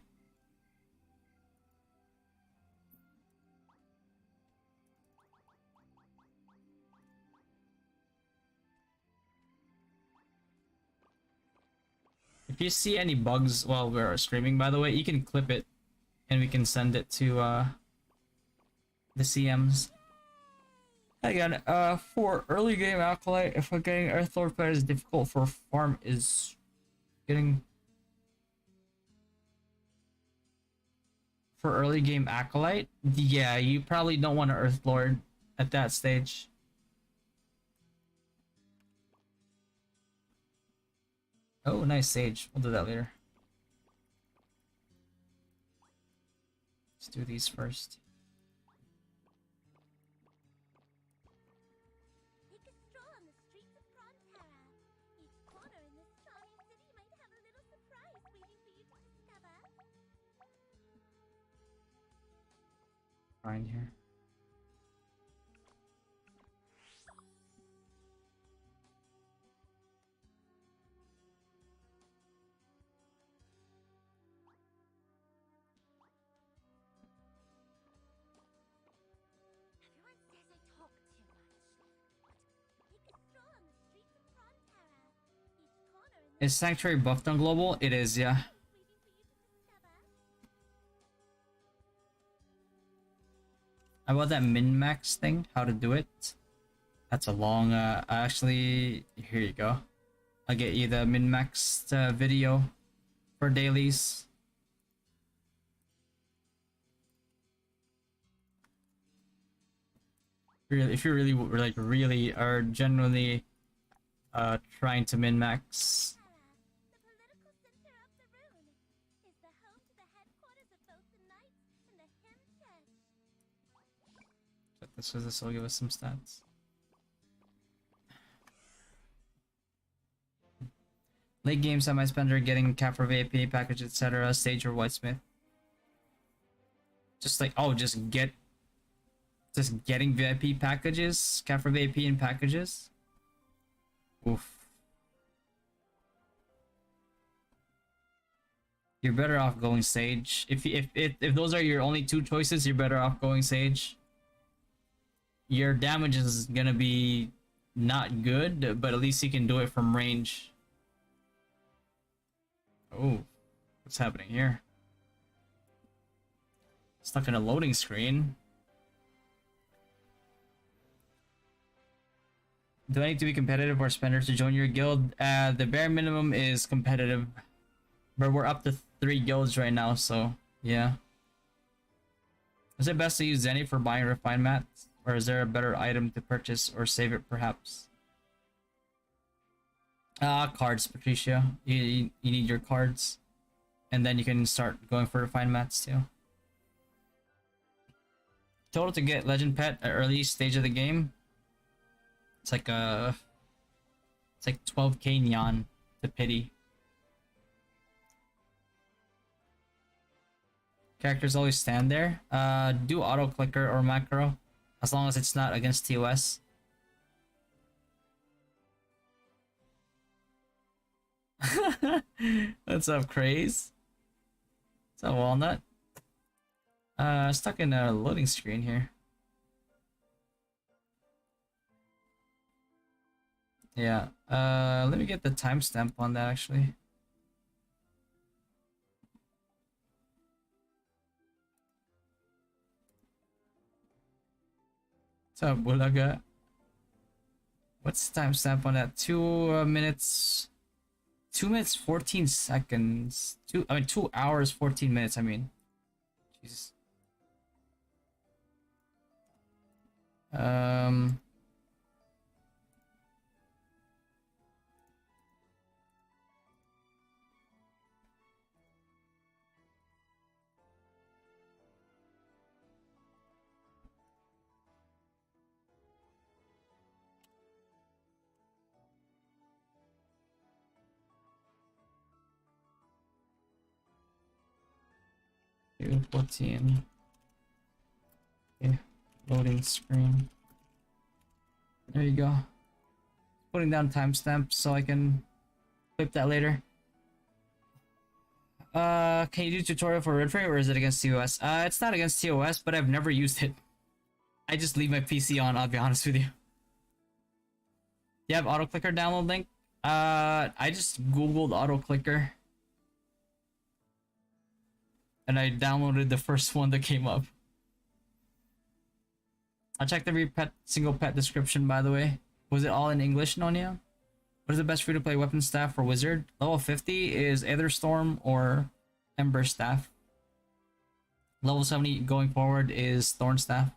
If you see any bugs while we're streaming, by the way, you can clip it and we can send it to the CMs. Again, for early game Acolyte, if getting Earthlord player is difficult for farm is getting... For early game Acolyte, yeah, you probably don't want an Earthlord at that stage. Oh, nice Sage. We'll do that later. Let's do these first. Take a stroll on the streets of Frontera. Each corner in this charming city might have a little surprise waiting for you to discover. Find here. Everyone says I talk too much. Take a stroll on the streets of Frontera. Each corner in Is Sanctuary buffed on global? It is, yeah. waiting for you to discover. How about that min-max thing? How to do it? That's a long, actually, here you go. I'll get you the min-max video for dailies. If you really, like, really are genuinely trying to min-max. The political center of the rune is the home this will give us some stats. Late game semi-spender getting cap for VIP package, etc. Sage or Whitesmith. Just like, oh, just getting VIP packages, cap for VIP and packages. Oof. You're better off going Sage. If those are your only two choices, you're better off going Sage. Your damage is gonna be not good, but at least you can do it from range. Oh, what's happening here? Stuck in a loading screen. Do I need to be competitive or spender to join your guild? The bare minimum is competitive, but we're up to 3 guilds right now, so yeah. Is it best to use Zenny for buying refined mats, or is there a better item to purchase or save it perhaps? Cards, Patricia. You need your cards, and then you can start going for refined mats too. Total to get legend pet at early stage of the game. It's like 12k neon to pity. Characters always stand there. Do auto clicker or macro, as long as it's not against TOS. What's up, Craze? What's up, Walnut? Stuck in a loading screen here. Yeah. Let me get the timestamp on that actually. What's up, Bulaga? What's the timestamp on that? 2 minutes. 2 minutes 14 seconds. 2 hours 14 minutes. I mean, Jesus. Two 14. Okay, loading screen. There you go. Putting down timestamp so I can clip that later. Can you do tutorial for Red Frame or is it against TOS? It's not against TOS, but I've never used it. I just leave my PC on, I'll be honest with you. You have auto clicker download link? I just googled auto clicker. And I downloaded the first one that came up. I checked every single pet description, by the way. Was it all in English, Nonia? What is the best free-to-play weapon staff for Wizard? Level 50 is either Storm or Ember Staff. Level 70 going forward is Thorn Staff.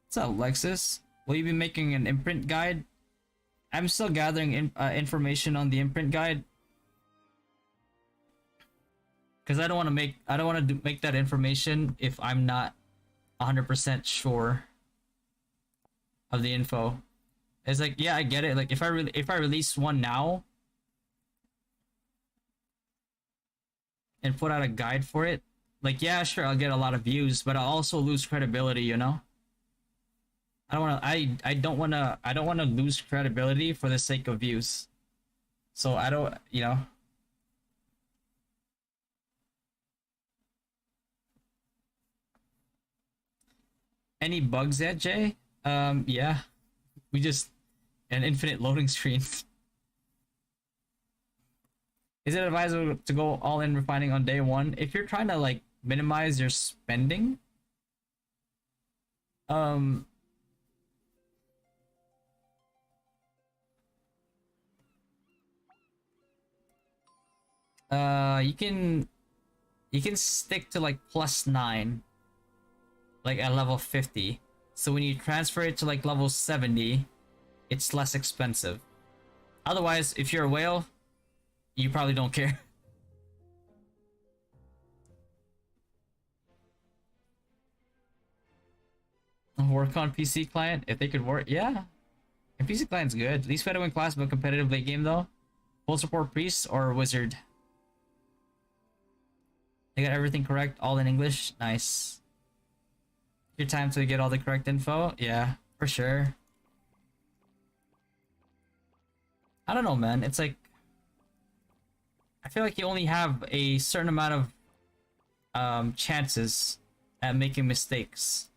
What's up, Lexus? Will you be making an imprint guide? I'm still gathering information on the imprint guide. Because I don't want to make that information if I'm not 100% sure of the info. It's like, yeah, I get it. Like if I release one now and put out a guide for it, like yeah, sure, I'll get a lot of views, but I'll also lose credibility, you know? I don't want to lose credibility for the sake of views. So I don't, you know. Any bugs yet, Jay? Yeah. We just an infinite loading screen. Is it advisable to go all in refining on day one? If you're trying to like minimize your spending, you can stick to like +9, like at level 50. So when you transfer it to like level 70, it's less expensive. Otherwise, if you're a whale, you probably don't care. Work on PC client if they could work. Yeah, and PC client's good. Least better win class, but competitive late game though. Full support priest or wizard. They got everything correct, all in English. Nice. Your time to get all the correct info. Yeah, for sure. I don't know, man. It's like I feel like you only have a certain amount of chances at making mistakes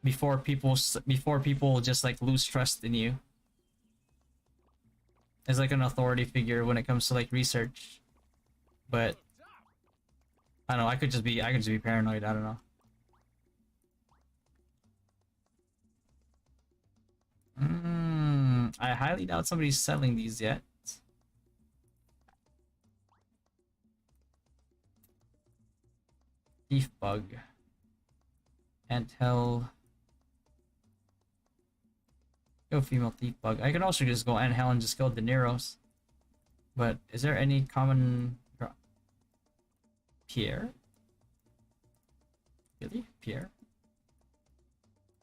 before people just like lose trust in you as like an authority figure when it comes to like research. But I don't know, I could just be paranoid, I don't know. I highly doubt somebody's selling these yet. Thief bug. Anthel. Go female thief bug. I could also just go Anthel and just go De Niro's. But is there any common Pierre? Really? Pierre?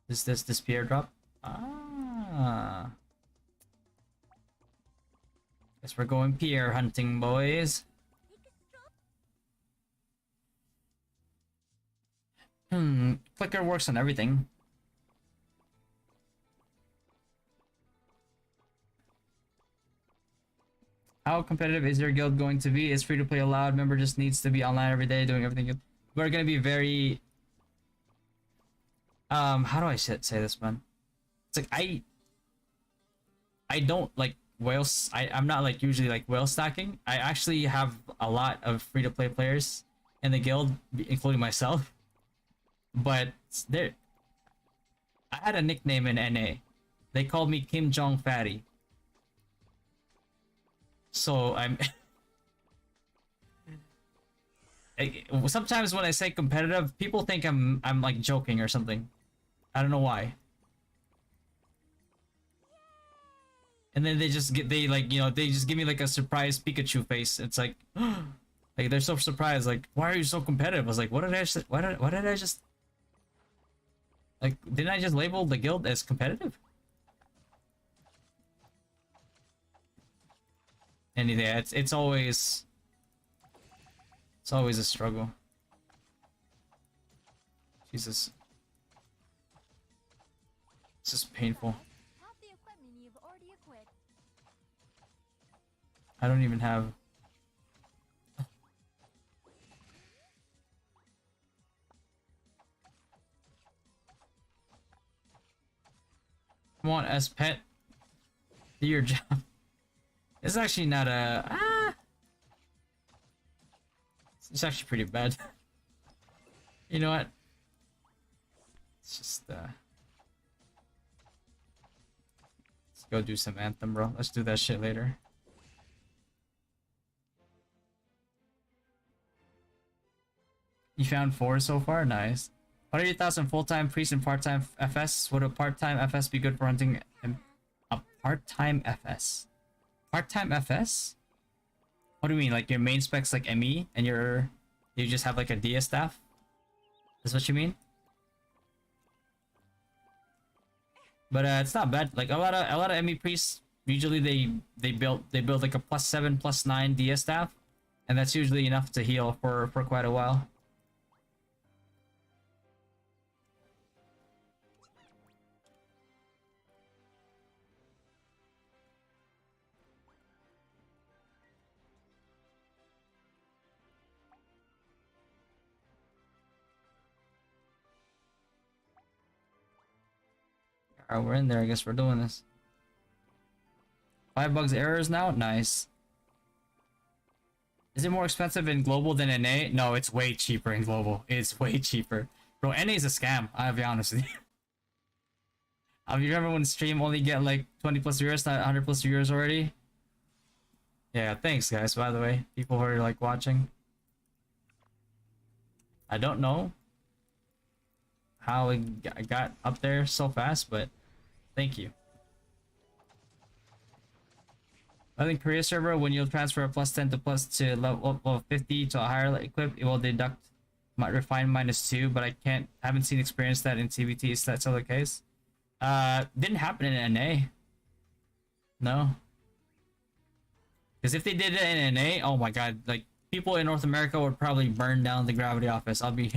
Is this Pierre drop? Ah. Guess we're going Pierre hunting, boys. Clicker works on everything. How competitive is your guild going to be? Is free to play allowed? Member just needs to be online every day doing everything. We're gonna be very how do I say this, man? It's like I don't like whales. I'm not like usually like whale stacking. I actually have a lot of free to play players in the guild, including myself. But there, I had a nickname in NA. They called me Kim Jong Fatty. So I'm sometimes when I say competitive, people think I'm like joking or something. I don't know why. And then they just give me like a surprise Pikachu face. It's like like they're so surprised, like, why are you so competitive? I was like, what did I just like, didn't I just label the guild as competitive? And yeah, it's always a struggle. Jesus. This is painful. Have the equipment you've already equipped. I don't even have. Come on, S pet. Do your job. It's actually not a it's actually pretty bad. You know what? It's just let's go do some Anthem, bro. Let's do that shit later. You found 4 so far? Nice. What are your thoughts on full-time priest and part-time FS? Would a part-time FS be good for hunting a part-time FS? Part-time FS? What do you mean? Like your main specs like ME and you just have like a DS staff? That's what you mean? But it's not bad. Like a lot of ME priests usually they build like a +7 +9 DS staff, and that's usually enough to heal for quite a while. Alright, we're in there. I guess we're doing this. 5 bugs errors now? Nice. Is it more expensive in global than NA? No, it's way cheaper in global. It's way cheaper. Bro, NA is a scam. I'll be honest with you. You remember when stream only get like 20 plus viewers, not 100 plus viewers already? Yeah, thanks guys, by the way. People who are like watching. I don't know how I got up there so fast, but thank you. I think Korea server, when you'll transfer a +10 to level 50 to a higher equip, it will deduct Might refine -2, but haven't seen experience that in CBT. Is that still the case? Didn't happen in NA. No. Because if they did it in NA, oh my god, like people in North America would probably burn down the gravity office. I'll be.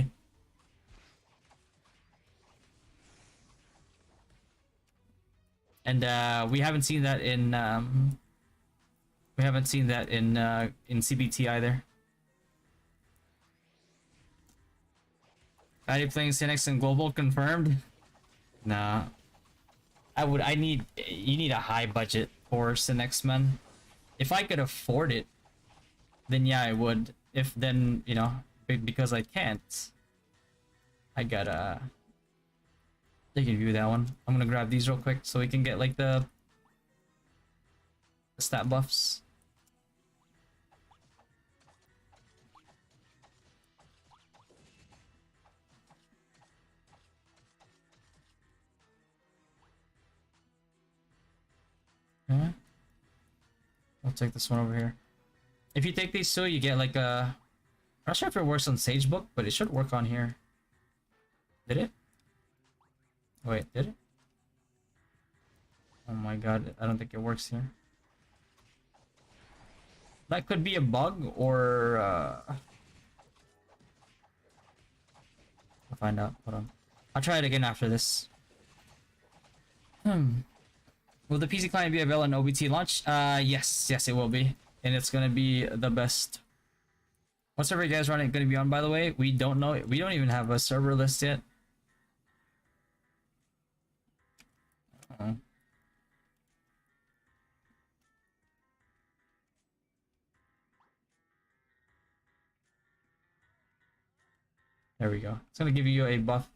And we haven't seen that in in CBT either. Are you playing Cynics and Global confirmed? Nah. You need a high budget for Cynics, man. If I could afford it, then yeah, I would. If then, you know, because I can't, I gotta. They can view that one. I'm gonna grab these real quick so we can get like the stat buffs. Okay. I'll take this one over here. If you take these two, you get like a. I'm not sure if it works on Sagebook, but it should work on here. Did it? Wait, did it? Oh my god, I don't think it works here. That could be a bug, or I'll find out. Hold on. I'll try it again after this. Will the PC client be available in OBT launch? Yes, it will be. And it's gonna be the best. What server you guys running gonna be on, by the way? We don't know. We don't even have a server list yet. There we go. It's gonna give you a buff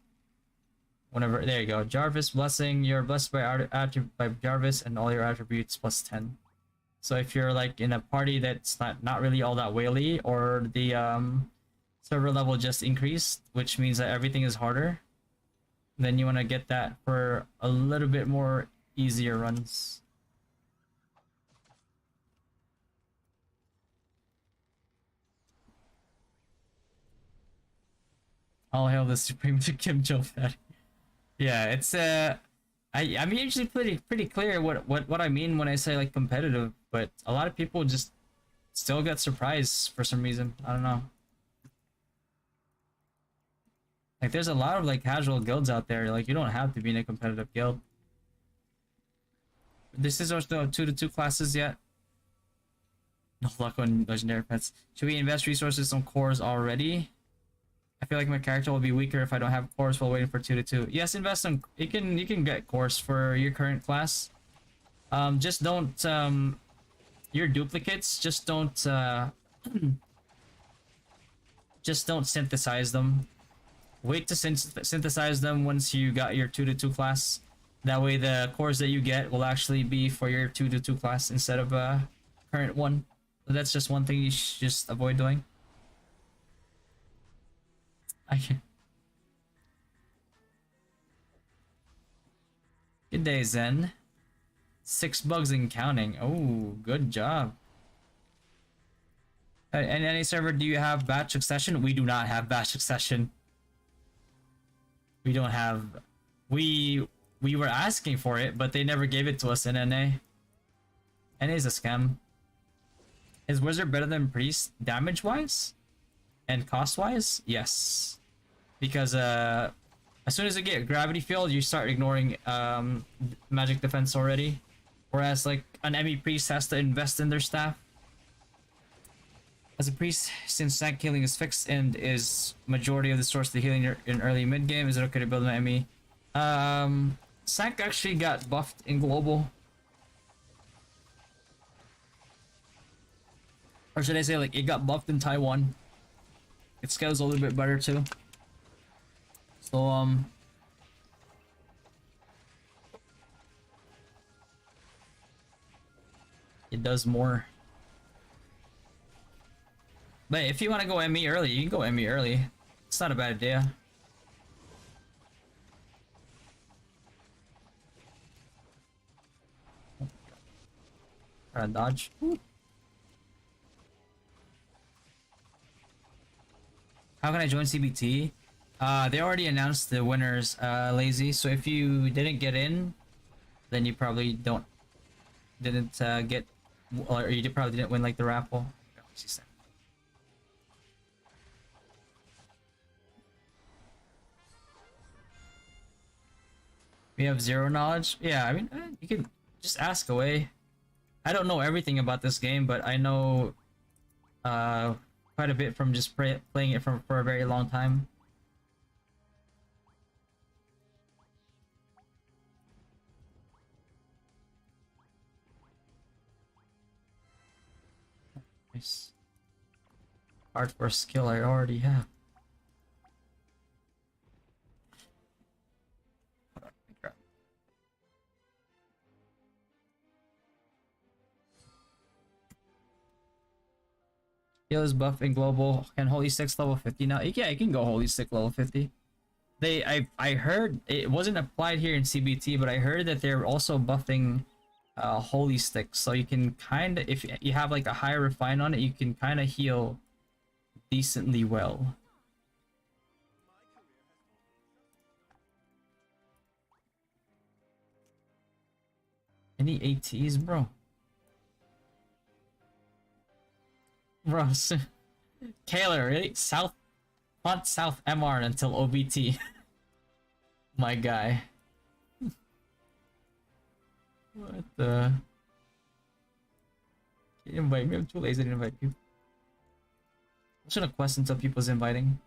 whenever. There you go. Jarvis blessing. You're blessed by Jarvis and all your attributes plus 10. So if you're like in a party that's not really all that whaley, or the server level just increased, which means that everything is harder, then you want to get that for a little bit more easier runs. All hail the Supreme to Kim Joe Fatty. Yeah, it's I'm usually pretty clear what I mean when I say like competitive, but a lot of people just still get surprised for some reason. I don't know. Like there's a lot of like casual guilds out there. Like you don't have to be in a competitive guild. This is also 2-2 classes yet. No luck on legendary pets. Should we invest resources on cores already? I feel like my character will be weaker if I don't have cores while waiting for 2-2. Yes, invest on. You can get cores for your current class. Just don't your duplicates. Just don't synthesize them. Wait to synthesize them once you got your 2-2 class. That way, the cores that you get will actually be for your 2-2 class instead of current one. So that's just one thing you should just avoid doing. Good day, Zen. 6 bugs and counting. Oh, good job. In any server, do you have batch succession? We do not have batch succession. We don't have. We were asking for it, but they never gave it to us in NA. NA is a scam. Is Wizard better than Priest damage-wise? And cost-wise? Yes. Because as soon as you get gravity field, you start ignoring magic defense already. Whereas like an ME priest has to invest in their staff. As a priest, since sank healing is fixed and is majority of the source of the healing in early mid game, is it okay to build an ME? Sank actually got buffed in global. Or should I say like it got buffed in Taiwan. It scales a little bit better too. So it does more. But if you want to go ME early, you can go ME early. It's not a bad idea. Try to dodge. Ooh. How can I join CBT? They already announced the winners, Lazy. So if you didn't get in, then you probably didn't get, or you probably didn't win like the raffle. We have zero knowledge. Yeah, I mean, you can just ask away. I don't know everything about this game, but I know quite a bit from just playing it for a very long time. Nice. Hardcore skill I already have. Heal is buff in global. Can Holy Stick level 50 now? Yeah, it can go Holy Stick level 50. I heard it wasn't applied here in CBT, but I heard that they're also buffing Holy Stick, so you can kind of, if you have like a higher refine on it, you can kind of heal decently well. Any ATs, bro? Bro, Kaler, really? Front South MR until OBT. My guy. What the? Can you invite me? I'm too lazy to invite you. I shouldn't question until people's inviting.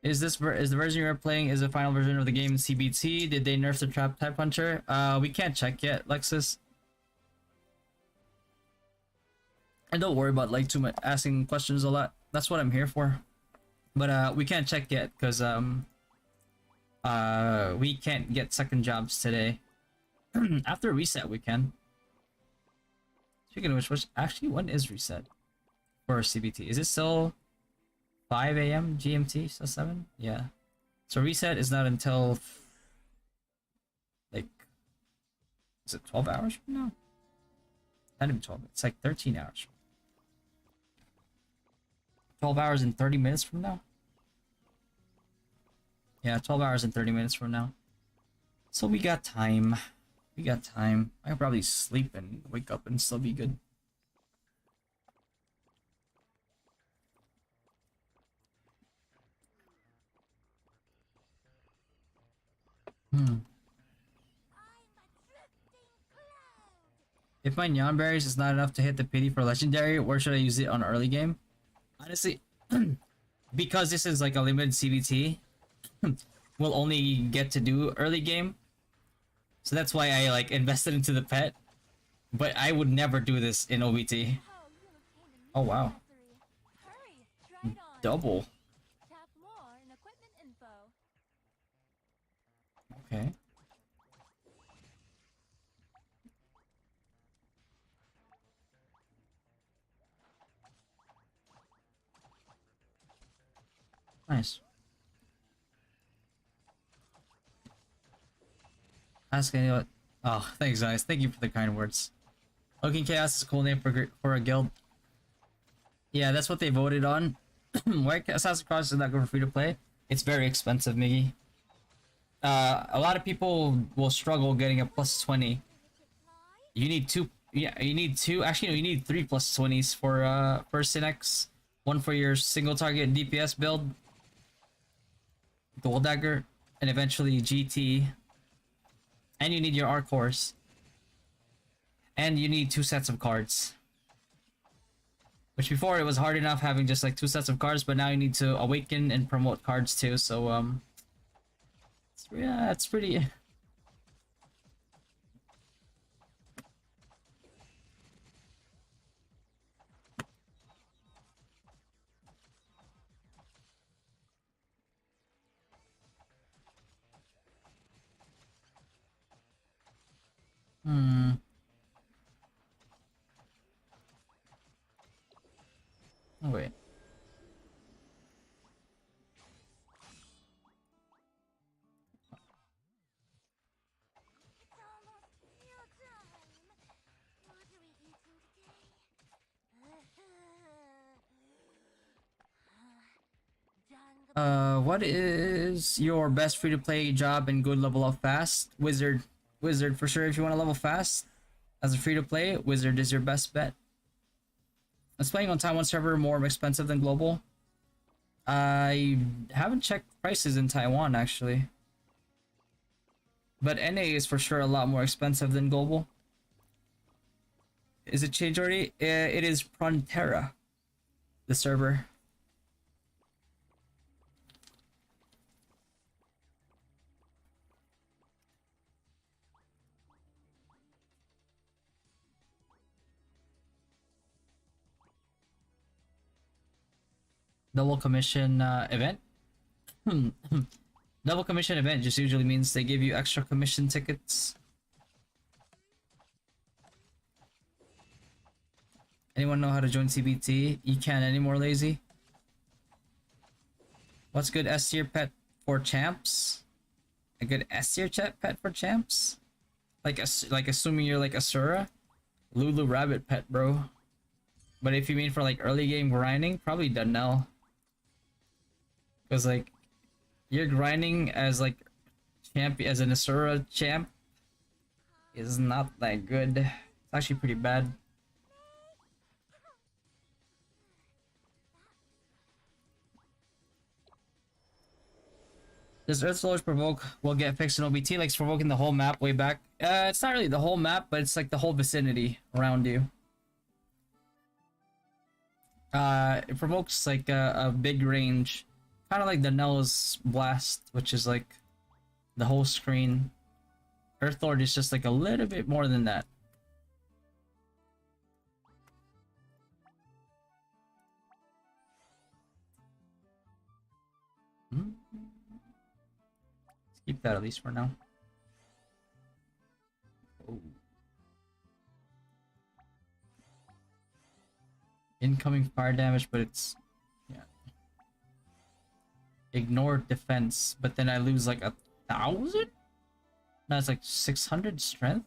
Is the version you're playing is the final version of the game in CBT? Did they nerf the trap type puncher? We can't check yet, Lexus. And don't worry about like too much asking questions a lot. That's what I'm here for. But we can't check yet because we can't get second jobs today. After reset we can. Speaking of which actually when is reset for CBT? Is it still 5 a.m. GMT? So 7? Yeah. So reset is not until like, is it 12 hours from now? Not even 12. It's like 13 hours. 12 hours and 30 minutes from now? Yeah, 12 hours and 30 minutes from now. So we got time. We got time. I could probably sleep and wake up and still be good. If my neon berries is not enough to hit the pity for legendary, where should I use it on early game? Honestly, because this is like a limited CBT, we'll only get to do early game. So that's why I like invested into the pet. But I would never do this in OBT. Oh wow. Double. Okay. Nice. Ask anyone. Oh, thanks guys. Thank you for the kind words. Looking Chaos is a cool name for a guild. Yeah, that's what they voted on. Why Assassin's Creed is not good for free to play? It's very expensive, Miggy. A lot of people will struggle getting a plus 20. You need two. Yeah, you need two. Actually, no, you need 3 plus 20s for Synex. One for your single target DPS build, Gold Dagger, and eventually GT. And you need your Arc Horse. And you need 2 sets of cards. Which before it was hard enough having just like 2 sets of cards, but now you need to awaken and promote cards too. So yeah, it's pretty. Oh wait. What is your best free-to-play job and good level up fast? Wizard. Wizard for sure. If you want to level fast as a free-to-play, Wizard is your best bet. Is playing on Taiwan server more expensive than global? I haven't checked prices in Taiwan actually. But NA is for sure a lot more expensive than global. Is it changed already? It is Frontera, the server. Double commission event. Double commission event just usually means they give you extra commission tickets. Anyone know how to join CBT? You can't anymore, lazy. What's good S tier pet for champs? A good S tier pet for champs? Like assuming you're like Asura? Lulu rabbit pet, bro. But if you mean for like early game grinding, probably Dunel. Because like you're grinding as like champ as an Asura champ is not that good. It's actually pretty bad. Does Earth Slowers provoke will get fixed in OBT? Like it's provoking the whole map way back. It's not really the whole map, but it's like the whole vicinity around you. It provokes like a big range. Kind of like the Nell's Blast, which is like the whole screen. Earth Lord is just like a little bit more than that. Let's keep that at least for now. Oh. Incoming fire damage, but it's ignore defense, but then I lose like 1,000? No, it's like 600 strength.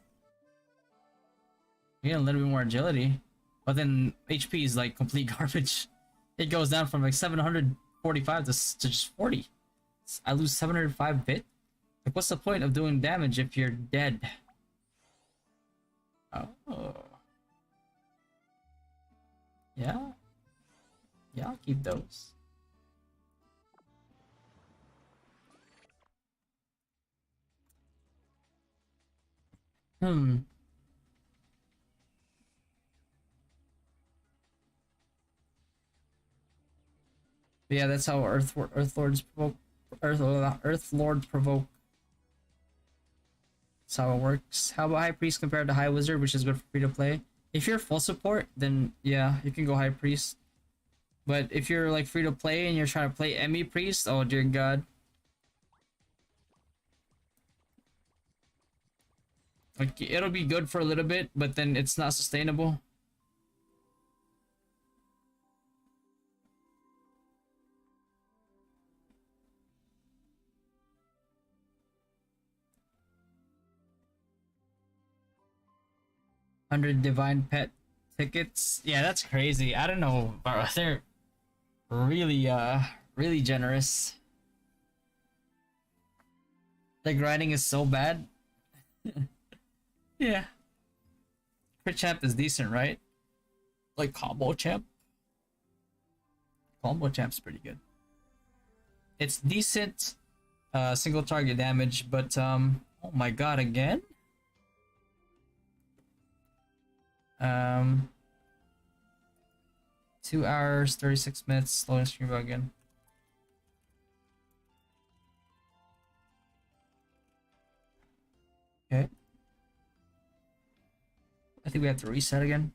You get a little bit more agility, but then HP is like complete garbage. It goes down from like 745 to just 40. I lose 705 bit. Like, what's the point of doing damage if you're dead? Oh. Yeah, I'll keep those. Yeah, that's how Earth Lords provoke. Earth Lord provoke. That's how it works. How about High Priest compared to High Wizard, which is good for free to play? If you're full support, then yeah, you can go High Priest. But if you're like free to play and you're trying to play Emmy Priest, oh dear God. Like, it'll be good for a little bit, but then it's not sustainable. $100 divine pet tickets. Yeah, that's crazy. I don't know, bro. They're really generous. The grinding is so bad. Yeah. Crit champ is decent, right? Like combo champ. Combo champ's pretty good. It's decent single target damage, but oh my god, again? 2 hours, 36 minutes, slowing stream again. Okay. I think we have to reset again.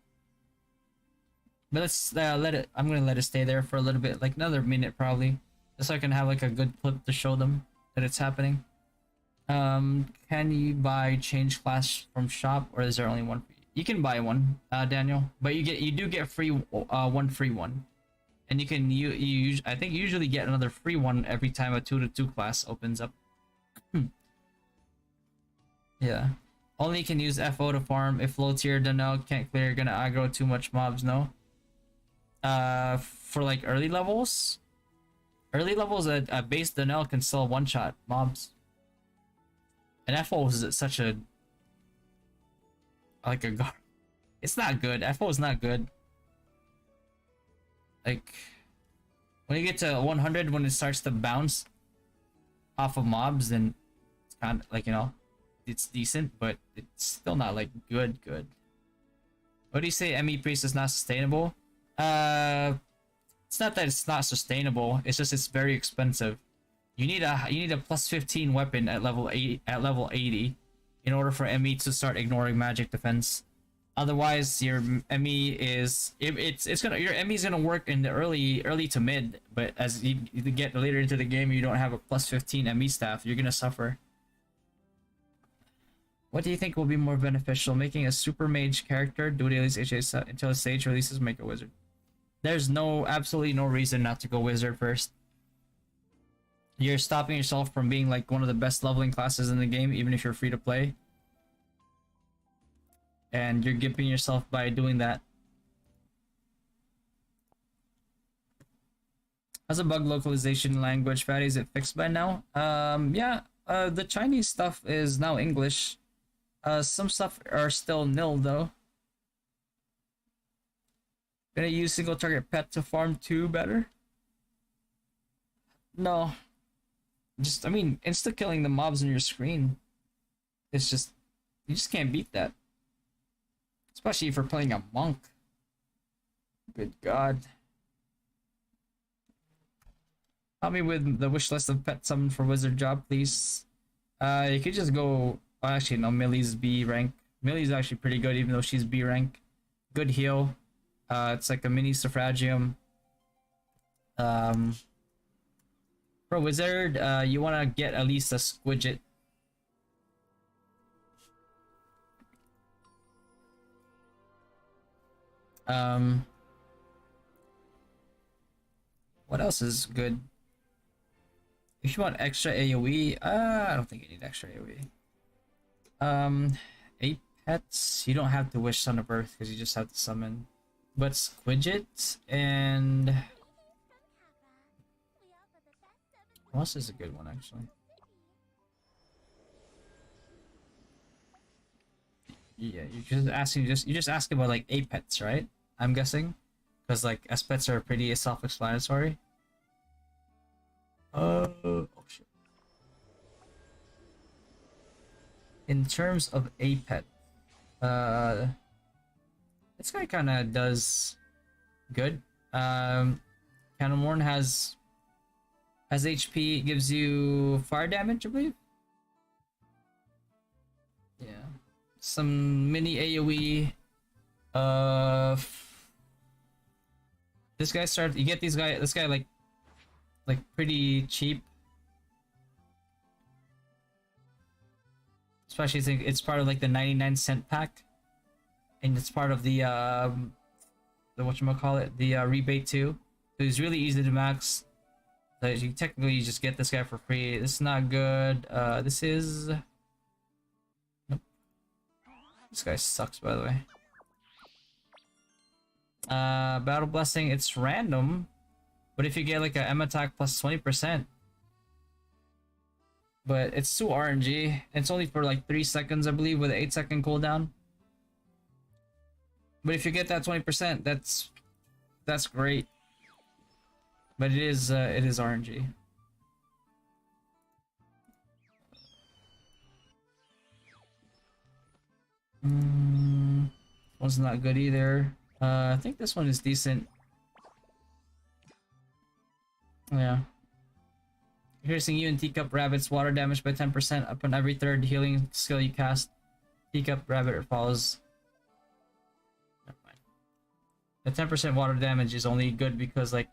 But let's let it, I'm gonna let it stay there for a little bit, like another minute probably. Just so I can have like a good clip to show them that it's happening. Can you buy change class from shop, or is there only one? You can buy one, Daniel, but you do get free one free one, and you can I think you usually get another free one every time a 2-2 class opens up. Yeah, only can use FO to farm. If low tier Daniel can't clear, gonna aggro too much mobs. No. For like early levels, Early levels at base Donnell can still one-shot mobs. And FO is such a... like a... It's not good. FO is not good. Like... when you get to 100, when it starts to bounce off of mobs, then it's kind of like, you know, it's decent, but it's still not like good. What do you say? ME Priest is not sustainable? It's not that it's not sustainable. It's just it's very expensive. You need a plus 15 weapon at level 80 in order for ME to start ignoring magic defense. Otherwise, your ME is your ME is gonna work in the early to mid, but as you get later into the game, you don't have a plus 15 ME staff. You're gonna suffer. What do you think will be more beneficial? Making a super mage character, do it at least until a stage releases, make a wizard. There's absolutely no reason not to go wizard first. You're stopping yourself from being like one of the best leveling classes in the game, even if you're free to play. And you're gimping yourself by doing that. How's a bug localization language, Fatty? Is it fixed by now? Yeah. The Chinese stuff is now English. Some stuff are still nil though. Gonna use single target pet to farm 2 better? No. I mean, insta killing the mobs on your screen. It's just, you just can't beat that. Especially if you're playing a monk. Good God. Help me with the wish list of pet summon for wizard job, please. You could just go. Oh, actually, no. Millie's B rank. Millie's actually pretty good, even though she's B rank. Good heal. It's like a mini suffragium. For wizard, you want to get at least a squidget. What else is good? If you want extra AoE, I don't think you need extra AoE. 8 pets. You don't have to wish Son of Earth because you just have to summon. But Squidget and what else is a good one actually? Yeah, you're just asking about like 8 pets, right? I'm guessing. Because like S pets are pretty self-explanatory. Oh shit. In terms of a pet, this guy kind of does good. Cannonmorn has HP, gives you fire damage, I believe. Yeah, some mini AoE. This guy starts. You get this guy like pretty cheap. Especially since it's part of like the 99-cent pack, and it's part of the whatchamacallit, the rebate too. So it's really easy to max. So you technically just get this guy for free. This is not good. This is. Nope. This guy sucks, by the way. Battle Blessing, it's random, but if you get like a M attack plus 20%, but it's too RNG. It's only for like 3 seconds, I believe, with an 8-second cooldown. But if you get that 20%, that's great. But it is RNG. One's not good either. I think this one is decent. Yeah. Piercing you and Teacup Rabbit's water damage by 10% upon every third healing skill you cast. Teacup Rabbit follows. Never mind. The 10% water damage is only good because like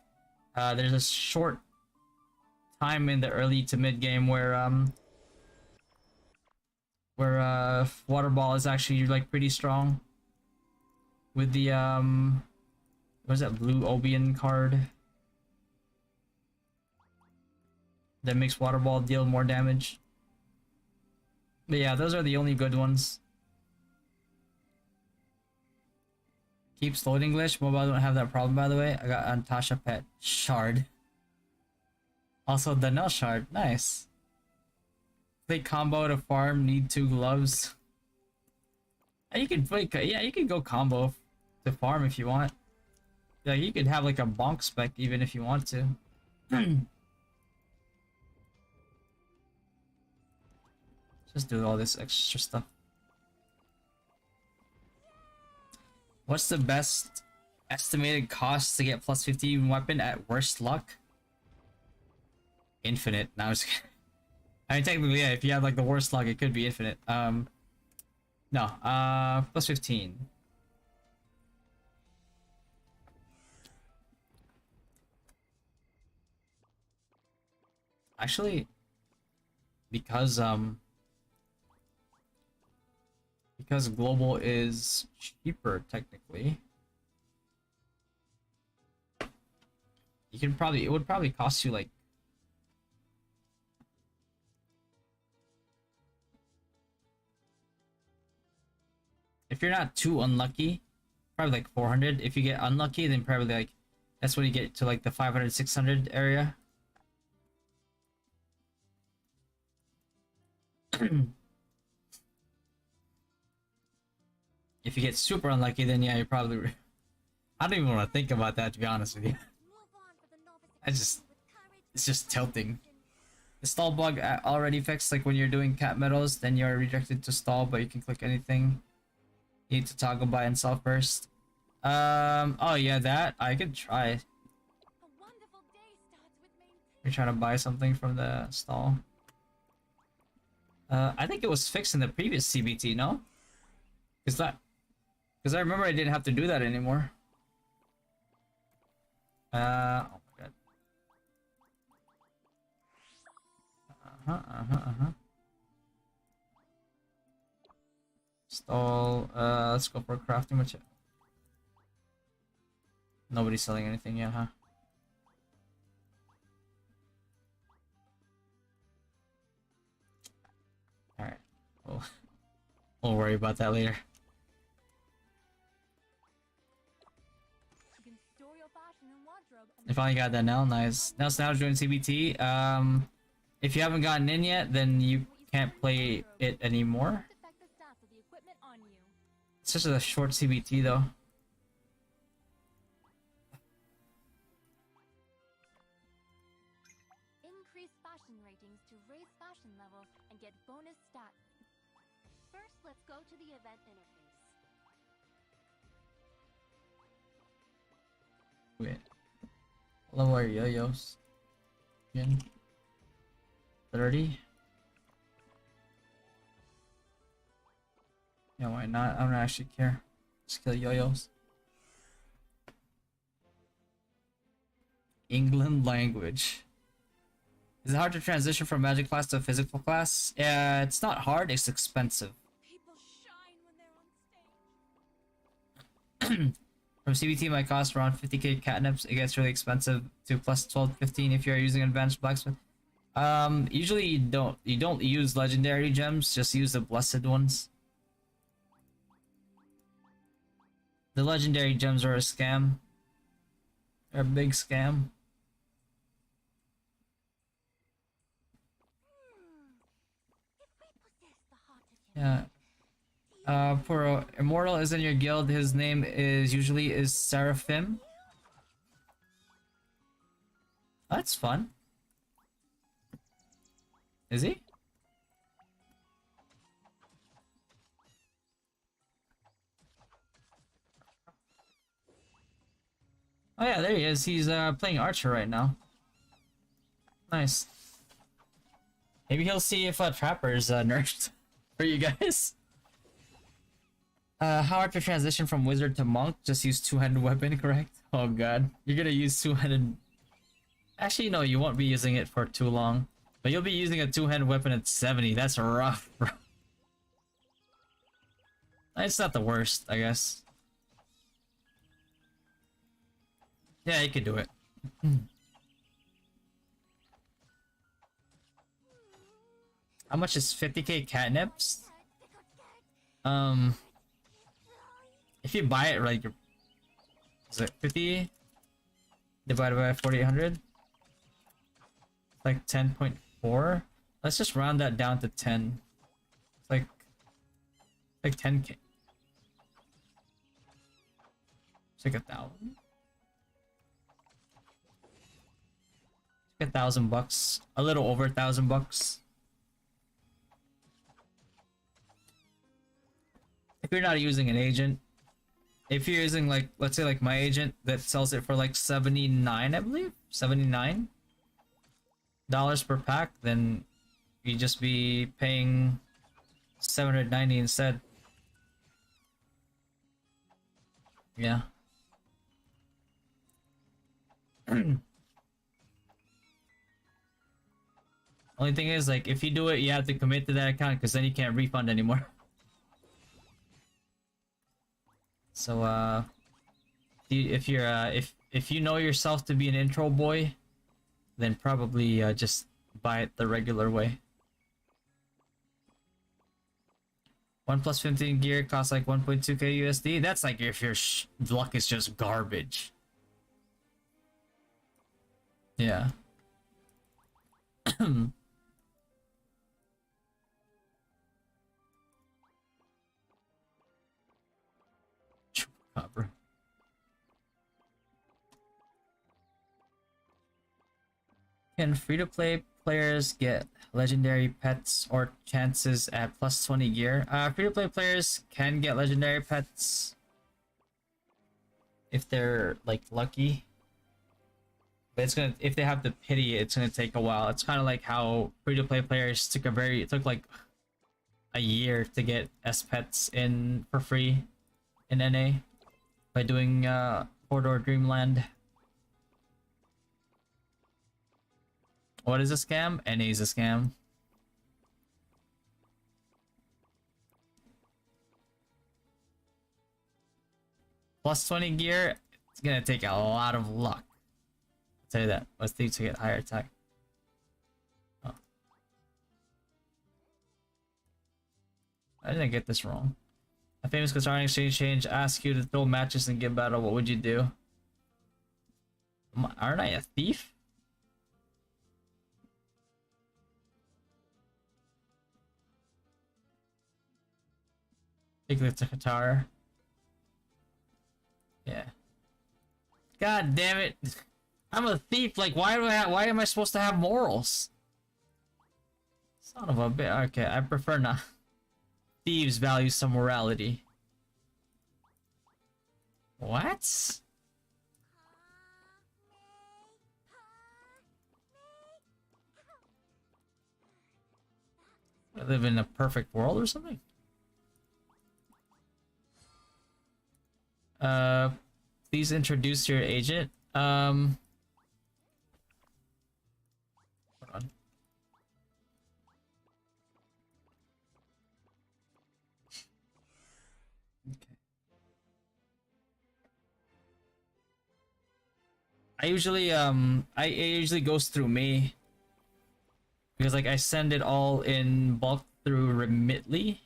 there's a short time in the early to mid game where Water Ball is actually like pretty strong. With the what is that blue Obian card that makes Water Ball deal more damage. But yeah, those are the only good ones. Keep slow English. Mobile don't have that problem, by the way. I got Antasha Pet Shard. Also, the nail shard. Nice. Play combo to farm, need 2 gloves. And you can play, yeah, you can go combo to farm if you want. Yeah, you could have like a bonk spec even if you want to. Just do all this extra stuff. What's the best estimated cost to get plus 15 weapon at worst luck? Infinite. Now it's I mean technically yeah, if you have like the worst luck it could be infinite. No, plus 15. Actually, because global is cheaper technically, you can probably, it would probably cost you like if you're not too unlucky, probably like 400. If you get unlucky, then probably like that's when you get to like the 500 600 area. If you get super unlucky, then yeah, you probably I don't even want to think about that, to be honest with you. It's just tilting. The stall bug already fixed, like when you're doing cat medals, then you're redirected to stall, but you can click anything. You need to toggle buy and sell first. Oh yeah, that I could try. You're trying to buy something from the stall. I think it was fixed in the previous CBT, no? Because I remember I didn't have to do that anymore. Oh my god. Stall. Let's go for crafting material. Nobody's selling anything yet, huh? Alright. We'll worry about that later. I finally got that now. Nice. Now join CBT. If you haven't gotten in yet, then you can't play it anymore. It's just a short CBT though. Increase fashion ratings to raise fashion levels and get bonus stats. First, let's go to the event interface. Wait. Level our yo-yos. Again. 30. Yeah, why not? I don't actually care. Just kill yo-yos. England language. Is it hard to transition from magic class to physical class? Yeah, it's not hard, it's expensive. People shine when they're on stage. From CBT might cost around 50k catnips. It gets really expensive to plus 12, 15 if you're using advanced blacksmith. Usually you don't use legendary gems, just use the blessed ones. The legendary gems are a scam. They're a big scam. Yeah. For Immortal is in your guild, his name is usually Seraphim. That's fun. Is he? Oh yeah, there he is. He's playing Archer right now. Nice. Maybe he'll see if Trapper's nerfed for you guys. How hard to transition from wizard to monk? Just use two-handed weapon, correct? Oh god. You're gonna use two-handed... Actually, no, you won't be using it for too long. But you'll be using a two-handed weapon at 70. That's rough, bro. It's not the worst, I guess. Yeah, you could do it. How much is 50k catnips? If you buy it, like, is it 50 divided by 4800? like 10.4. Let's just round that down to 10. It's like 10k. It's like 1,000. Like $1,000, a little over $1,000. If you're not using an agent, if you're using like, let's say like my agent that sells it for like 79, I believe, $79 per pack, then you just be paying 790 instead. Yeah. Only thing is, like, if you do it, you have to commit to that account because then you can't refund anymore. So, if you're if you know yourself to be an intro boy, then probably just buy it the regular way. 1+15 gear costs like 1.2k USD. That's like if your luck is just garbage. Yeah. Chupacabra. Can free-to-play players get legendary pets or chances at +20 gear? Free-to-play players can get legendary pets if they're like lucky. But it's gonna, if they have the pity, it's gonna take a while. It's kind of like how free-to-play players it took like a year to get S pets in for free in NA by doing Corridor Dreamland. What is a scam? NA is a scam. +20 gear, it's gonna take a lot of luck. I'll tell you that. Let's need to get higher attack. Oh. I didn't get this wrong. A famous Qatari exchange asks you to throw matches and give battle. What would you do? Aren't I a thief? Take it to Qatar. Yeah. God damn it! I'm a thief. Like, why am I supposed to have morals? Son of a bitch. Okay, I prefer not. Thieves value some morality. What? I live in a perfect world or something? Please introduce your agent. Hold on. Okay. It usually goes through me because like I send it all in bulk through Remitly.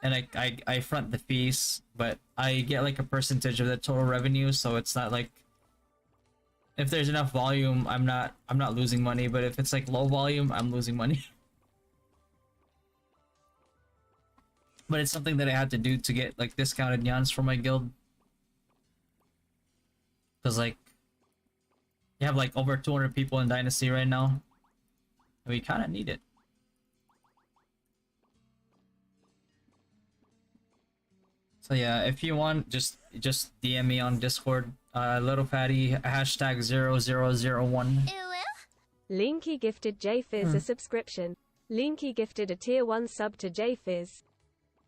And I front the fees, but I get like a percentage of the total revenue, so it's not like if there's enough volume, I'm not losing money, but if it's like low volume, I'm losing money. But it's something that I had to do to get like discounted yans for my guild. Cause like you have like over 200 people in Dynasty right now. And we kinda need it. So yeah, if you want, just DM me on Discord. Little Fatty #0001. Linky gifted JFizz a subscription. Linky gifted a tier 1 sub to JFizz.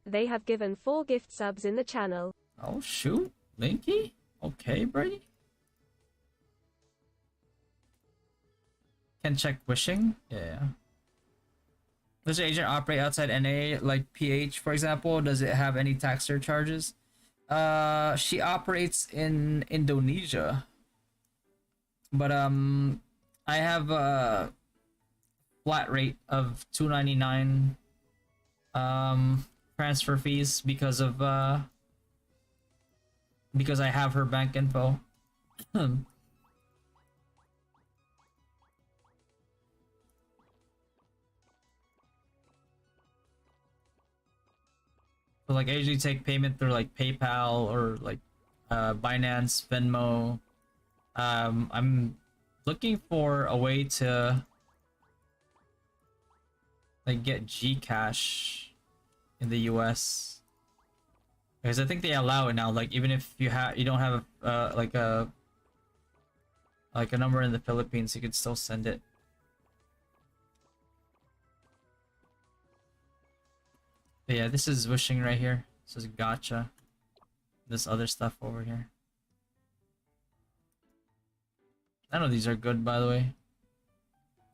They have given 4 gift subs in the channel. Oh shoot, Linky? Okay, Brady. Can check wishing? Yeah. Does your agent operate outside NA, like PH, for example? Does it have any tax surcharges? She operates in Indonesia. But, I have a flat rate of $2.99, transfer fees because of, because I have her bank info. So like I usually take payment through like PayPal or like Binance, Venmo. I'm looking for a way to like get Gcash in the US because I think they allow it now. Like even if you don't have like a number in the Philippines, you could still send it. But yeah, this is wishing right here. This is gotcha. This other stuff over here. None of these are good, by the way.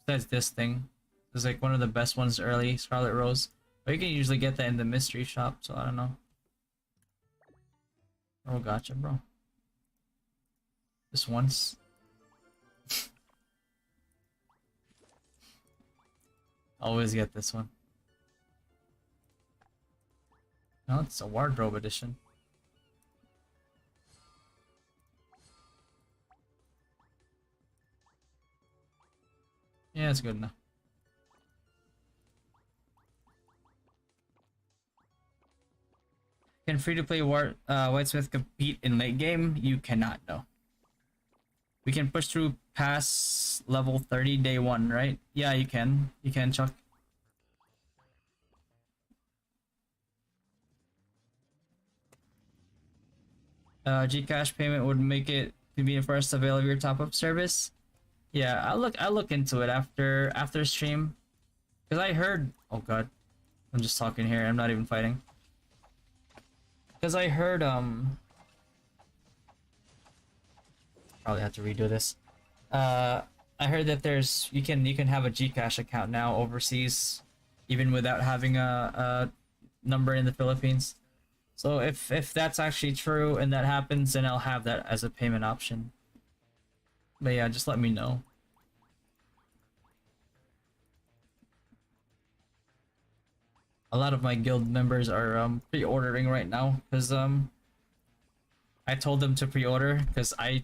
Besides this thing. This is like one of the best ones early, Scarlet Rose. But you can usually get that in the mystery shop, so I don't know. Oh, gotcha, bro. Just once. Always get this one. No, it's a wardrobe edition. Yeah, it's good enough. Can free-to-play Whitesmith compete in late game? You cannot, no. We can push through past level 30 day 1, right? Yeah, you can. You can, Chuck. Gcash payment would make it convenient for us to avail of your top-up service. Yeah, I'll look into it after stream. Cause I heard, oh god, I'm just talking here. I'm not even fighting. Cause I heard probably have to redo this. I heard that you can have a Gcash account now overseas, even without having a number in the Philippines. So if that's actually true and that happens, then I'll have that as a payment option. But yeah, just let me know. A lot of my guild members are pre-ordering right now because I told them to pre-order because I'll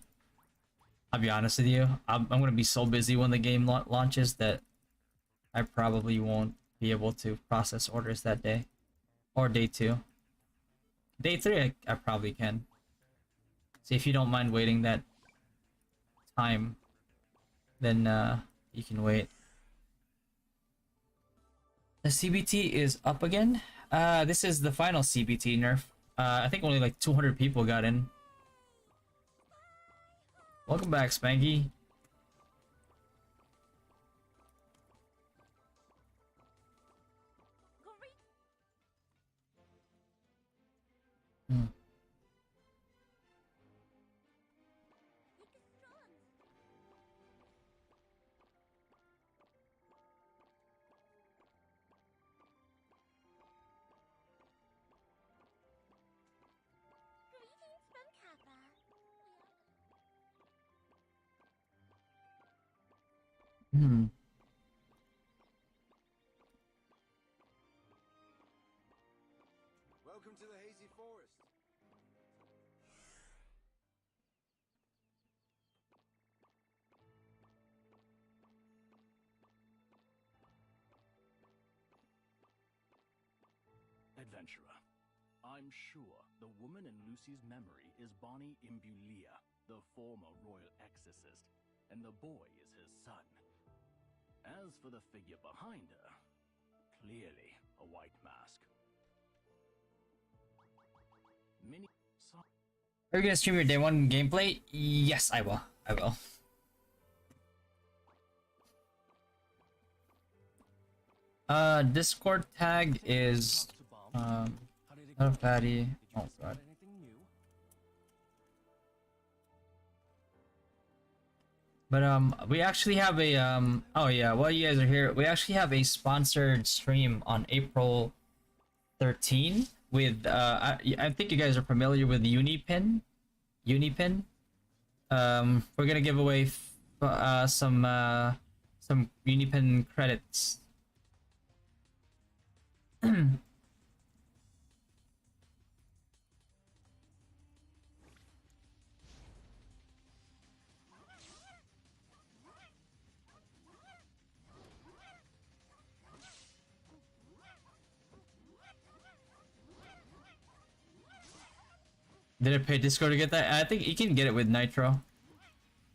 be honest with you, I'm gonna be so busy when the game launches that I probably won't be able to process orders that day or day 2. Day 3 I probably can. So if you don't mind waiting that time, then you can wait. The CBT is up again. This is the final CBT nerf. I think only like 200 people got in. Welcome back, Spanky. Hmm. Greetings from Kappa. Hmm. Welcome to the hazy forest. Adventurer, I'm sure the woman in Lucy's memory is Bonnie Imbulia, the former royal exorcist, and the boy is his son. As for the figure behind her, clearly a white mask. Are you gonna stream your day 1 gameplay? Yes, I will. I will. Discord tag is not a fatty. Oh god. But we actually have a oh yeah, while you guys are here, we actually have a sponsored stream on April 13 with I think you guys are familiar with Unipin. We're gonna give away some Unipin credits. Did I pay Discord to get that? I think you can get it with Nitro.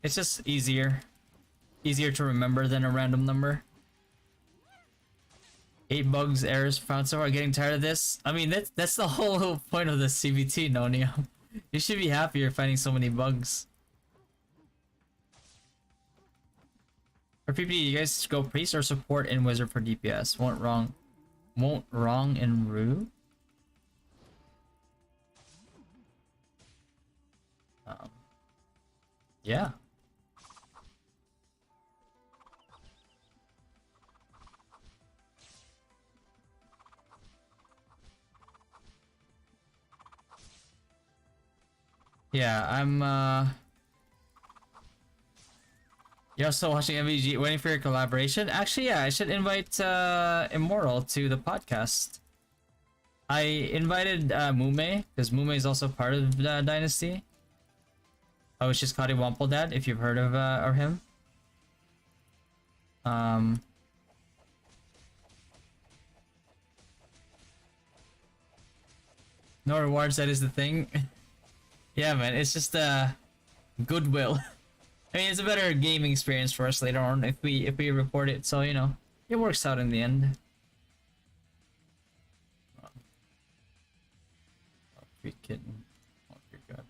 It's just easier to remember than a random number. 8 bugs, errors found so far. Getting tired of this? I mean, that's the whole point of the CBT, no Neo. You should be happy you're finding so many bugs. For PvP, you guys go priest or support and wizard for DPS. Won't wrong and Rue. Yeah. Yeah, I'm You're also watching MVG, waiting for your collaboration? Actually, yeah, I should invite Immortal to the podcast. I invited Mume, because Mume is also part of the Dynasty. Oh, it's just Cody Wample Dad, if you've heard of him. No rewards, that is the thing. Yeah, man, it's just goodwill. I mean, it's a better gaming experience for us later on if we report it, so you know, it works out in the end. Oh, sweet kitten. Oh, dear God.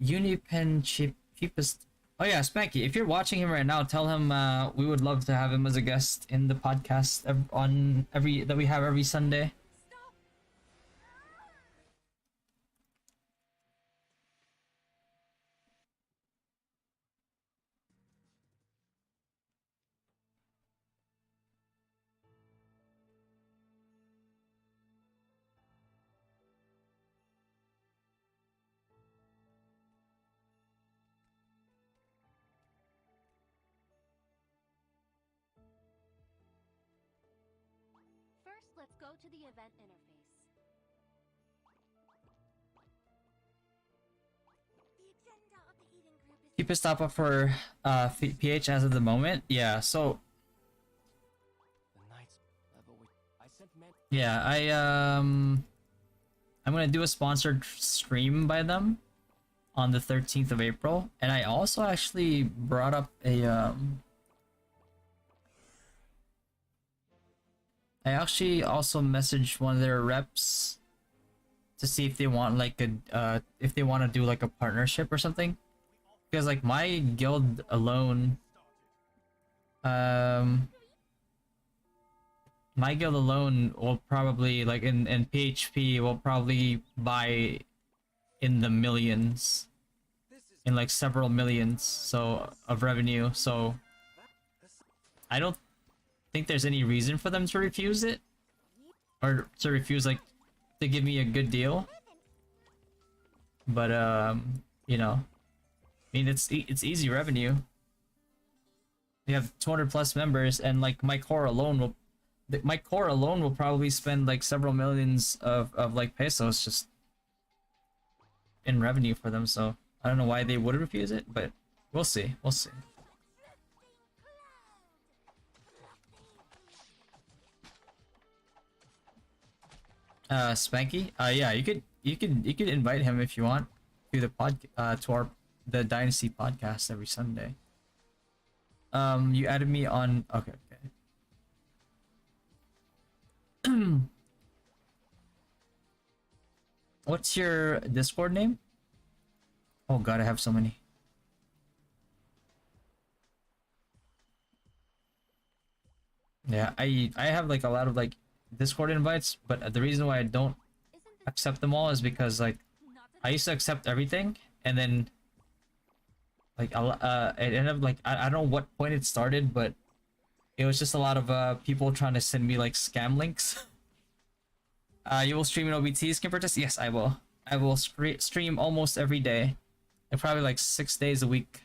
Unipen cheapest. Oh yeah, Spanky. If you're watching him right now, tell him we would love to have him as a guest in the podcast that we have every Sunday. First, let's go to the event interface. The agenda of the Eden group is Cheapest top up for PH as of the moment. Yeah, so yeah, I'm gonna do a sponsored stream by them on the 13th of April, and I also actually brought up a I actually also messaged one of their reps to see if they want like a if they want to do like a partnership or something, because like my guild alone will probably, like in PHP, will probably buy in the millions, in like several millions so of revenue, so I don't think there's any reason for them to refuse it, or to refuse like to give me a good deal. But you know, I mean, it's easy revenue. We have 200 plus members, and like my core alone will probably spend like several millions of like pesos just in revenue for them. So I don't know why they would refuse it, but we'll see. We'll see. Spanky, yeah, you could invite him if you want to the Dynasty podcast every Sunday. You added me on. Okay. What's your Discord name? Oh God, I have so many. Yeah, I have like a lot of like Discord invites, but the reason why I don't accept them all is because like I used to accept everything, and then like it ended up like I don't know what point it started, but it was just a lot of people trying to send me like scam links. You will stream in OBT skin purchase? Yes, I will. I will stream almost every day, and probably like 6 days a week.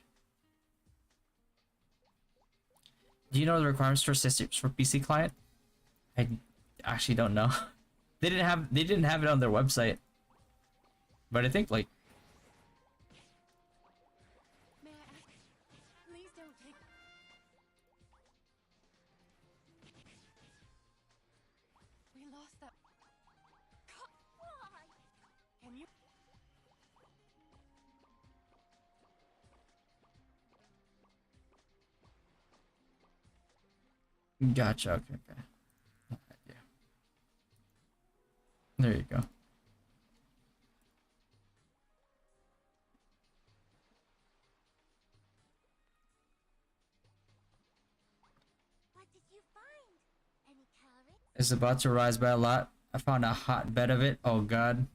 Do you know the requirements for systems for PC client? I actually don't know. they didn't have it on their website. But I think like May I ask? Please don't take. We lost that. Why? Can you? gotcha. Okay, okay. Alright, yeah. There you go. What did you find? Any carrots? It's about to rise by a lot. I found a hotbed of it. Oh god.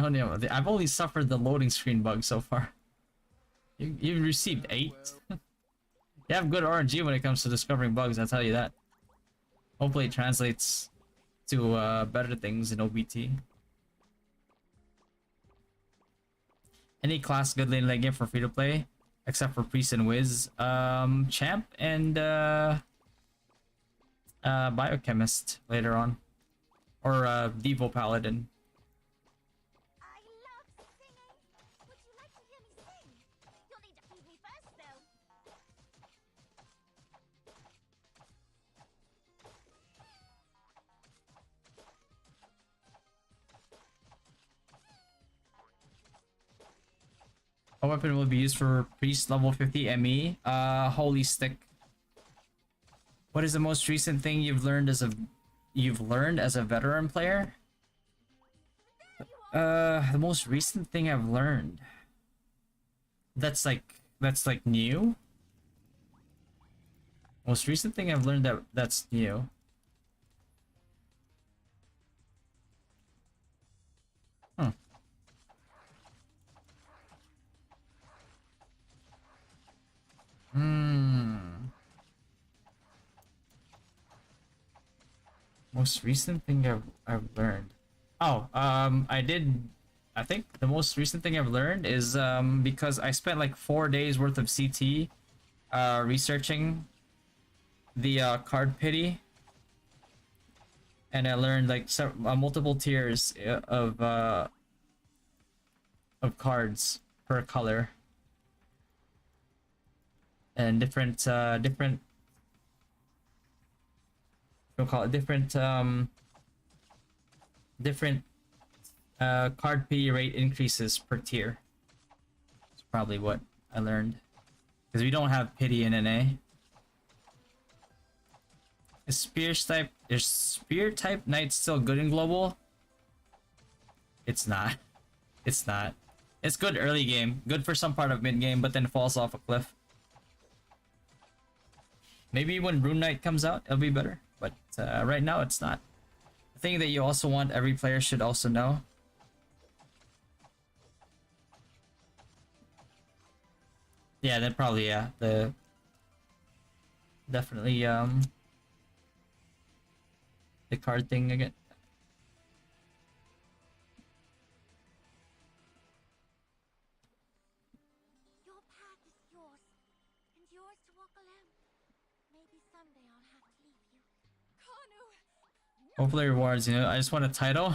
Oh no, I've only suffered the loading screen bug so far. You received 8. You have good RNG when it comes to discovering bugs, I'll tell you that. Hopefully it translates to better things in OBT. Any class good lane game for free to play, except for Priest and Wiz. Champ and Biochemist later on. Or Devo Paladin. I love singing. Would you like to hear me sing? You'll need to feed me first, though. What weapon will be used for Priest level 50 ME? Holy Stick. What is the most recent thing you've learned as a veteran player? The most recent thing I've learned. That's like new. Most recent thing I've learned that's new. Hmm. Most recent thing I've learned. Oh, I think the most recent thing I've learned is because I spent like 4 days worth of CT researching the card pity, and I learned like multiple tiers of cards per color, and different we'll call it different card pity rate increases per tier. It's probably what I learned, because we don't have pity in NA. Is spear type knight still good in global? It's not. It's not. It's good early game, good for some part of mid game, but then falls off a cliff. Maybe when Rune Knight comes out, it'll be better, but right now it's not. The thing that you also want every player should also know. Yeah, then probably the definitely the card thing again. Your path is yours, and yours to walk alone. Maybe someday I'll have to leave you. Kanu! Hopefully rewards, you know. I just want a title.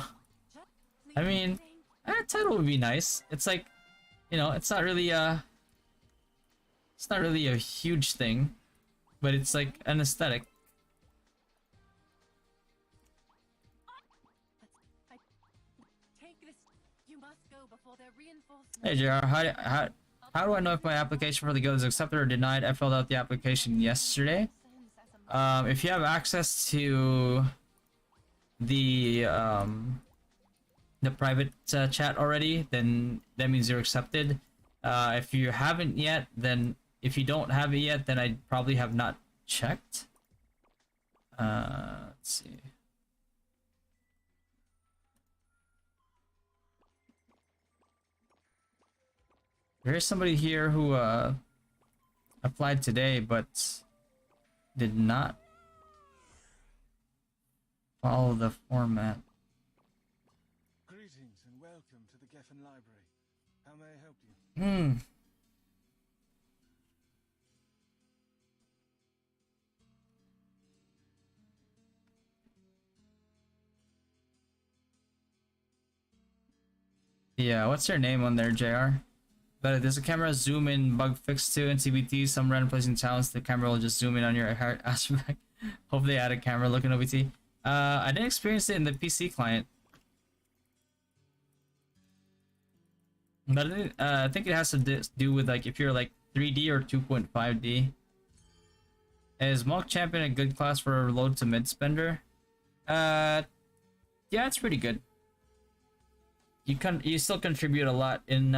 I mean, a title would be nice. It's like, you know, it's not really a huge thing, but it's like an aesthetic. Take this. You must go before their reinforcements. Hey JR, how do I know if my application for the guild is accepted or denied? I filled out the application yesterday. If you have access to the private chat already, then that means you're accepted. If you haven't yet, then if you don't have it yet, then I probably have not checked. Let's see. There's somebody here who applied today but did not follow the format. Greetings and welcome to the Geffen Library. How may I help you? Yeah, what's your name on there, JR? But there's a camera zoom in bug fix too in CBT. Some random placing challenge, the camera will just zoom in on your astrobag. Hope they add a camera look in OBT. I didn't experience it in the PC client. But I think it has to do with like if you're like 3D or 2.5D. Is Monk Champion a good class for a low to mid spender? Yeah, it's pretty good. You still contribute a lot in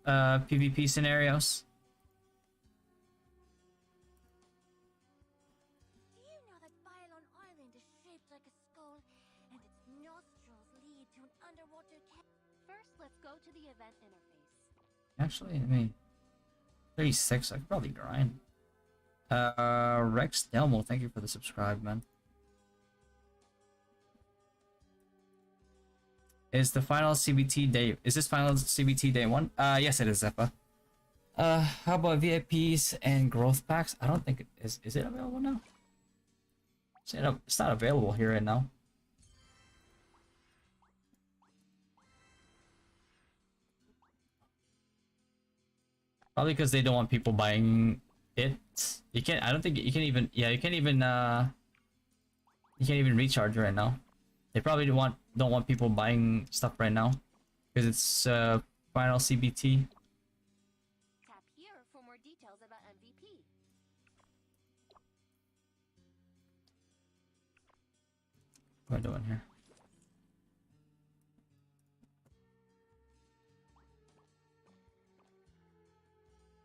PvP scenarios. Do you know that Bylon Island is shaped like a skull, and its nostrils lead to an underwater cave? First, let's go to the event interface. Actually, I mean, 36. I could probably grind. Rex Delmo, thank you for the subscribe, man. Is the final CBT day? Is this final CBT day 1? Yes, it is, Zeppa. How about VIPs and growth packs? I don't think it is. Is it available now? It's not available here right now. Probably because they don't want people buying it. You can't. I don't think you can even. Yeah, you can't even. You can't even recharge right now. They probably don't want people buying stuff right now because it's final CBT. Tap here for more details about MVP. What am I doing here?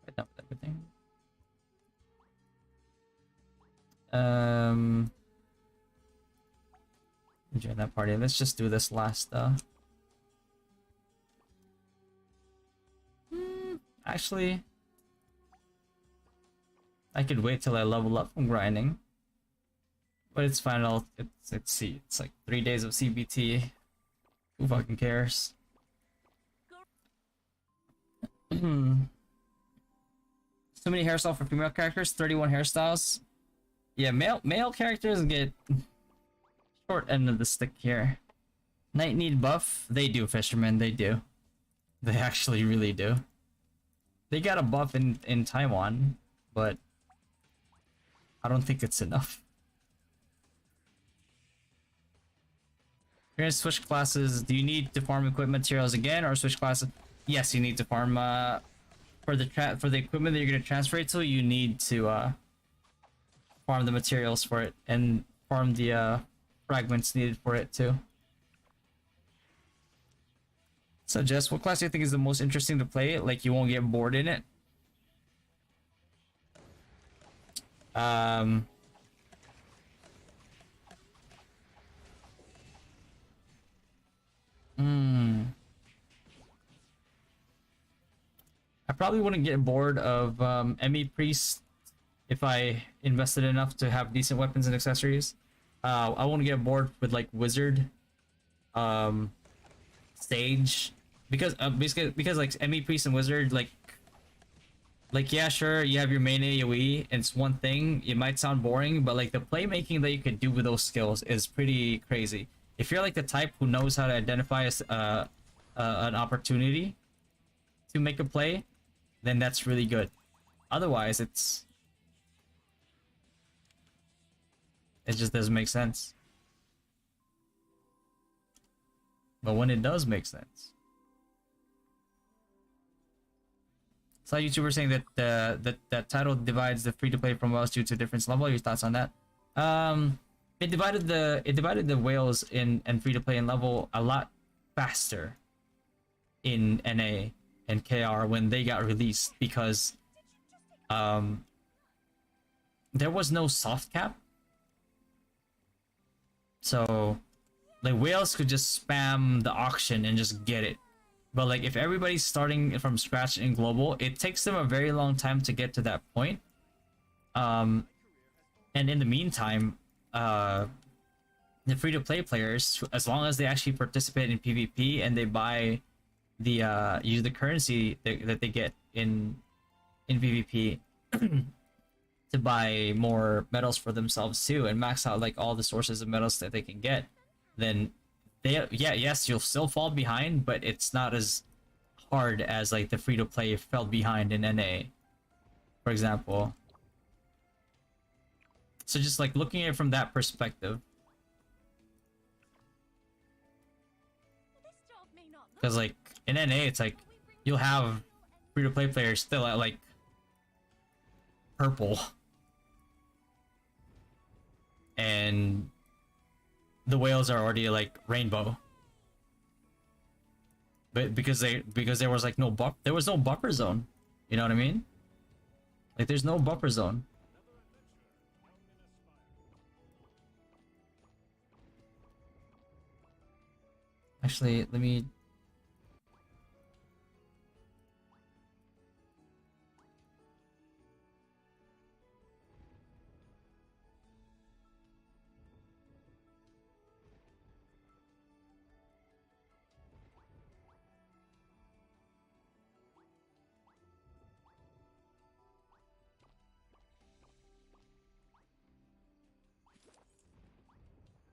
Right up with everything. Enjoy that party. Let's just do this last actually, I could wait till I level up from grinding. But it's fine. Let's see. It's like 3 days of CBT. Who fucking cares? So many hairstyles for female characters. 31 hairstyles. Yeah, male characters get short end of the stick here. Night need buff. They do, fishermen. They do. They actually really do. They got a buff in Taiwan, but I don't think it's enough. You're gonna switch classes. Do you need to farm equipment materials again, or switch classes? Yes, you need to farm. For the equipment that you're gonna transfer it to, you need to farm the materials for it and farm the fragments needed for it too. So, Jess, what class do you think is the most interesting to play? Like you won't get bored in it. I probably wouldn't get bored of ME Priest if I invested enough to have decent weapons and accessories. I won't get bored with like Wizard, Sage, because basically because like ME Priest and Wizard like yeah, sure, you have your main AoE and it's one thing. It might sound boring, but like the playmaking that you can do with those skills is pretty crazy. If you're like the type who knows how to identify an opportunity to make a play, then that's really good. Otherwise, it just doesn't make sense. But when it does make sense. Saw YouTuber saying that that title divides the free-to-play from whales due to difference level. Your thoughts on that? It divided the whales and free-to-play in level a lot faster in NA and KR when they got released because there was no soft cap. So like whales could just spam the auction and just get it. But like if everybody's starting from scratch in global, it takes them a very long time to get to that point. And in the meantime, the free-to-play players, as long as they actually participate in PvP and they buy the use the currency that they get in PvP to buy more medals for themselves too and max out like all the sources of medals that they can get, then yes, you'll still fall behind, but it's not as hard as like the free to play fell behind in NA, for example. So just like looking at it from that perspective, because like in NA, it's like you'll have free to play players still at like purple, and the whales are already like rainbow. But because there was like no there was no buffer zone. You know what I mean? Like there's no buffer zone. Actually, let me.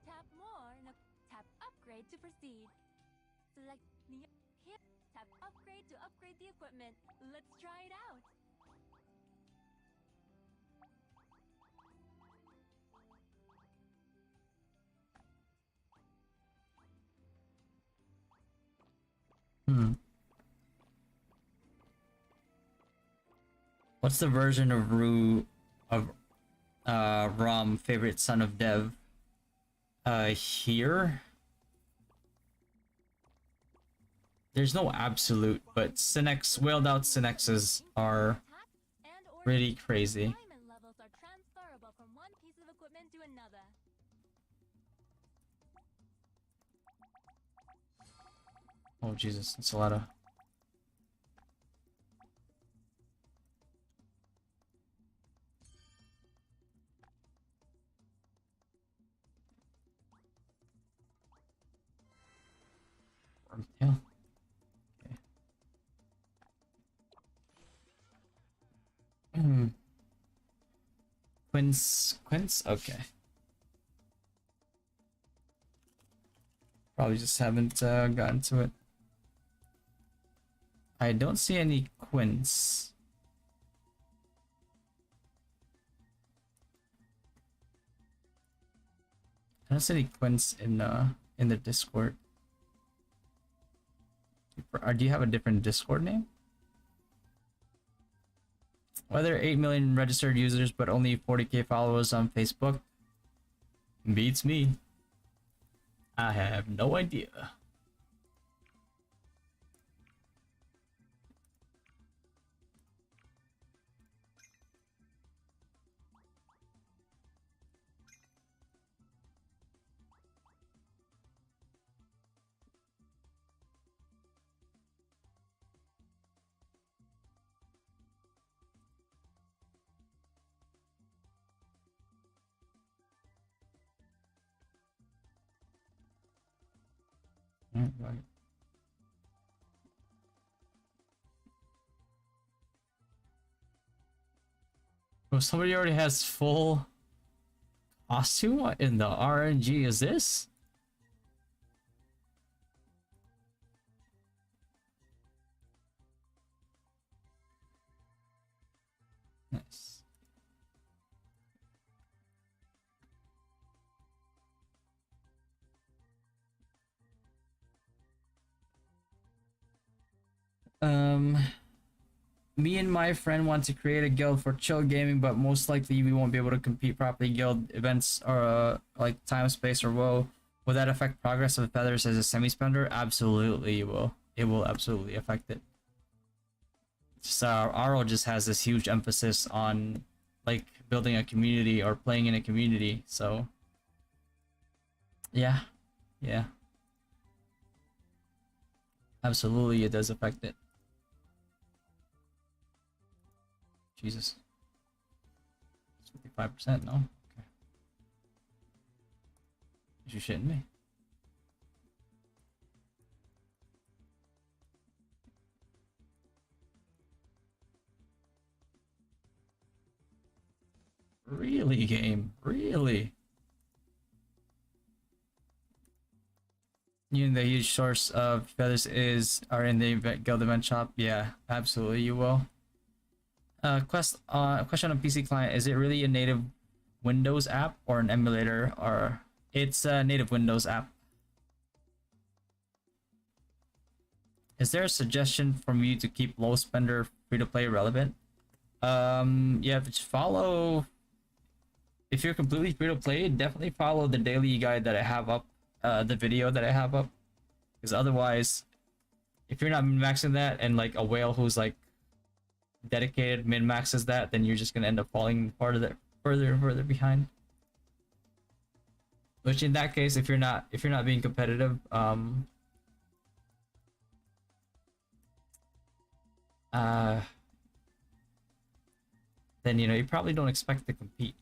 Tap more, no, tap upgrade to proceed. Select here, tap upgrade to upgrade the equipment. Let's try it out. What's the version of Rom favorite son of Dev? Here? There's no absolute, but Synex, whaled out Synexes are really crazy. Diamond levels are transferable from one piece of equipment to another. Oh Jesus, that's a lot of. Yeah. Okay. Quince? Okay. Probably just haven't gotten to it. I don't see any Quince. I don't see any Quince in the Discord. Do you have a different Discord name? Whether 8 million registered users but only 40k followers on Facebook beats me. I have no idea. Right. Well, somebody already has full costume? What in the RNG is this? Nice. Me and my friend want to create a guild for chill gaming, but most likely we won't be able to compete properly. Guild events or like time, space, or woe. Will that affect progress of Feathers as a semi-spender? Absolutely, it will. It will absolutely affect it. Just RO just has this huge emphasis on like building a community or playing in a community. So yeah, yeah, absolutely, it does affect it. Jesus. It's 55%, no? Okay. You shitting me? Really, game? Really? You know, the huge source of feathers are in the guild event shop. Yeah, absolutely, you will. Question on PC client: is it really a native Windows app or an emulator? Or it's a native Windows app. Is there a suggestion from you to keep low spender free to play relevant? Yeah, just follow. If you're completely free to play, definitely follow the daily guide that I have up, the video that I have up. Because otherwise, if you're not min-maxing that and like a whale who's like dedicated min-maxes that, then you're just gonna end up falling further and further behind. Which in that case, if you're not being competitive, then you know you probably don't expect to compete.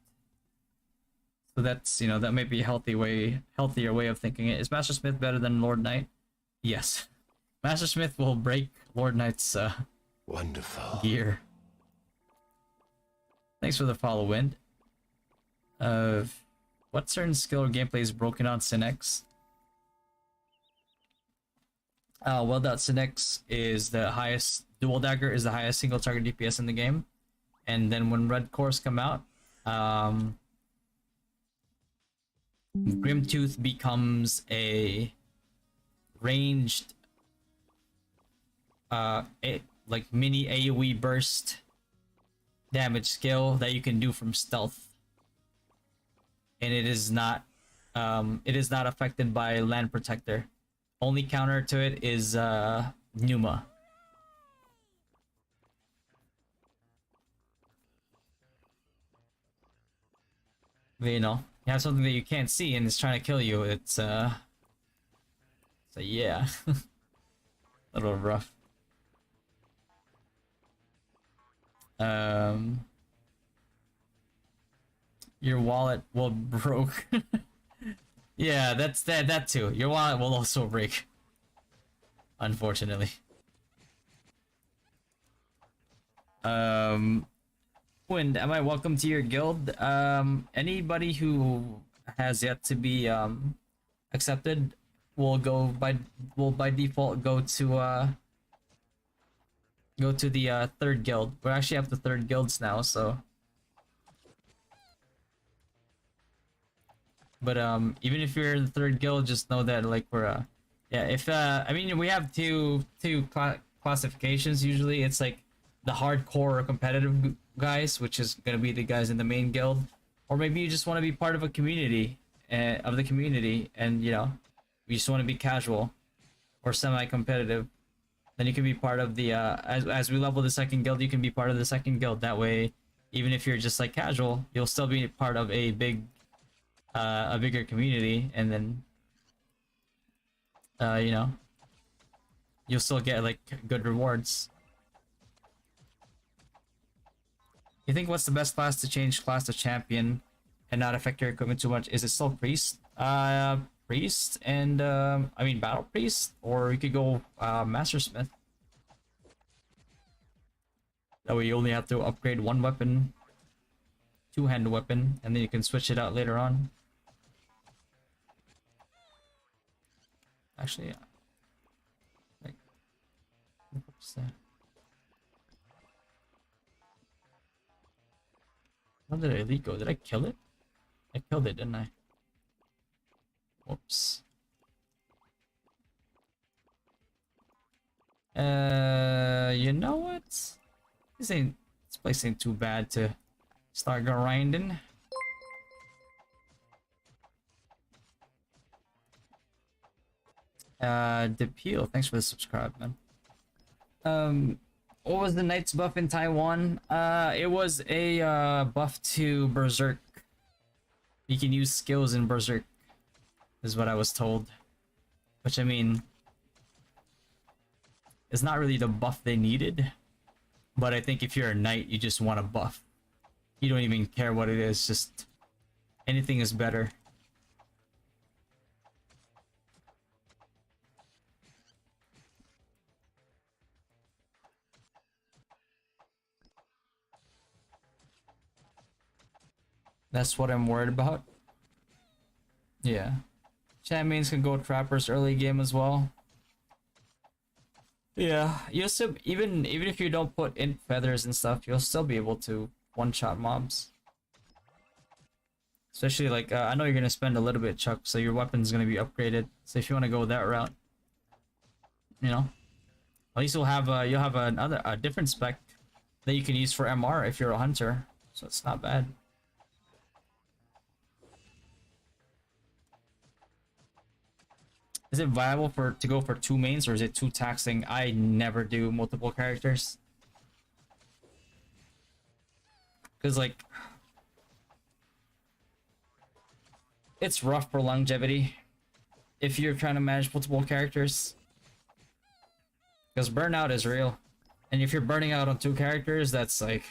So that's, you know, that might be a healthier way of thinking it. Is Master Smith better than Lord Knight? Yes. Master Smith will break Lord Knight's wonderful gear. Thanks for the follow, Wind. What certain skill or gameplay is broken on Synex? Well, that Synex is the highest, Dual Dagger is the highest single target DPS in the game. And then when Red Cores come out, Grimtooth becomes a ranged like mini AoE burst damage skill that you can do from stealth, and it is not affected by Land Protector. Only counter to it is Numa. But, you know, you have something that you can't see and it's trying to kill you. It's so yeah. A little rough. Your wallet will broke. Yeah, that's that too. Your wallet will also break. Unfortunately. Wind, am I welcome to your guild? Anybody who has yet to be accepted will by default go to the third guild. We actually have the third guilds now, so. But even if you're in the third guild, just know that like we're yeah, if I mean we have two classifications usually. It's like the hardcore competitive guys, which is gonna be the guys in the main guild, or maybe you just want to be part of a community and you know, you just want to be casual or semi-competitive. Then you can be part of the as we level the second guild, you can be part of the second guild. That way, even if you're just like casual, you'll still be part of a bigger community, and then you know, you'll still get like good rewards. You think what's the best class to change class to champion and not affect your equipment too much? Is it still priest? Priest and I mean battle priest, or you could go master smith. That way you only have to upgrade one weapon, two-handed weapon, and then you can switch it out later on. Actually, yeah. Like, what's that? How did elite go? Did I kill it? I killed it, didn't I? Whoops. You know what? This place ain't too bad to start grinding. Depeel, thanks for the subscribe, man. What was the Knight's buff in Taiwan? It was a buff to Berserk. You can use skills in Berserk, is what I was told. Which, I mean, is not really the buff they needed. But I think if you're a knight, you just want a buff. You don't even care what it is, just anything is better. That's what I'm worried about. Yeah. Champions can go trappers early game as well. Yeah, you'll still even if you don't put in feathers and stuff, you'll still be able to one-shot mobs. Especially like I know you're gonna spend a little bit, Chuck, so your weapon's gonna be upgraded. So if you want to go that route, you know, at least you'll have a different spec that you can use for MR if you're a hunter. So it's not bad. Is it viable to go for 2 mains, or is it too taxing? I never do multiple characters. Cause like it's rough for longevity if you're trying to manage multiple characters. Because burnout is real. And if you're burning out on 2 characters, that's like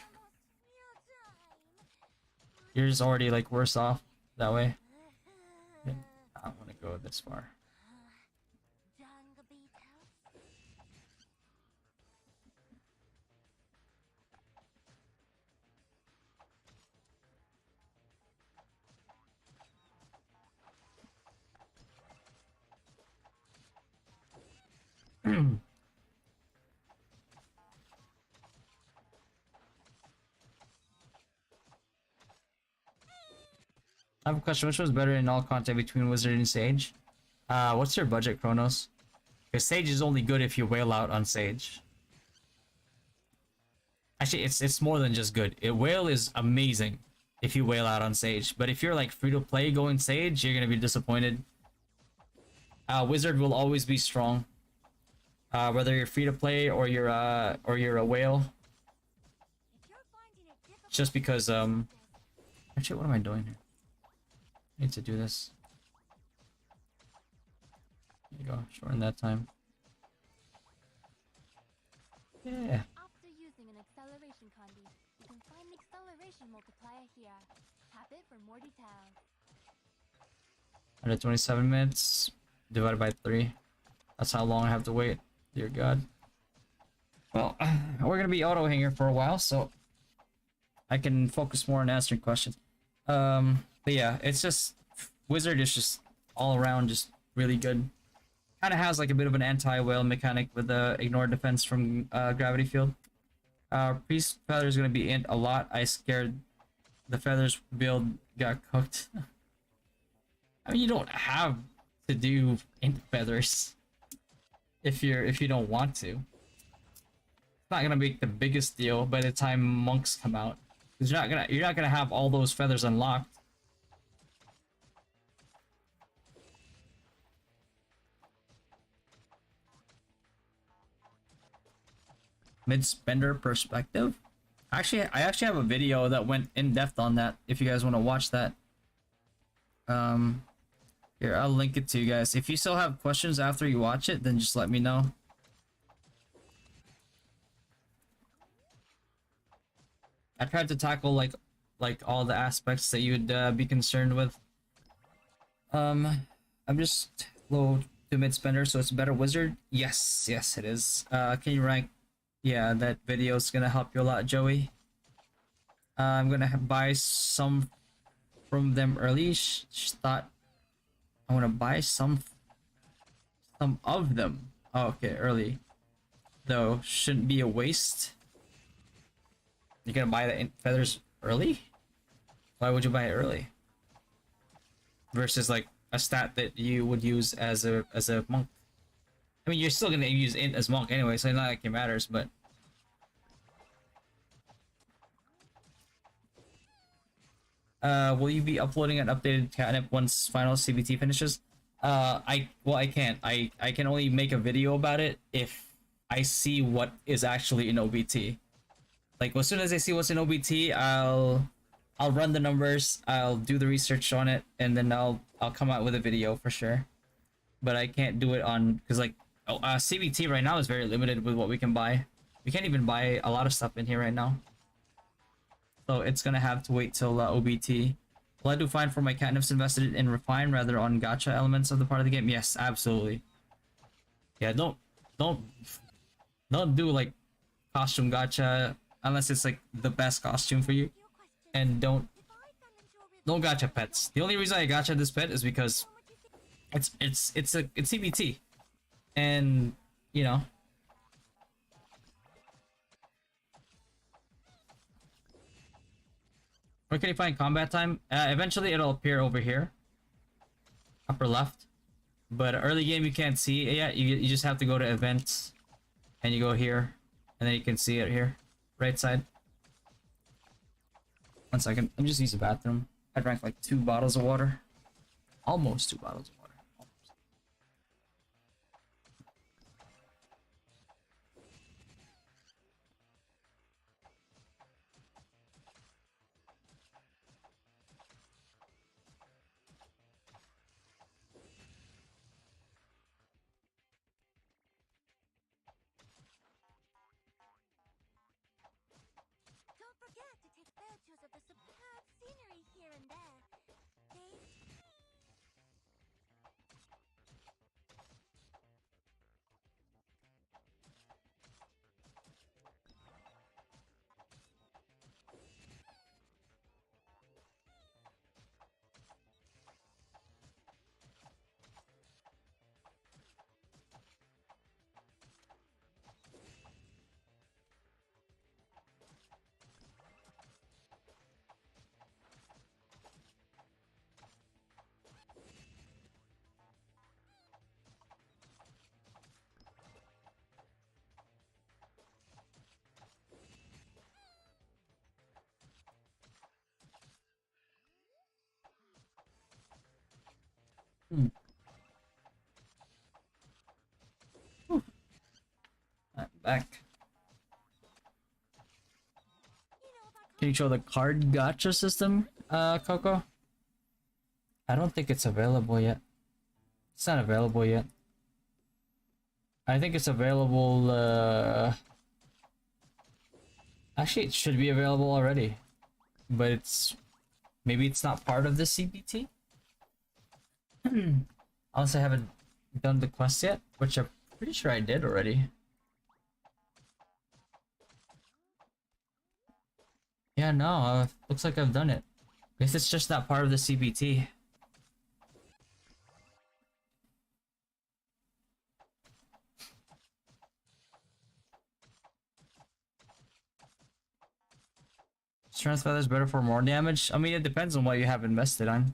you're just already like worse off that way. Yeah, I don't want to go this far. I have a question. Which was better in all content between Wizard and Sage? What's your budget, Chronos? Because Sage is only good if you whale out on Sage. Actually, it's more than just good. Whale is amazing if you whale out on Sage. But if you're like free to play going Sage, you're gonna be disappointed. Wizard will always be strong. Whether you're free to play or you're a whale. Just because actually, what am I doing here? I need to do this. There you go, shorten that time. Yeah. After using an acceleration candy, you can find the acceleration multiplier here. Tap it for more details. 127 minutes divided by 3. That's how long I have to wait. Dear God. Well, we're gonna be auto hanger for a while, so I can focus more on answering questions. But yeah, it's just Wizard is just all around just really good. Kind of has like a bit of an anti-whale mechanic with the ignore defense from gravity field. Priest feather is gonna be int a lot. I scared the feathers build got cooked. I mean, you don't have to do int feathers if you don't want to. It's not gonna make the biggest deal by the time monks come out, because you're not gonna have all those feathers unlocked. Mid-spender perspective. I actually have a video that went in depth on that. If you guys want to watch that, here I'll link it to you guys. If you still have questions after you watch it, then just let me know. I tried to tackle like all the aspects that you'd be concerned with. I'm just low to mid-spender, so it's a better wizard. Yes, it is. Can you rank? Yeah, that video is gonna help you a lot, Joey. I'm gonna buy some from them early. Thought I want to buy some of them. Oh, okay, early. Though shouldn't be a waste. You're gonna buy the feathers early? Why would you buy it early? Versus like a stat that you would use as a monk. I mean, you're still gonna use int as monk anyway, so it's not like it matters, but will you be uploading an updated catnip once final CBT finishes? I can't. I can only make a video about it if I see what is actually in OBT. Like as soon as I see what's in OBT, I'll run the numbers, I'll do the research on it, and then I'll come out with a video for sure. But I can't do it on because like CBT right now is very limited with what we can buy. We can't even buy a lot of stuff in here right now. So it's gonna have to wait till OBT. Will I do fine for my catnips invested in refine rather on gacha elements of the part of the game? Yes, absolutely. Yeah, don't do like costume gacha unless it's like the best costume for you. And don't gacha pets. The only reason I gacha this pet is because It's CBT, and you know. Where can you find combat time? Eventually it'll appear over here, upper left. But early game you can't see it yet. You just have to go to events, and you go here, and then you can see it here, right side. 1 second. Let me just use the bathroom. I drank like 2 bottles of water, almost 2 bottles of water. Almost. Don't forget to take photos of the superb scenery here and there. They I'm back. Can you show the card gacha system, Coco? I don't think it's available yet. It's not available yet. I think it's available, actually, it should be available already. But maybe it's not part of the CBT? Unless I haven't done the quest yet, which I'm pretty sure I did already. Yeah, no, looks like I've done it. Guess it's just not part of the CBT. Strength feathers better for more damage? I mean, it depends on what you have invested on.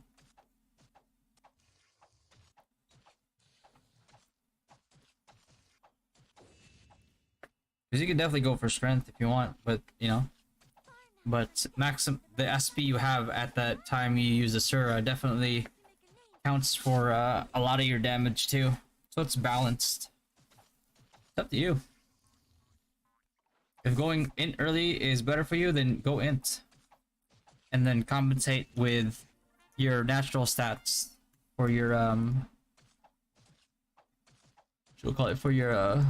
Because you can definitely go for strength if you want, but you know. But the SP you have at that time you use Asura definitely counts for a lot of your damage too. So it's balanced. It's up to you. If going int early is better for you, then go int. And then compensate with your natural stats for your we'll call it for your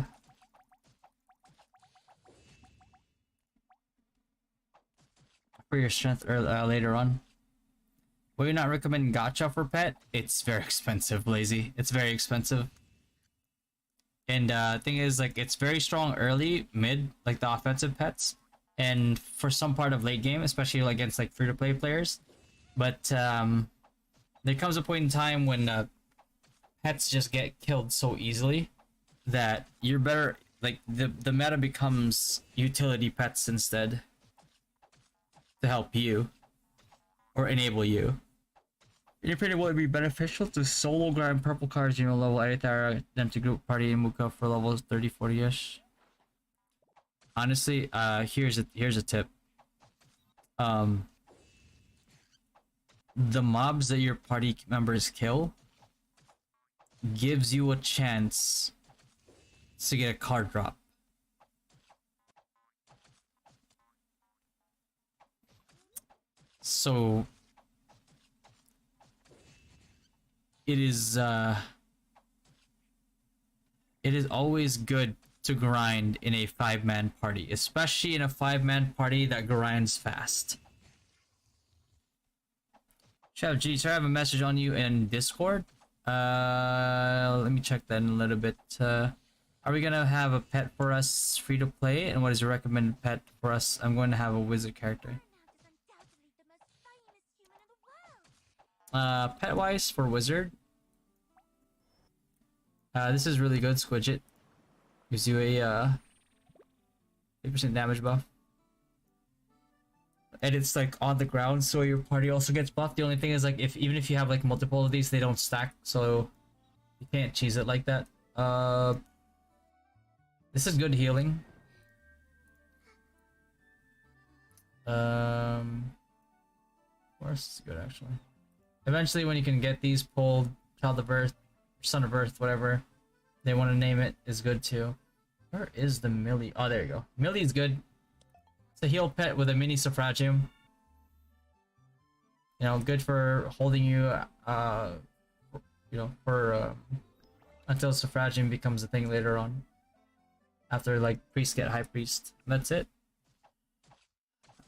strength later on. Will you not recommend gacha for pet? It's very expensive, Lazy. It's very expensive. And thing is, like, it's very strong early, mid, like the offensive pets, and for some part of late game, especially like, against like free-to-play players. But there comes a point in time when pets just get killed so easily that you're better, like the meta becomes utility pets instead to help you or enable you. In your opinion, would it be beneficial to solo grind purple cards, you know, level 8 than to group party and Muka for levels 30-40ish? Honestly, here's a tip. The mobs that your party members kill gives you a chance to get a card drop. So it is always good to grind in a 5-man party, especially in a 5-man party that grinds fast. Chef G, so I have a message on you in Discord. Let me check that in a little bit. Are we gonna have a pet for us free to play? And what is your recommended pet for us? I'm going to have a wizard character. Pet wise for wizard, This is really good, Squidget. Gives you a 8% damage buff. And it's like on the ground, so your party also gets buffed. The only thing is like even if you have like multiple of these, they don't stack, so you can't cheese it like that. This is good healing. Forest is good actually. Eventually, when you can get these pulled, Child of Earth, Son of Earth, whatever they want to name it, is good too. Where is the Millie? Oh, there you go. Millie is good. It's a heal pet with a mini suffragium. You know, good for holding you, you know, for until suffragium becomes a thing later on. After like priests get high priest. That's it.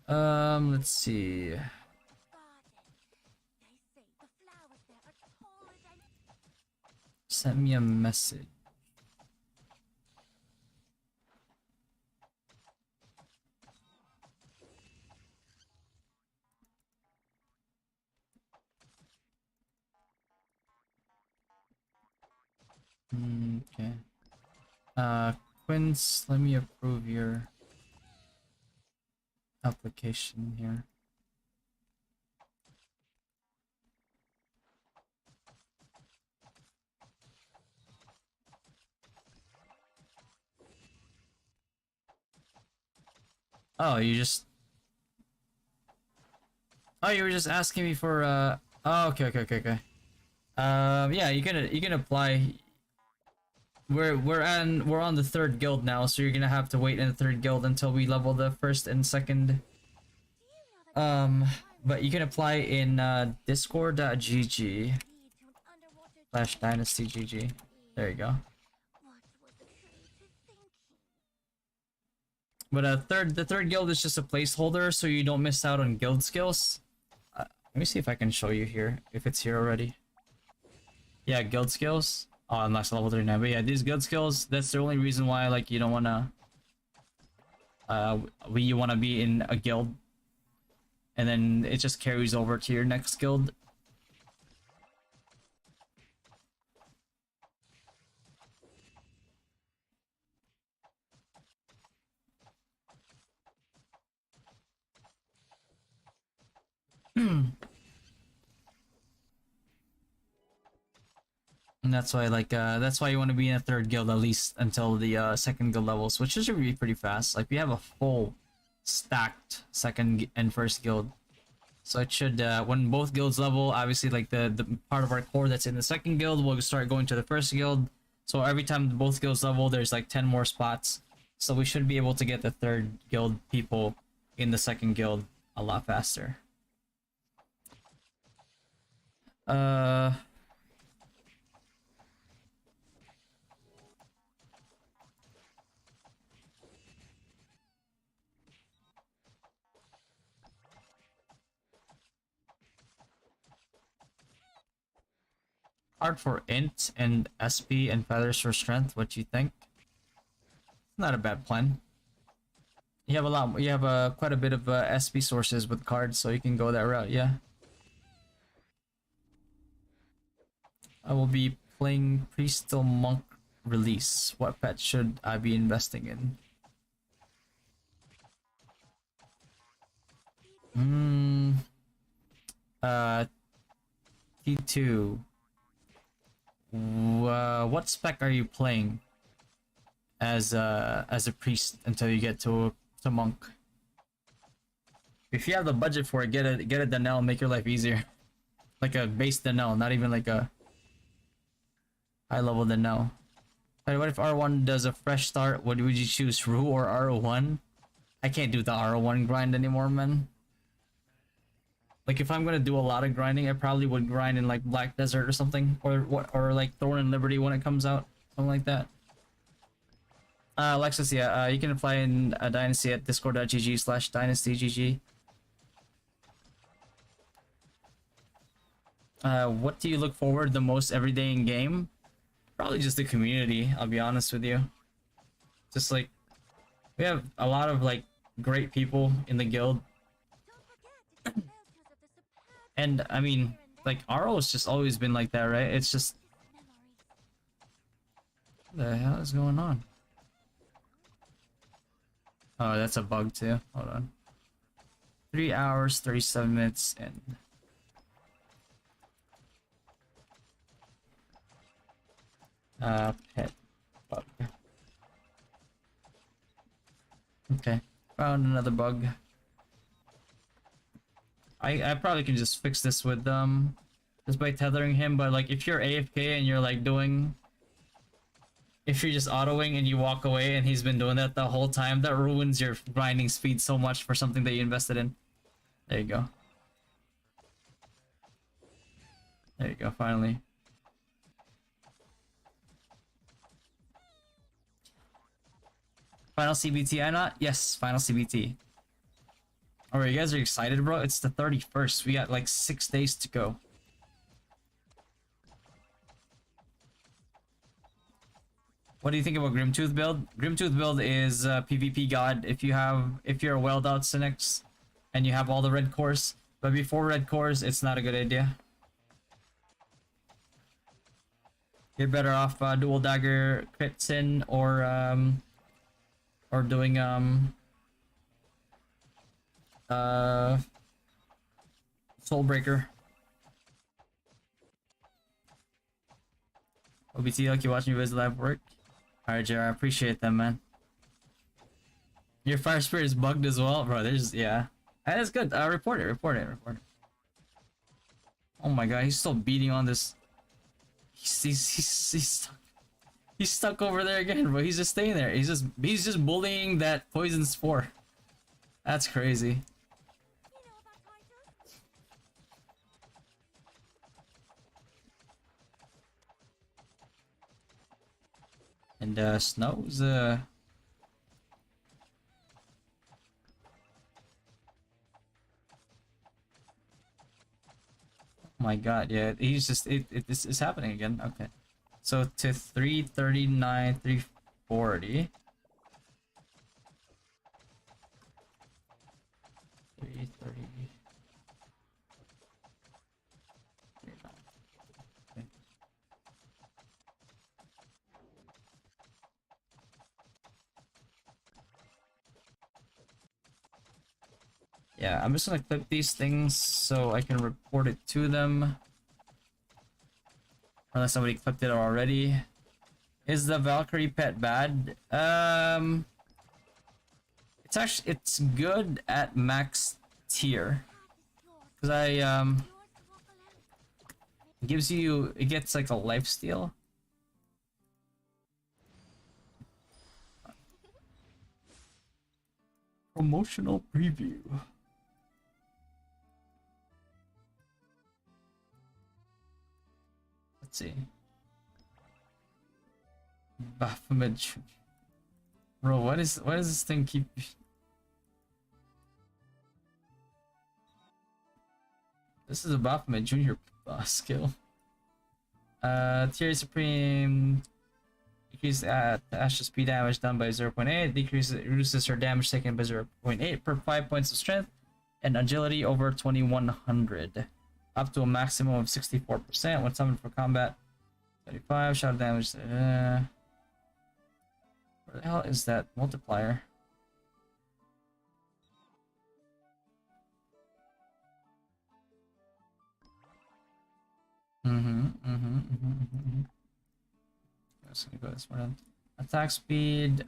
Let's see. Send me a message. Okay. Quince, let me approve your application here. Oh, you just... Oh, you were just asking me for, Oh, okay. Yeah, you can apply. We're on the 3rd guild now, so you're gonna have to wait in the 3rd guild until we level the 1st and 2nd. But you can apply in, discord.gg/dynastygg. There you go. But the third guild is just a placeholder, so you don't miss out on guild skills. Let me see if I can show you here, if it's here already. Yeah, guild skills. Oh, I'm not level 39, but yeah, these guild skills, that's the only reason why, like, you don't wanna... you wanna be in a guild. And then it just carries over to your next guild. And that's why, like, that's why you want to be in a 3rd guild at least until the 2nd guild levels, which should be pretty fast. Like, we have a full stacked 2nd and 1st guild, so it should, when both guilds level, obviously, like, the part of our core that's in the 2nd guild will start going to the 1st guild. So every time both guilds level, there's like 10 more spots. So we should be able to get the 3rd guild people in the 2nd guild a lot faster. Art for int and SP and feathers for strength. What do you think? It's not a bad plan. You have a lot. You have quite a bit of SP sources with cards, so you can go that route. Yeah. I will be playing priest till monk release. What pet should I be investing in? T2. What spec are you playing as a priest until you get to monk? If you have the budget for it, get a Danelle, make your life easier. Like a base Danelle, not even like a high level Danelle. Hey, what if R1 does a fresh start? What would you choose, Rue or R1? I can't do the R1 grind anymore, man. Like, if I'm gonna do a lot of grinding, I probably would grind in like Black Desert or something, or like Thorn and Liberty when it comes out, something like that. Alexis, yeah, you can apply in a Dynasty at discord.gg/dynastygg. What do you look forward the most every day in game? Probably just the community, I'll be honest with you. Just like, we have a lot of like great people in the guild. And I mean, like, RO has just always been like that, right? It's just What the hell is going on? Oh, that's a bug too. Hold on. 3 hours, 37 minutes, and pet bug. Okay, found another bug. I probably can just fix this with just by tethering him, but like if you're AFK and you're like doing, if you're just autoing and you walk away and he's been doing that the whole time, that ruins your grinding speed so much for something that you invested in. There you go. There you go, finally. Final CBT, I not? Yes, final CBT. Alright, you guys are excited, bro? It's the 31st. We got like 6 days to go. What do you think about Grimtooth build? Grimtooth build is PvP god if you're a Welled Out Synex and you have all the red cores. But before red cores, it's not a good idea. You're better off dual dagger crit sin or doing Soulbreaker. OBT, like you watching you guys live work. Alright, Jared, I appreciate that, man. Your fire spirit is bugged as well, bro. There's, yeah. That's good. Report it. Oh my god, he's still beating on this. He's stuck over there again, bro. He's just staying there. He's just bullying that poison spore. That's crazy. And Snow's oh my god, yeah, he's just this is happening again. Okay. So to 339, 340. 330. Okay. Yeah, I'm just gonna clip these things so I can report it to them. Unless somebody clipped it already. Is the Valkyrie pet bad? It's good at max tier. Cause it gets like a lifesteal. Promotional preview. Let's see. Baphomet. Bro, what does this thing keep? This is a Baphomet Junior skill. Tier Supreme decrease Ash's speed damage done by 0.8, reduces her damage taken by 0.8 per 5 points of strength, and agility over 2100. Up to a maximum of 64% when summoned for combat. 35 shot damage. Where the hell is that multiplier? Just gonna go this one. Attack speed.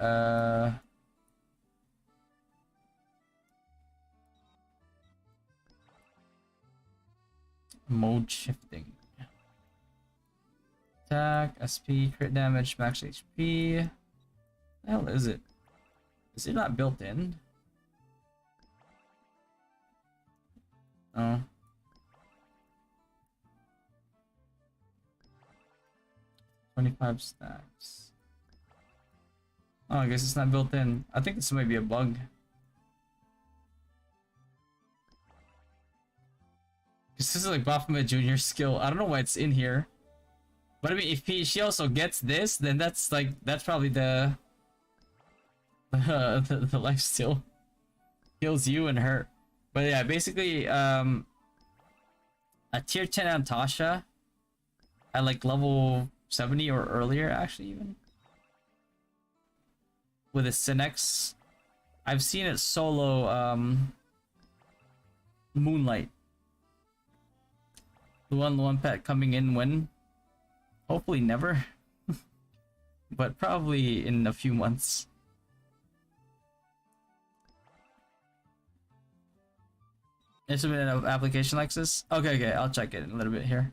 Mode shifting. Attack, SP, crit damage, max HP. What the hell is it? Is it not built in? Oh. $25 stacks. Oh, I guess it's not built in. I think this might be a bug. This is like Baphomet Junior skill. I don't know why it's in here. But I mean, if she also gets this, then that's probably the lifesteal. Heals you and her. But yeah, basically, a tier 10 Antasha at like level 70 or earlier, actually, even. with a Synex. I've seen it solo Moonlight. The one pet coming in when? Hopefully never. But probably in a few months. Instrument of application like this? Okay, I'll check it in a little bit here.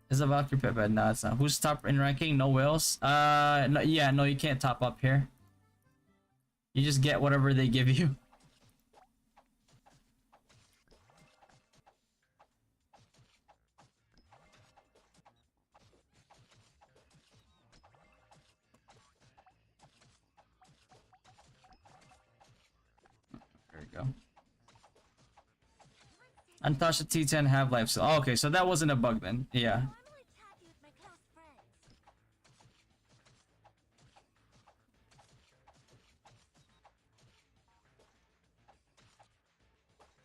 Is a Valkyrie pet bed? No, it's not. Who's top in ranking? No whales? No, yeah, no, you can't top up here. You just get whatever they give you. There we go. Untouched T10 half-life. So, oh, okay, so that wasn't a bug then. Yeah.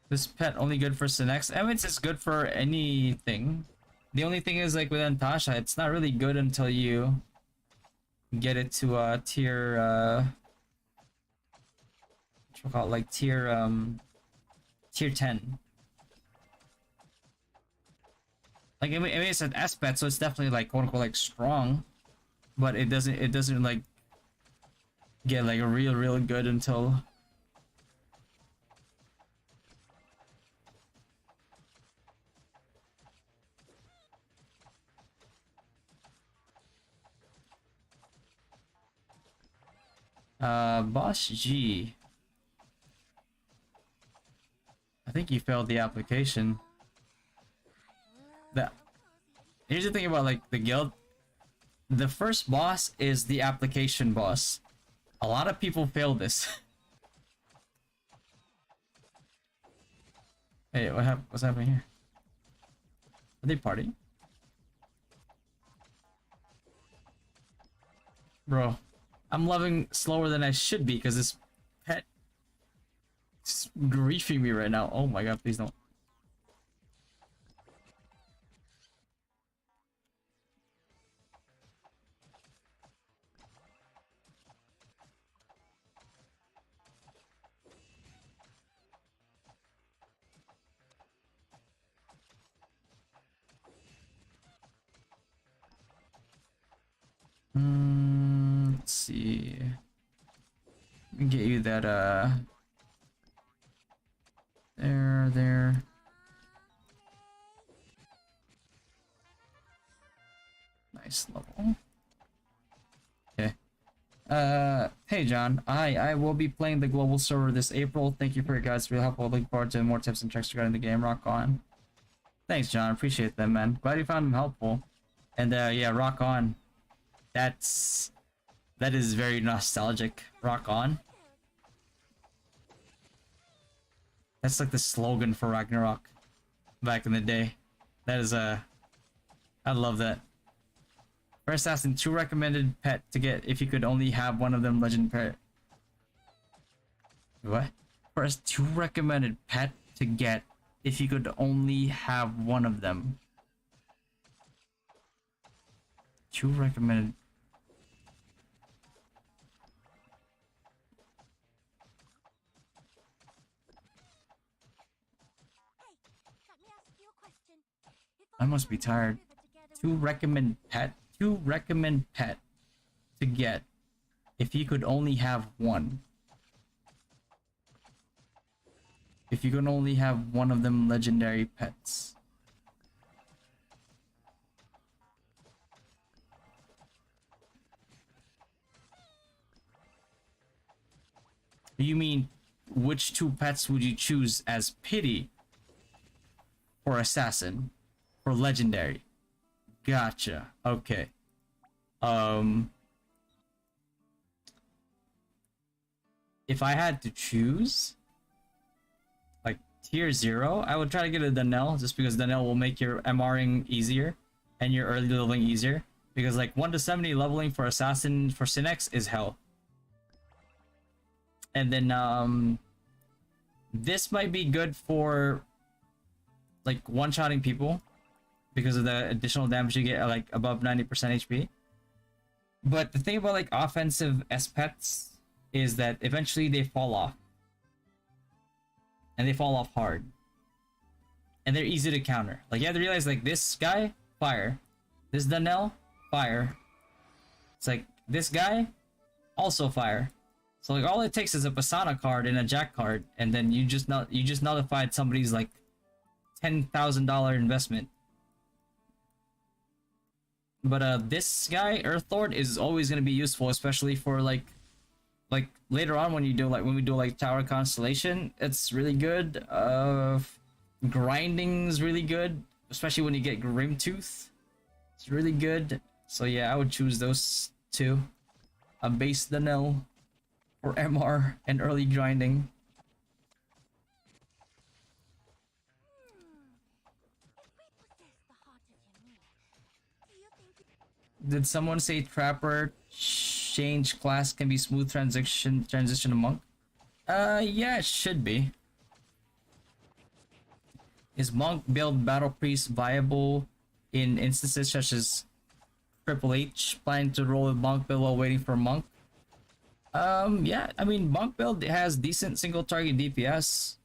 This pet only good for Synex? I mean, it's good for anything. The only thing is, like with Antasha, it's not really good until you get it to tier what you call it, like tier 10. Like I mean it's an S pet, so it's definitely like quote unquote like strong, but it doesn't like get like a real good until Boss G. I think you failed the application. Here's the thing about like the guild. The first boss is the application boss. A lot of people fail this. Hey, what's happening here? Are they partying? Bro, I'm loving slower than I should be because this pet is griefing me right now. Oh my god, please don't. Let's see. Let me get you that there. Nice level. Okay. Hey John, I will be playing the global server this April. Thank you for your guys' real helpful. Looking forward to more tips and tricks regarding the game. Rock on. Thanks, John. Appreciate them, man. Glad you found them helpful. And yeah, rock on. That is very nostalgic. Rock on. That's like the slogan for Ragnarok back in the day. That is I love that. For Assassin, 2 recommended pet to get if you could only have one of them legend pet. What? First, 2 recommended pet to get if you could only have one of them. 2 recommended. I must be tired. 2 recommend pet to get if you could only have one. If you could only have one of them legendary pets. You mean which 2 pets would you choose as pity for assassin? For legendary. Gotcha. Okay. If I had to choose like tier 0, I would try to get a Danelle just because Danelle will make your MRing easier and your early leveling easier. Because like 1 to 70 leveling for assassin for Synex is hell. And then this might be good for like one-shotting people because of the additional damage you get like above 90% HP. But the thing about like offensive S pets is that eventually they fall off. And they fall off hard. And they're easy to counter. Like, you have to realize, like, this guy, fire. This Donnell, fire. It's like, this guy, also fire. So, like, all it takes is a Pasana card and a Jack card, and then you just nullified somebody's, like, $10,000 investment. But this guy, Earth Lord, is always gonna be useful, especially for like later on when we do like Tower Constellation. It's really good. Grinding's really good, especially when you get Grimtooth. It's really good. So yeah, I would choose those two. A base Donnell for MR and early grinding. Did someone say Trapper change class can be smooth transition to Monk? Yeah, it should be. Is Monk build Battle Priest viable in instances such as Triple H planning to roll with Monk build while waiting for Monk? Yeah, I mean, Monk build has decent single target DPS.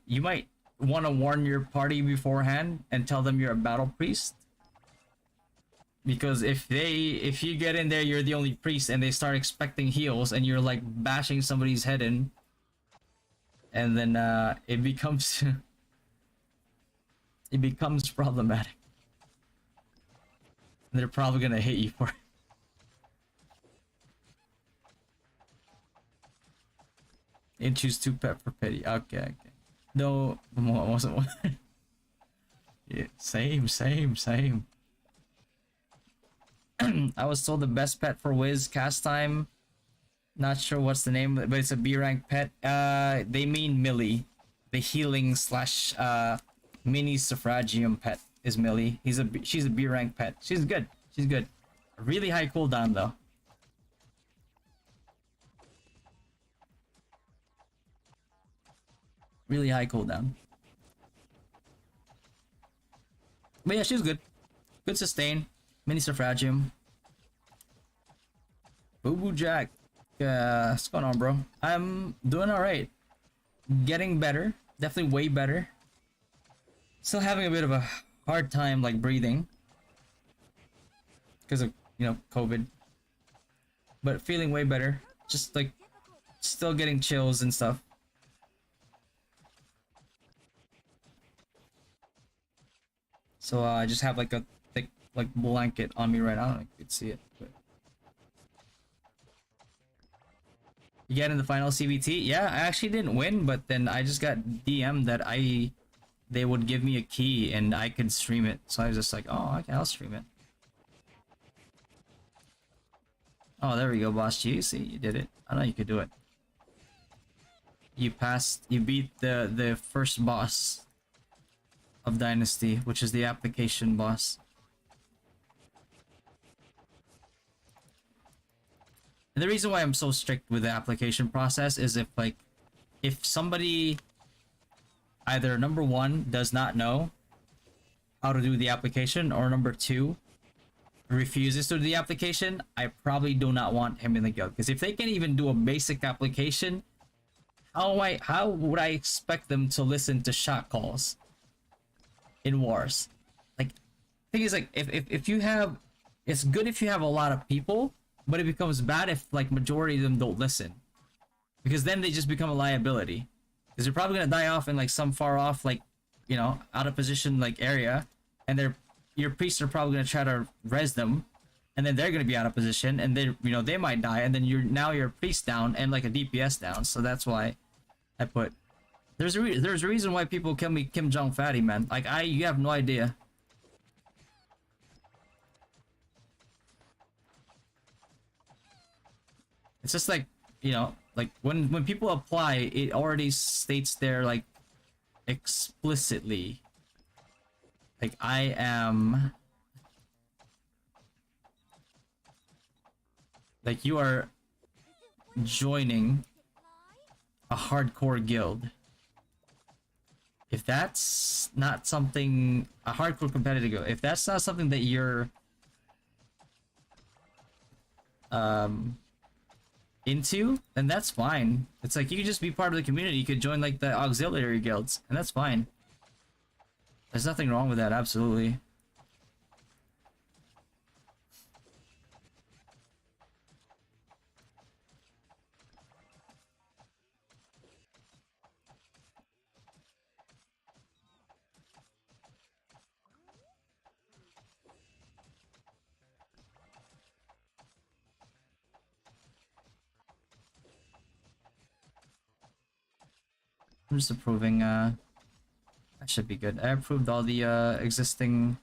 You might want to warn your party beforehand and tell them you're a battle priest, because if you get in there, you're the only priest, and they start expecting heals, and you're like bashing somebody's head in, and then it becomes it becomes problematic. They're probably gonna hate you for it. And choose 2 pet for pity. Okay. No, wasn't one. Yeah, same. I was told the best pet for Wiz cast time. Not sure what's the name, but it's a B rank pet. They mean Millie. The healing slash mini suffragium pet is Millie. She's a B rank pet. She's good. Really high cooldown though. Really high cooldown. But yeah, she's good. Good sustain. Mini Suffragium. Boo Boo Jack. What's going on, bro? I'm doing alright. Getting better. Definitely way better. Still having a bit of a hard time, like, breathing. Because of, COVID. But feeling way better. Just, like, still getting chills and stuff. So I just have like a thick like blanket on me right now. I don't know if you can see it. But... You get in the final CBT? Yeah, I actually didn't win, but then I just got DM'd that they would give me a key and I could stream it. So I was just like, oh, okay, I'll stream it. Oh, there we go, Boss G. See, you did it. I know you could do it. You beat the first boss of Dynasty, which is the application boss. And the reason why I'm so strict with the application process is if somebody either number one does not know how to do the application, or number two refuses to do the application, I probably do not want him in the guild. Because if they can't even do a basic application, how would I expect them to listen to shot calls in wars? Like, thing is, like, if you have, it's good if you have a lot of people, but it becomes bad if like majority of them don't listen, because then they just become a liability, because they're probably gonna die off in like some far off, like, out of position like area, and your priests are probably gonna try to res them, and then they're gonna be out of position, and they might die, and then you're priest down and like a DPS down. So that's why I put, there's a reason why people call me Kim Jong Fatty, man. Like, you have no idea. It's just like, like when people apply, it already states there, like, explicitly, like, I am, like, you are joining a hardcore guild. if that's not something a hardcore competitive, if that's not something that you're into, then that's fine. It's like you could just be part of the community. You could join like the auxiliary guilds, and that's fine. There's nothing wrong with that, absolutely. I'm just approving, that should be good. I approved all the existing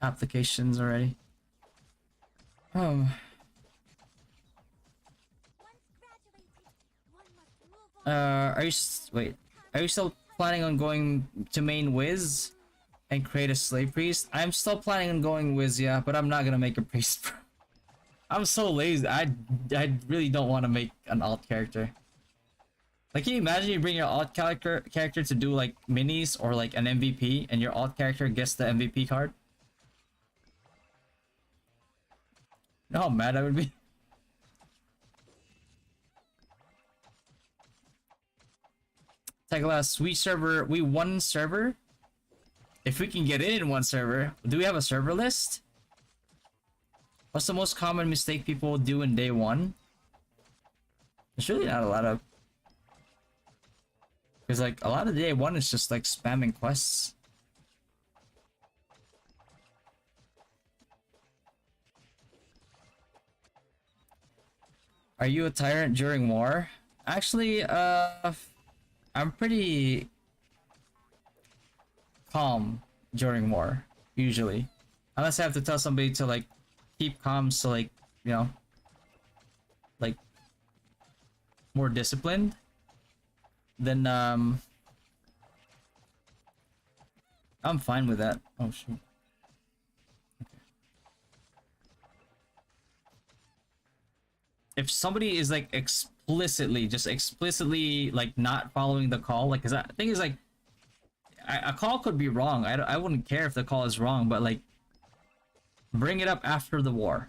applications already. Wait, are you still planning on going to main Wiz and create a slave priest? I'm still planning on going Wiz, yeah, but I'm not gonna make a priest. I'm so lazy. I really don't want to make an alt character. Like, can you imagine you bring your alt character to do like minis or like an MVP, and your alt character gets the MVP card? You know how mad I would be? Teglass, we won server. If we can get in one server, do we have a server list? What's the most common mistake people do in day one? There's really not a lot of... Because like a lot of day one is just like spamming quests. Are you a tyrant during war? Actually, I'm pretty calm during war, usually. Unless I have to tell somebody to like keep calm, so like, you know, like more disciplined. Then I'm fine with that. Oh shoot. Okay. If somebody is like explicitly like not following the call, like, cause the thing is like a call could be wrong. I wouldn't care if the call is wrong, but like bring it up after the war.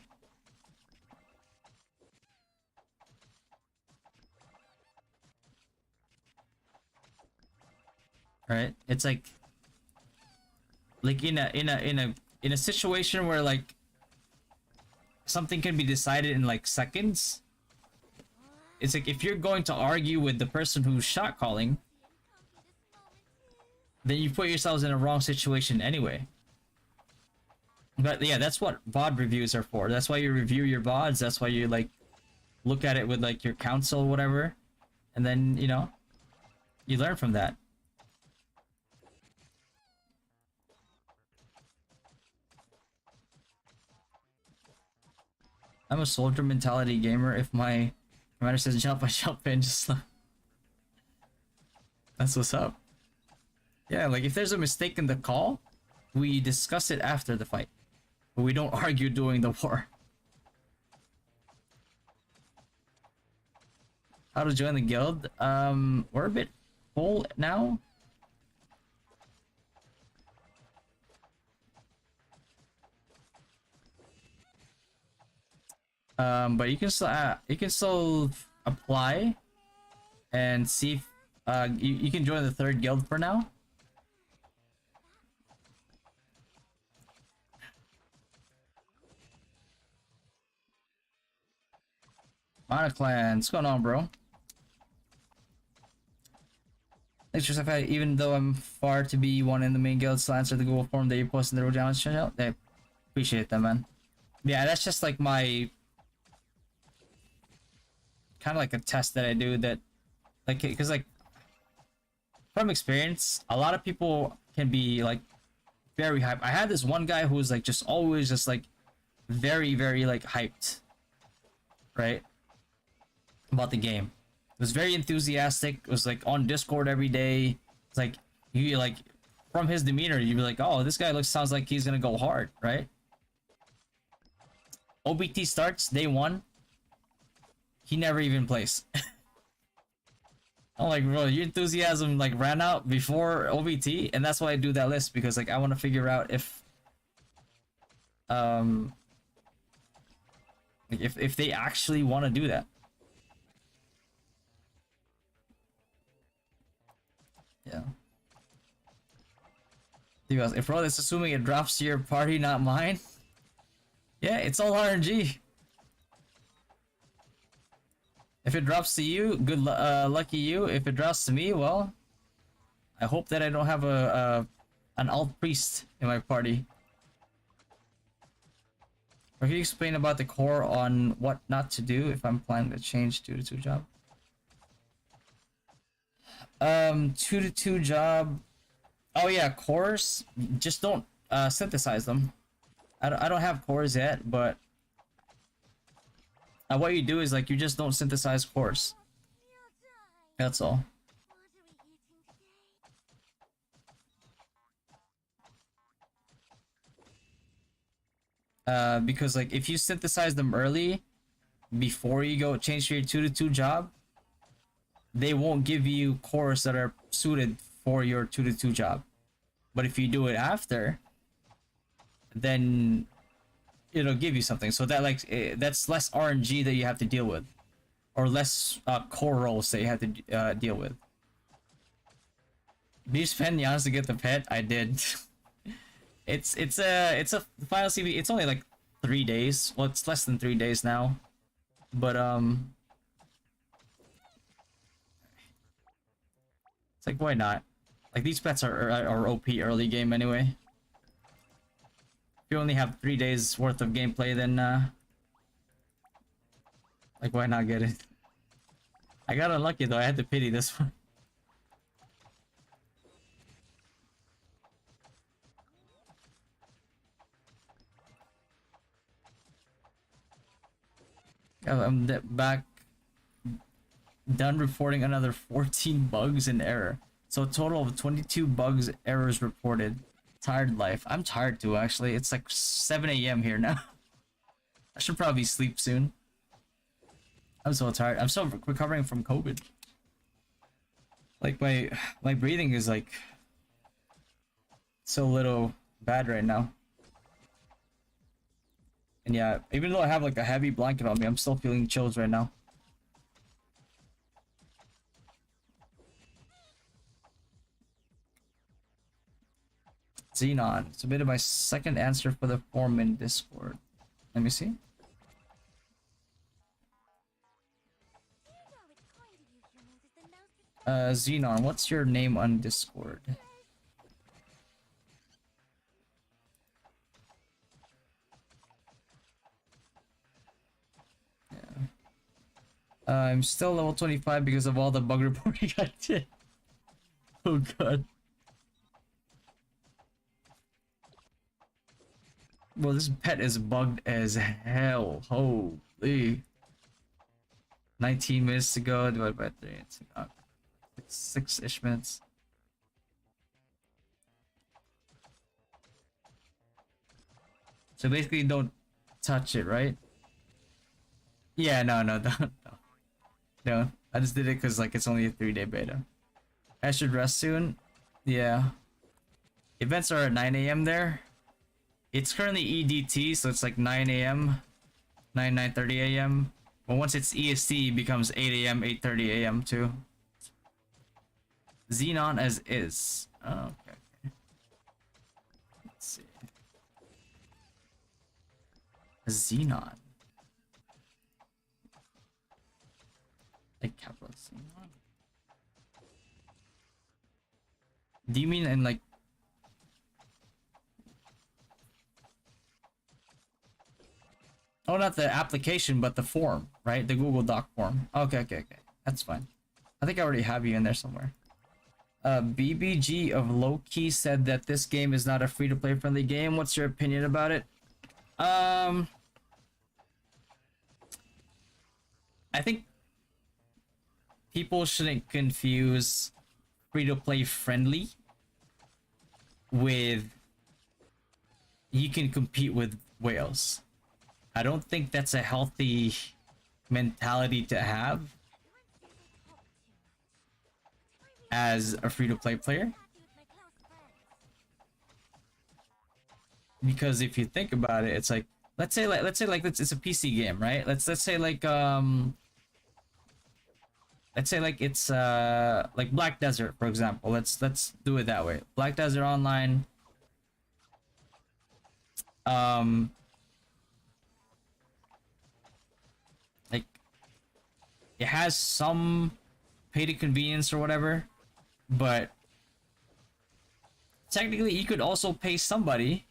Right? It's like in a situation where like something can be decided in like seconds. It's like if you're going to argue with the person who's shot calling, then you put yourselves in a wrong situation anyway. But yeah, that's what VOD reviews are for. That's why you review your VODs. That's why you like look at it with like your counsel or whatever, and then, you know, you learn from that. I'm a soldier mentality gamer. If my commander says jump, I jump in. Just that's what's up. Yeah, like if there's a mistake in the call, we discuss it after the fight, but we don't argue during the war. How to join the guild? We're a bit full now. But you can still apply and see if you can join the third guild for now. Monoclan, what's going on, bro? Thanks for stuff. Even though I'm far to be one in the main guild, still answer the Google form that you posted in the road challenge channel. I appreciate that, man. Yeah, that's just like my kind of like a test that I do, that like, because like from experience, a lot of people can be like very hyped. I had this one guy who was like just always just like very like hyped, right, about the game. Was very enthusiastic, was like on Discord every day. It's like you like from his demeanor you'd be like, oh, this guy sounds like he's gonna go hard, right? OBT starts day one, he never even plays. I'm like, bro, your enthusiasm like ran out before OBT, and that's why I do that list, because like I want to figure out if like, if they actually want to do that. Yeah. If bro, it's assuming it drops to your party, not mine. Yeah, it's all RNG. If it drops to you, lucky you. If it drops to me, well, I hope that I don't have an alt priest in my party. Or can you explain about the core on what not to do if I'm planning to change 2 to 2 job? 2 to 2 job. Oh yeah, cores. Just don't synthesize them. I don't have cores yet, but what you do is like you just don't synthesize cores. That's all. Because like if you synthesize them early, before you go change to your 2 to 2 job, they won't give you cores that are suited for your 2 to 2 job. But if you do it after, then it'll give you something. So that like that's less RNG that you have to deal with, or less core rolls that you have to deal with. Did you spend Yans to get the pet? I did. It's a final CBT. It's only like 3 days. Well, it's less than 3 days now, but it's like, why not? Like these pets are OP early game anyway. If you only have 3 days worth of gameplay, then like why not get it? I got unlucky though. I had to pity this one. I'm back. Done reporting another 14 bugs and error. So a total of 22 bugs, errors reported. Tired life. I'm tired too, actually. It's like 7 a.m. here now. I should probably sleep soon. I'm so tired. I'm still recovering from COVID. Like my breathing is like so little bad right now. And yeah, even though I have like a heavy blanket on me, I'm still feeling chills right now. Xenon submitted my second answer for the form in Discord. Let me see. Xenon, what's your name on Discord? I'm still level 25 because of all the bug reporting I did. Oh god. Well, this pet is bugged as hell. Holy. 19 minutes to go, divided by 3. It's 6-ish minutes. So basically, don't touch it, right? Yeah, no, don't. No, I just did it because like it's only a 3-day beta. I should rest soon. Yeah. Events are at 9 a.m. there. It's currently EDT, so it's like 9 a.m. 9:30 a.m. But once it's EST, it becomes 8 a.m. 8:30 a.m. too. Xenon as is. Oh, okay. Let's see. Xenon. Like capital Xenon. Do you mean in like? Oh, not the application, but the form, right? The Google Doc form. Okay. That's fine. I think I already have you in there somewhere. BBG of Low-Key said that this game is not a free-to-play friendly game. What's your opinion about it? I think people shouldn't confuse free-to-play friendly with you can compete with whales. I don't think that's a healthy mentality to have. as a free-to-play player. Because if you think about it, it's like let's say it's a PC game, right? Let's say like it's like Black Desert, for example. Let's do it that way. Black Desert Online. Like it has some pay to convenience or whatever, but technically you could also pay somebody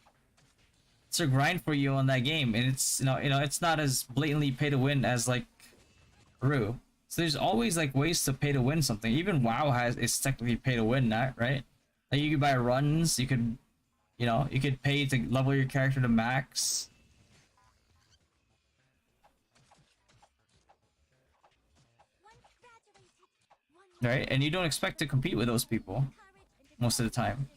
to grind for you on that game, and it's it's not as blatantly pay to win as like Rue. So there's always like ways to pay to win something. Even WoW is technically pay to win, not right? Like you could buy runs, you could you could pay to level your character to max. Right? And you don't expect to compete with those people most of the time.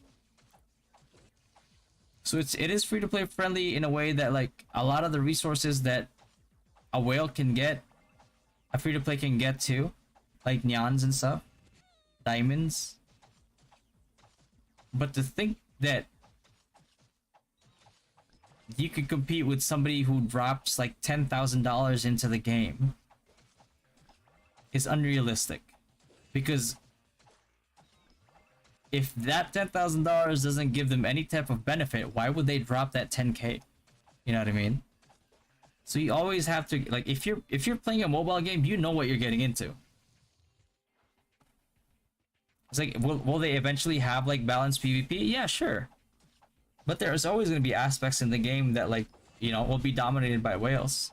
So it is free to play friendly in a way that like a lot of the resources that a whale can get, a free to play can get too, like neons and stuff, diamonds. But to think that you could compete with somebody who drops like $10,000 into the game is unrealistic, because if that $10,000 doesn't give them any type of benefit, why would they drop that 10K? You know what I mean? So you always have to, like, if you're playing a mobile game, you know what you're getting into. It's like, will they eventually have like balanced PvP? Yeah, sure. But there's always going to be aspects in the game that like, will be dominated by whales.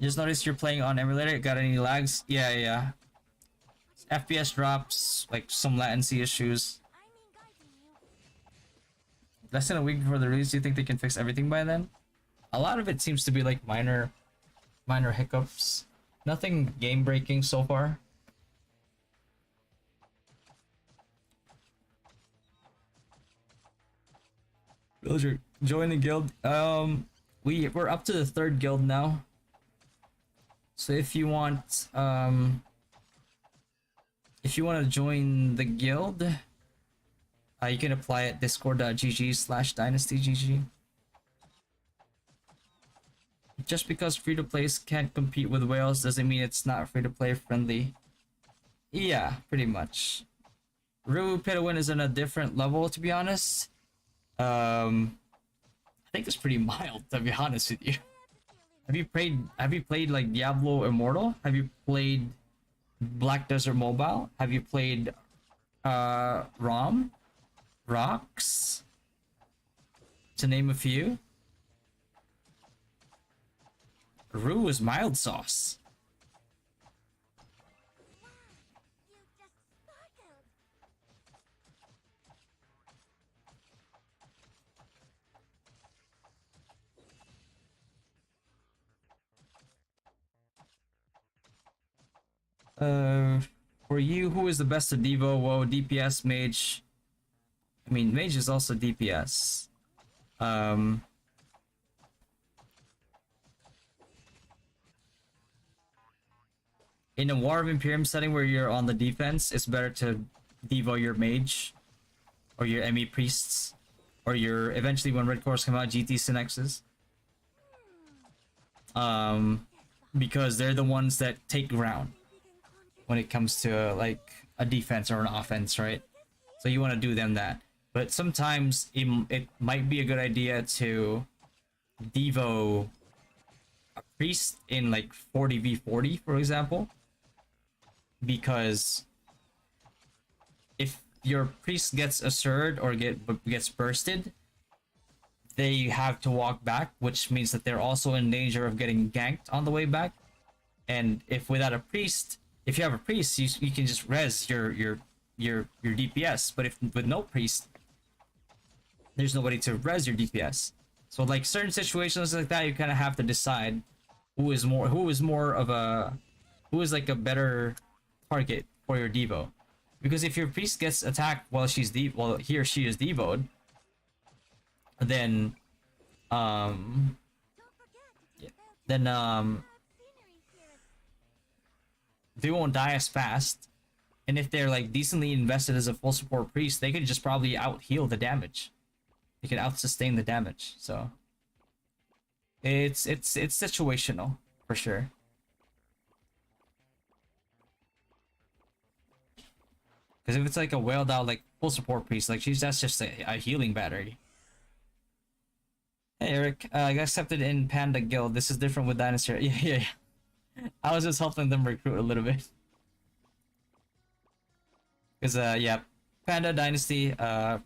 Just noticed you're playing on emulator. Got any lags? Yeah. FPS drops, like some latency issues. Less than a week before the release, do you think they can fix everything by then? A lot of it seems to be like minor hiccups. Nothing game breaking so far. Villager, join the guild. We're up to the 3rd guild now. So if you want to join the guild, you can apply at discord.gg/dynastygg. Just because free-to-plays can't compete with whales doesn't mean it's not free-to-play friendly. Yeah, pretty much. Rue pay to win is on a different level, to be honest. I think it's pretty mild, to be honest with you. Have you played like Diablo Immortal? Have you played Black Desert Mobile? Have you played ROM? Rocks? To name a few. Rue is mild sauce. For you, who is the best at Devo? Whoa, DPS, Mage. I mean, Mage is also DPS. In a War of Imperium setting where you're on the defense, it's better to Devo your Mage, or your ME Priests, or your, eventually when Red Cores come out, GT Synexes. Because they're the ones that take ground when it comes to like a defense or an offense, right? So you want to do them that. But sometimes it might be a good idea to Devo a priest in like 40v40, for example, because if your priest gets assured or gets bursted, they have to walk back, which means that they're also in danger of getting ganked on the way back. And if you have a priest, you can just res your DPS. But if with no priest, there's nobody to res your DPS. So like certain situations like that, you kind of have to decide who is like a better target for your Devo. Because if your priest gets attacked while he or she is Devoed, then they won't die as fast. And if they're like decently invested as a full support priest, they could just probably out heal the damage. They could out sustain the damage. So it's situational for sure. Because if it's like a whaled out like full support priest, like that's just a healing battery. Hey Eric, I got accepted in Panda Guild. This is different with Dynasty. Yeah. I was just helping them recruit a little bit. Because yeah, Panda Dynasty, for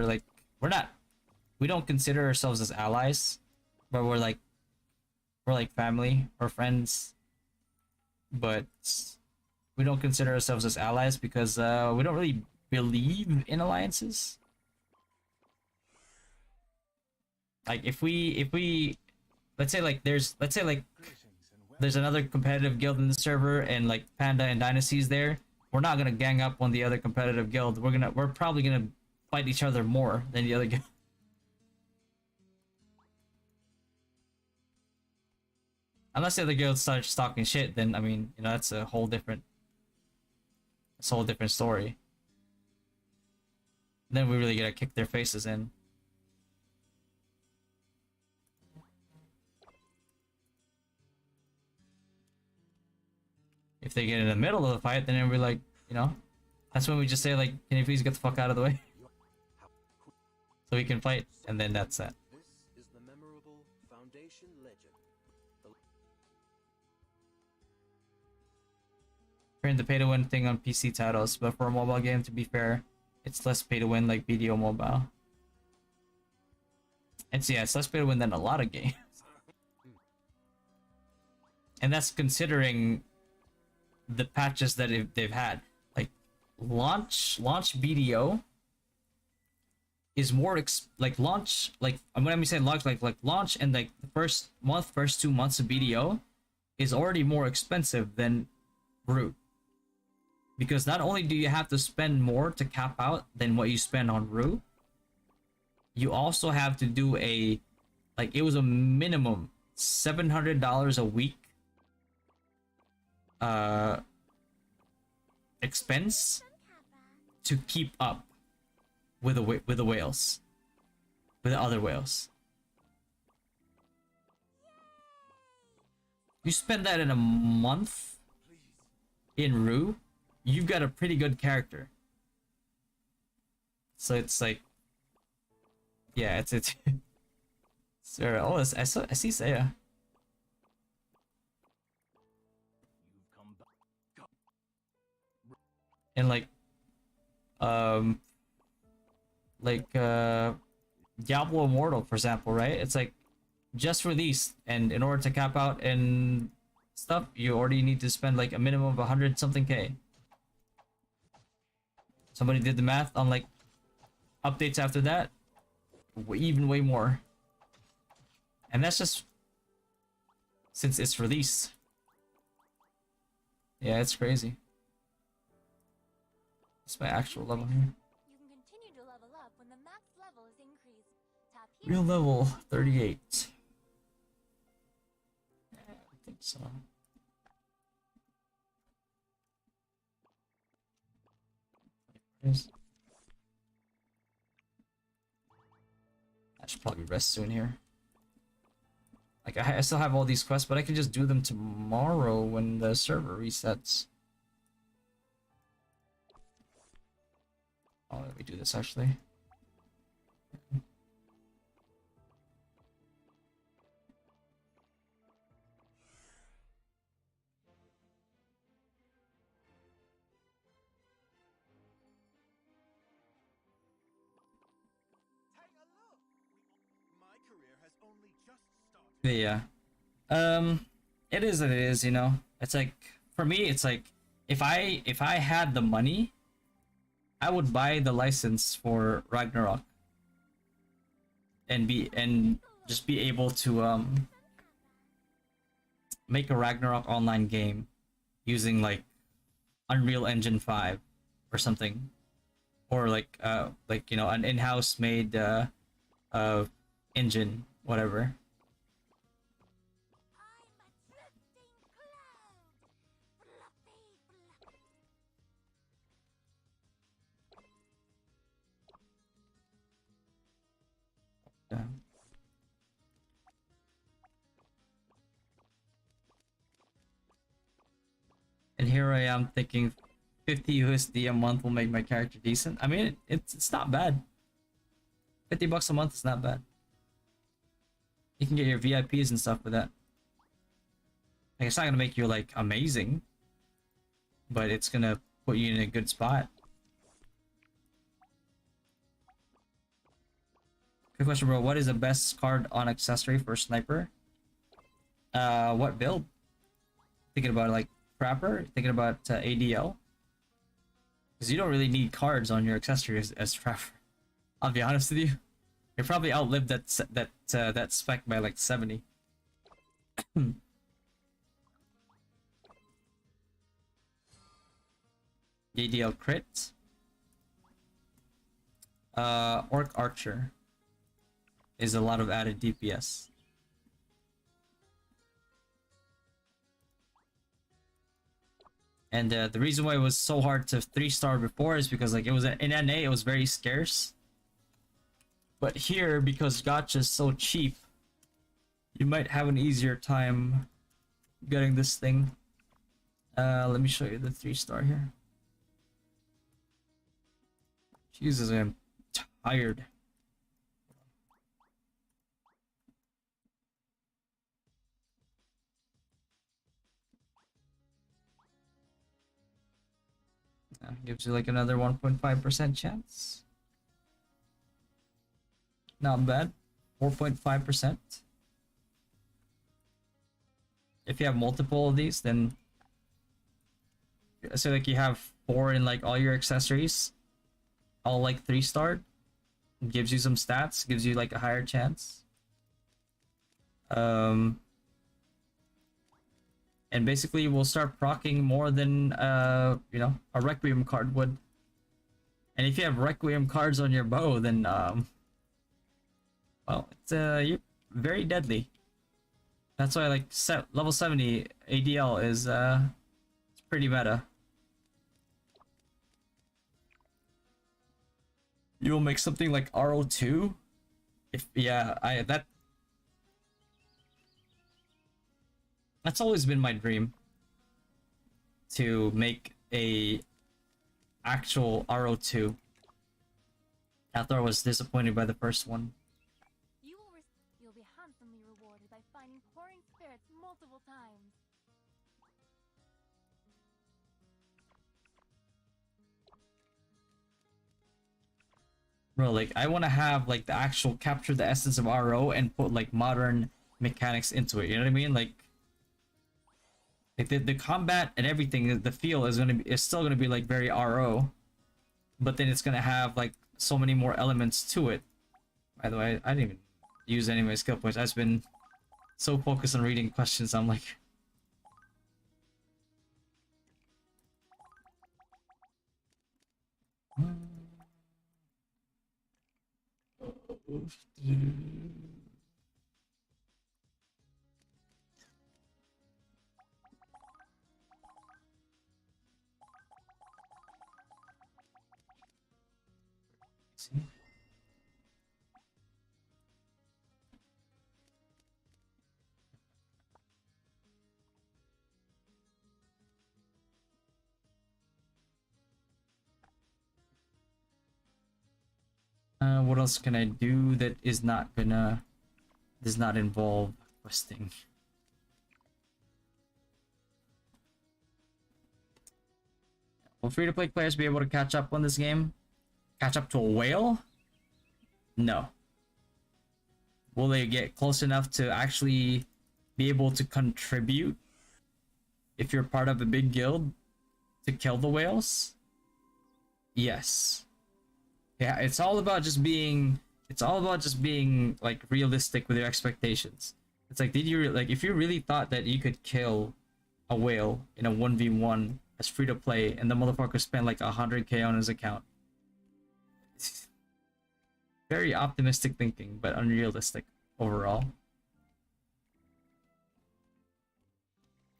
like we don't consider ourselves as allies, but we're like family or friends. But we don't consider ourselves as allies because we don't really believe in alliances. Like if we let's say like there's another competitive guild in the server and like Panda and Dynasty's there, we're not gonna gang up on the other competitive guild. We're probably gonna fight each other more than the other guild. Unless the other guild starts talking shit, then I mean, you know, that's a whole different story. Then we really gotta kick their faces in. If they get in the middle of the fight, then we're like, you know, that's when we just say like, can you please get the fuck out of the way? So we can fight, and then that's that. This is the memorable Foundation legend. Turn the pay-to-win thing on PC titles, but for a mobile game, to be fair, it's less pay-to-win like BDO Mobile. It's less pay-to-win than a lot of games. And that's considering the patches that they've had. Like launch BDO is more launch, like when I'm saying launch, like launch and like the first 2 months of BDO is already more expensive than Root. Because not only do you have to spend more to cap out than what you spend on Root, you also have to do it was a minimum $700 a week expense to keep up with the whales, with the other whales. You spend that in a month in Rue, you've got a pretty good character. So it's like, yeah, it's Sarah. Oh, I see Saya. And Diablo Immortal, for example, right? It's like just released, and in order to cap out and stuff, you already need to spend like a minimum of 100 something K. Somebody did the math on like updates after that, even way more. And that's just since it's released. Yeah, it's crazy. It's my actual level here. You can continue to level up when the max level is increased. Tap here. Real level 38. Yeah, I think so. I should probably rest soon here. Like I still have all these quests, but I can just do them tomorrow when the server resets. Oh, let me do this actually. Yeah. It is what it is, you know. It's like for me, it's like if I had the money, I would buy the license for Ragnarok and just be able to make a Ragnarok online game using like Unreal Engine 5 or something, or like you know, an in-house made engine, whatever. here I am thinking 50 USD a month will make my character decent. I mean, it's not bad. 50 bucks a month is not bad. You can get your VIPs and stuff with that. Like, it's not gonna make you like amazing, but it's gonna put you in a good spot. Good question, bro. What is the best card on accessory for sniper? What build? Thinking about like Trapper? Thinking about ADL? Because you don't really need cards on your accessory as Trapper. I'll be honest with you. You probably outlived that spec by like 70. ADL crit. Orc Archer is a lot of added DPS. And the reason why it was so hard to 3-star before is because like it was in NA, it was very scarce. But here, because gacha is so cheap, you might have an easier time getting this thing. Let me show you the 3-star here. Jesus, I'm tired. Gives you like another 1.5% chance. Not bad. 4.5%. If you have multiple of these, then so like you have 4 in like all your accessories, all like 3-starred, gives you some stats, gives you like a higher chance. And basically we'll start proccing more than you know, a Requiem card would. And if you have Requiem cards on your bow, then well, it's you're very deadly. That's why like level 70 ADL is it's pretty meta. You will make something like RO2 if that's always been my dream, to make a actual RO2 after I was disappointed by the first one. You'll be handsomely rewarded by finding pouring spirits multiple times. Bro, like I want to have like the actual capture the essence of RO and put like modern mechanics into it. You know what I mean? Like the combat and everything, the feel is still gonna be like very RO, but then it's gonna have like so many more elements to it. By the way, I didn't even use any of my skill points. I've just been so focused on reading questions. I'm like, what else can I do that is not gonna does not involve questing? Will free-to-play players be able to catch up on this game? Catch up to a whale? No. Will they get close enough to actually be able to contribute if you're part of a big guild to kill the whales? Yes. Yeah, it's all about just being like realistic with your expectations. It's like, if you really thought that you could kill a whale in a 1v1 as free to play and the motherfucker spent like 100k on his account. Very optimistic thinking, but unrealistic overall.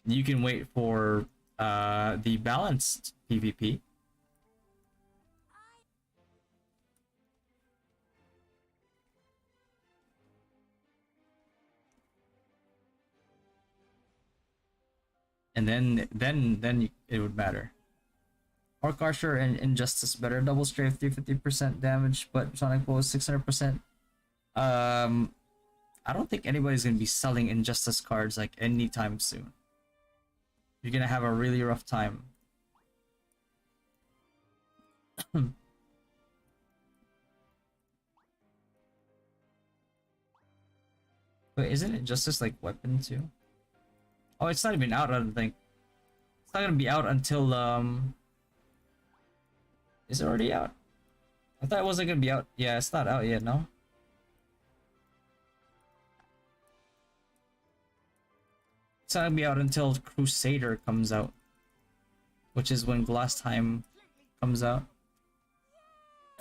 You can wait for the balanced PvP. and then it would matter. Orc Archer and Injustice better. Double Strafe 350% damage, but Sonic Bow is 600%. I don't think anybody's gonna be selling Injustice cards like anytime soon. You're gonna have a really rough time. Wait, isn't Injustice like weapon too? Oh, it's not even out, I don't think. It's not gonna be out until is it already out? I thought it wasn't gonna be out. Yeah, it's not out yet, no? It's not gonna be out until Crusader comes out, which is when Glass Time comes out.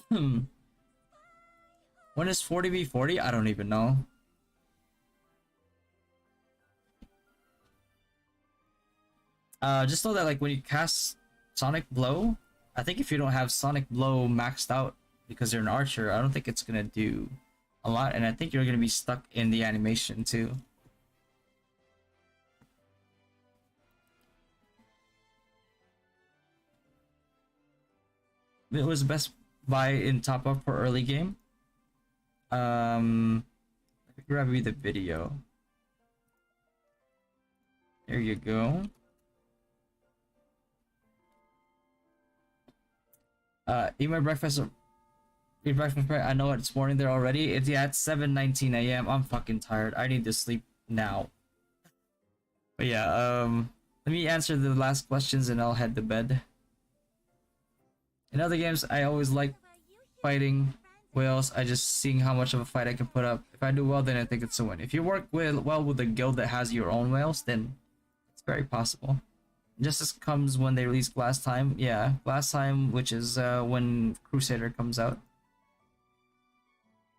When is 40v40? I don't even know. Just know that like when you cast Sonic Blow, I think if you don't have Sonic Blow maxed out because you're an archer, I don't think it's gonna do a lot, and I think you're gonna be stuck in the animation too. It was best buy in top up for early game. Let me grab you the video. There you go. Eat my breakfast. Eat breakfast. I know it's morning there already. It's 7:19 a.m. I'm fucking tired. I need to sleep now. But yeah, let me answer the last questions and I'll head to bed. In other games, I always like fighting whales. I just seeing how much of a fight I can put up. If I do well, then I think it's a win. If you work well with a guild that has your own whales, then it's very possible. Justice comes when they release Glass Time. Yeah, Glass Time, which is when Crusader comes out.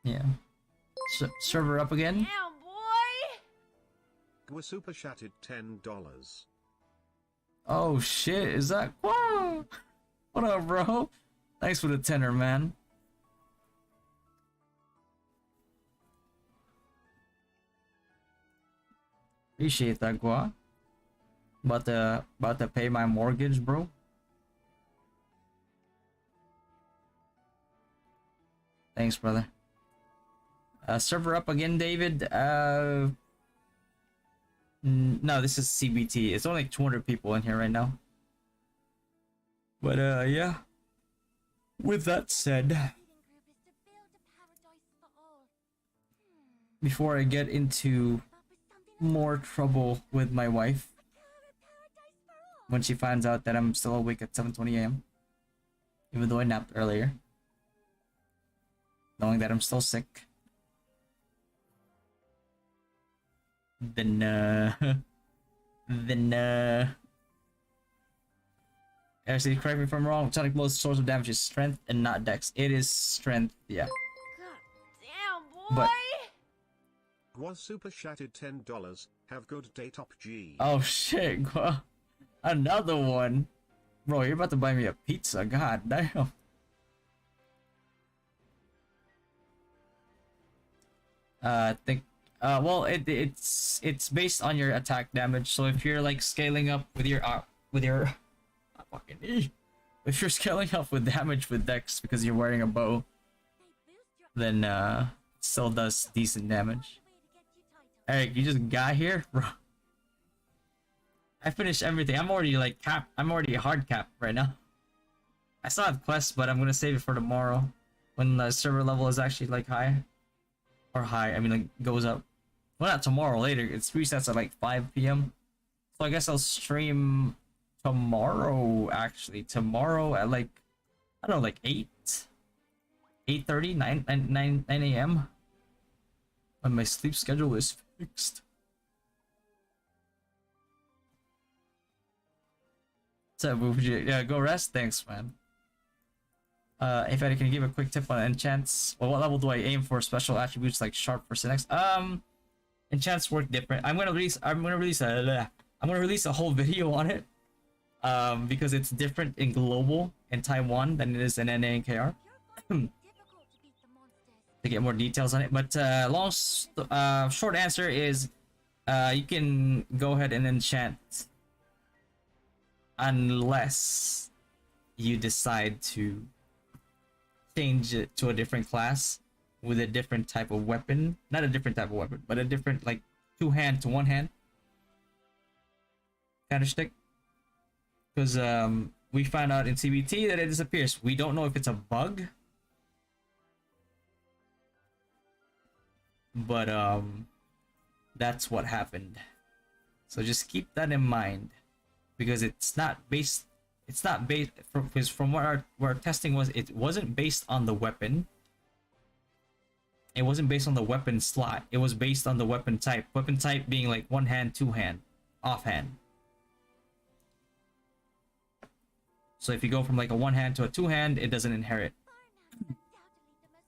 Yeah. Server up again. Damn, boy! We're super chatted $10. Oh shit, is that? Whoa! What up, bro? Thanks for the tenner, man. Appreciate that, Gua. About to pay my mortgage, bro. Thanks, brother. Server up again, David. No, this is CBT. It's only like 200 people in here right now. But yeah. With that said, before I get into more trouble with my wife, when she finds out that I'm still awake at 7:20 a.m. even though I napped earlier, knowing that I'm still sick, then actually, correct me if I'm wrong, Sonic Blow's source of damage is strength and not dex. It is strength, yeah. God damn, boy! But Was super chatted $10. Have good day, Top G. oh shit, another one. Bro, you're about to buy me a pizza, god damn. I think well it's based on your attack damage. So if you're like scaling up with your if you're scaling up with damage with dex because you're wearing a bow, then it still does decent damage. Eric, you just got here, bro. I finished everything. I'm already like capped. I'm already hard capped right now. I still have quests, but I'm gonna save it for tomorrow when the server level is actually like high. Or high, I mean like goes up. Well, not tomorrow, later. It's resets at like 5 p.m. So I guess I'll stream tomorrow, actually. Tomorrow at like, I don't know, like 8:30, 9 a.m. When my sleep schedule is fixed. So, yeah, go rest. Thanks, man. If I can give a quick tip on enchants, well, what level do I aim for special attributes like sharp for Synex? Enchants work different. I'm gonna release a whole video on it. Because it's different in global in Taiwan than it is in NA and KR. To get more details on it, but short answer is, you can go ahead and enchant unless you decide to change it to a different class with a different type of weapon. Not a different type of weapon, but a different, like, 2-hand to 1-hand kind of stick. Because we found out in CBT that it disappears. We don't know if it's a bug, but that's what happened. So just keep that in mind, because it's not based because from what our testing was, it wasn't based on the weapon. It wasn't based on the weapon slot. It was based on the weapon type. Weapon type being like 1-hand, 2-hand, offhand. So if you go from like a 1-hand to a 2-hand, it doesn't inherit.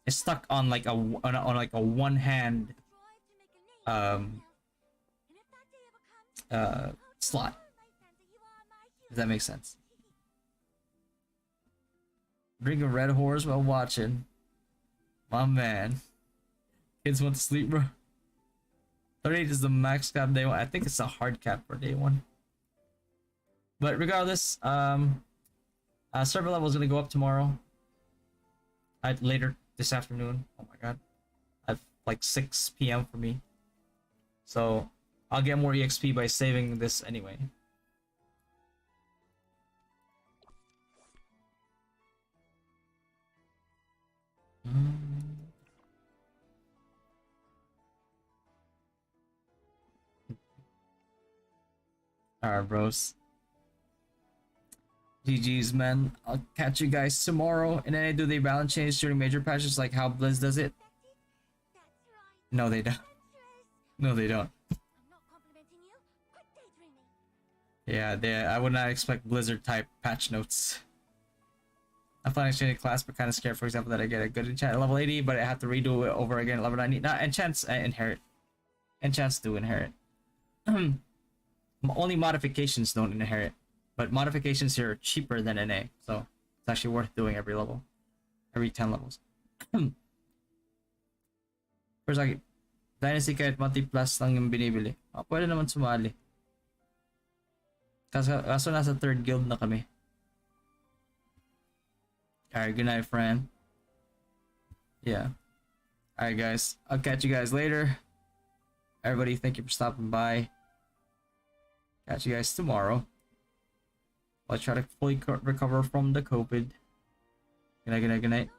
It's stuck on like a 1-hand slot. Does that make sense? Drink a red horse while watching. My man. Kids want to sleep, bro. 38 is the max cap day one. I think it's a hard cap for day one. But regardless, server level is gonna go up tomorrow. Later this afternoon. Oh my god. At like 6 p.m. for me. So I'll get more EXP by saving this anyway. Alright, bros. GG's, man. I'll catch you guys tomorrow. And then I do the balance change during major patches like how Blizz does it. No, they don't. No, they don't. Yeah, I would not expect Blizzard type patch notes. I'm fine exchanging class, but kind of scared, for example, that I get a good enchant at level 80, but I have to redo it over again at level 90. Nah, enchants inherit. Enchants do inherit. Only modifications don't inherit. But modifications here are cheaper than NA, so it's actually worth doing every level. Every 10 levels. First, like, Dynasty kahit multi-plus lang yung binibili. Oh, pwede naman sumali. Kaso nasa 3rd guild na kami. Alright, good night, friend. Yeah. Alright, guys. I'll catch you guys later. Everybody, thank you for stopping by. Catch you guys tomorrow. I'll try to fully recover from the COVID. Good night, good night, good night.